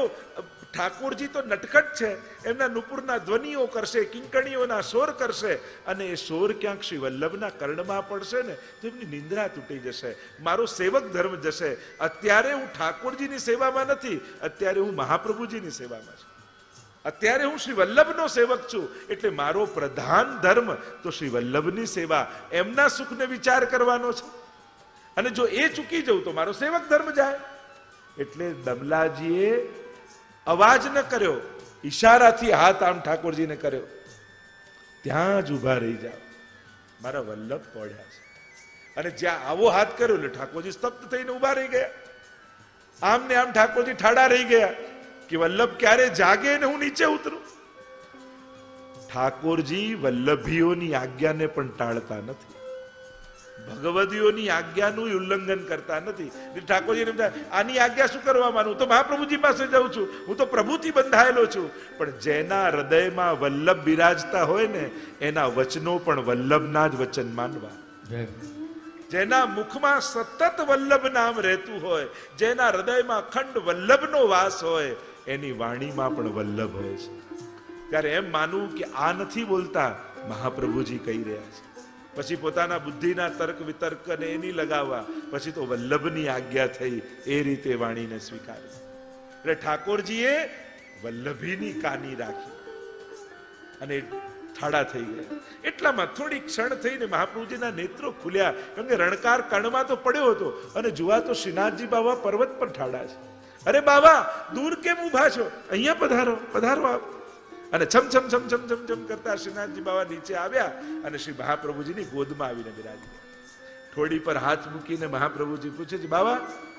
ઠાકોરજી તો નટખટ છે, એમના નુપુરના ધ્વનિઓ કરશે, કિંકણીઓના શોર કરશે અને એ શોર ક્યાંક શ્રી વલ્લભના કર્ણમાં પડશે ને તો એમની નિંદ્રા તૂટી જશે, મારો સેવક ધર્મ જશે. અત્યારે હું ઠાકોરજીની સેવામાં નથી, અત્યારે હું મહાપ્રભુજીની સેવામાં છું. અત્યારે હું શ્રી વલ્લભનો સેવક છું, એટલે મારો પ્રધાન ધર્મ તો શ્રી વલ્લભની સેવા, એમના સુખને વિચાર કરવાનો છે. અને જો એ ચૂકી જઉં તો મારો સેવક ધર્મ જાય. એટલે દમલાજીએ અવાજ ન કર્યો, ઈશારાથી હાથ આમ ઠાકોરજીને કર્યો, ત્યાં જ ઉભા રહી જાઓ, મારા વલ્લભ પડ્યા છે. અને જ્યાં આવો હાથ કર્યો એટલે ઠાકોરજી સ્તબ્ધ થઈને ઉભા રહી ગયા. આમ ને આમ ઠાકોરજી ઠાડા રહી ગયા કે વલ્લભ ક્યારે જાગે ને હું નીચે ઉતરું. ઠાકોરજી વલ્લભીઓની આજ્ઞાને પણ ટાળતા નથી, ભગવદીઓની આજ્ઞાનું ઉલ્લંઘન કરતા નથી. ઠાકોરજી આની આજ્ઞા શું કરવા માનું, હું તો મહાપ્રભુજી પાસે જાઉં છું, હું તો પ્રભુથી બંધાયેલો છું. પણ જેના હૃદયમાં વલ્લભ બિરાજતા હોય ને એના વચનો પણ વલ્લભના જ વચન માનવા. જેના મુખમાં સતત વલ્લભ નામ રહેતું હોય, જેના હૃદયમાં અખંડ વલ્લભનો વાસ હોય, એની વાણીમાં પણ વલ્લભ હોય છે. ત્યારે એમ માનવું કે આ નથી બોલતા, મહાપ્રભુજી કહી રહ્યા છે. પછી પોતાના બુદ્ધિના તર્ક વિતર્ક અને એની લગાવવા, પછી તો વલ્લભની આજ્ઞા થઈ એ રીતે વાણીને સ્વીકારી. એટલે ઠાકોરજીએ વલ્લભીની કાની રાખી અને ઠાડા થઈ ગયા. એટલામાં થોડી ક્ષણ થઈને મહાપ્રભુજીના નેત્રો ખુલ્યા, કારણ કે રણકાર કણમાં તો પડ્યો હતો અને જોવા તો શ્રીનાથજી બાબા પર્વત પર ઠાડા છે. અરે બાબા દૂર કેમ ઉભા છો, અહીંયા પધારો પધારો આપ. અને છમ છમ છમ છમ છમ છમ કરતા શ્રીનાથજી બાબા નીચે આવ્યા અને શ્રી મહાપ્રભુજીની ગોદમાં આવીને બિરાજી ગયા. થોડી પર હાથ મૂકીને મહાપ્રભુજી પૂછે છે, બાબા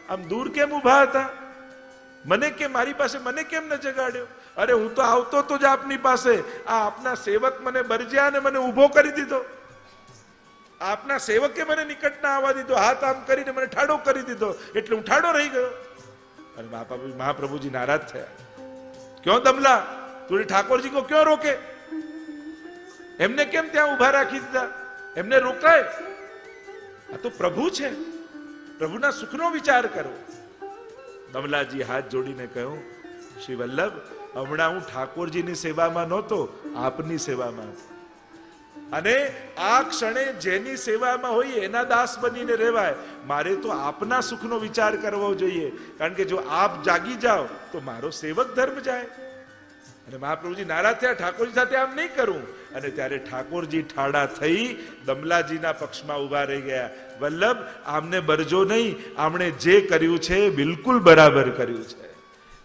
આમ દૂર કેમ ઉભા હતા, મને કેમ મારી પાસે મને કેમ ન જગાડ્યો? અરે હું તો આવતો તો જ આપની પાસે, આ આપના સેવક મને બરજ્યા અને મને ઉભો કરી દીધો. આપના સેવકે મને નિકટ ના આવવા દીધો, હાથ આમ કરીને મને ઠાડો કરી દીધો, એટલે હું ઠાડો રહી ગયો. અને મહાપ્રભુજી નારાજ થયા, ક્यों દમલા, તું ઠાકોરજી કો ક્यों રોકે? એમને કેમ ત્યાં ઉભા રાખી દીધા? એમને રોકાય? આ તો પ્રભુ છે, પ્રભુના સુખનો વિચાર કરો. દમલાજી હાથ જોડીને કહ્યું, શ્રી વલ્લભ હમણાં હું ઠાકોરજીની સેવામાં નહોતો, આપની સેવામાં હતો. અને આ ક્ષણે જેની સેવામાં હોય એના દાસ બનીને રહેવાય. મારે તો આપના સુખનો વિચાર કરવો જોઈએ, કારણ કે જો આપ જાગી જાઓ તો મારો સેવક ધર્મ જાય. અને મહાપ્રભુજી નારાજ થયા, ઠાકોરજી સાથે આમ નહીં કરું. અને ત્યારે ઠાકોરજી ઠાડા થઈ દમલાજીના પક્ષમાં ઉભા રહી ગયા. વલ્લભ, આમને બરજો નહીં, આમણે જે કર્યું છે બિલકુલ બરાબર કર્યું છે.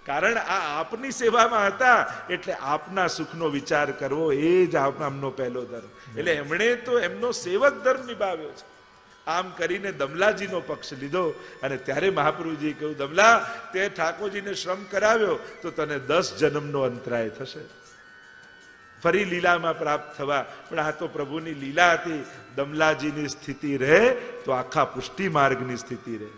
કારણ આ આપની સેવામાં હતા એટલે આપના સુખનો વિચાર કરવો એ જ આમનો પહેલો ધર્મ. એટલે એમણે તો એમનો સેવક ધર્મ નિભાવ્યો છે. આમ કરીને દમલાજીનો પક્ષ લીધો. અને ત્યારે મહાપ્રભુજીએ કહ્યું, દમલા, તે ઠાકોરજીને શ્રમ કરાવ્યો તો તને 10 જન્મનો અંતરાય થશે, ફરી લીલામાં પ્રાપ્ત થવા. પણ આ તો પ્રભુની લીલા હતી. દમલાજીની સ્થિતિ રહે તો આખા પુષ્ટિ માર્ગની સ્થિતિ રહે.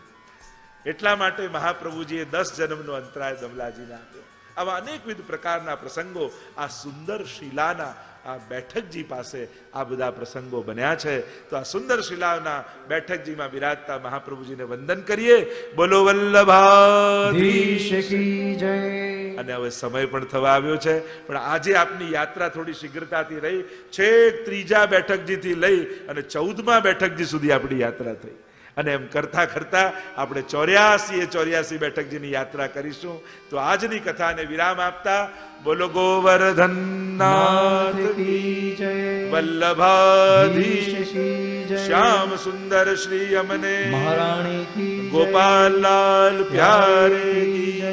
એટલા માટે મહાપ્રભુજીએ 10 જન્મનો અંતરાય દમલાજીને આપ્યો. આવા અનેકવિધ પ્રકારના પ્રસંગો આ સુંદર શિલાના આ બેઠકજી પાસે આ બધા પ્રસંગો બન્યા છે. તો આ સુંદર શિલાના બેઠકજીમાં બિરાજતા મહાપ્રભુજીને વંદન કરીએ. બોલો વલ્લભાધીશ કી જય. અને હવે સમય પણ થવા આવ્યો છે, પણ આજે આપની યાત્રા થોડી શીઘ્રતાથી રહી. છેક 3જા બેઠકજીથી લઈ અને 14મા બેઠકજી સુધી આપણી યાત્રા થઈ. અને એમ કરતા કરતા આપણે 84 બેઠકજીની યાત્રા કરીશું. તો આજની કથાને વિરામ આપતા બોલો ગોવર્ધનનાથ કી જય, વલ્લભાધીશ કી જય, શ્યામ સુંદર શ્રી અમને મહારાણી કી જય, ગોપાલ લાલ પ્યારે કી જય.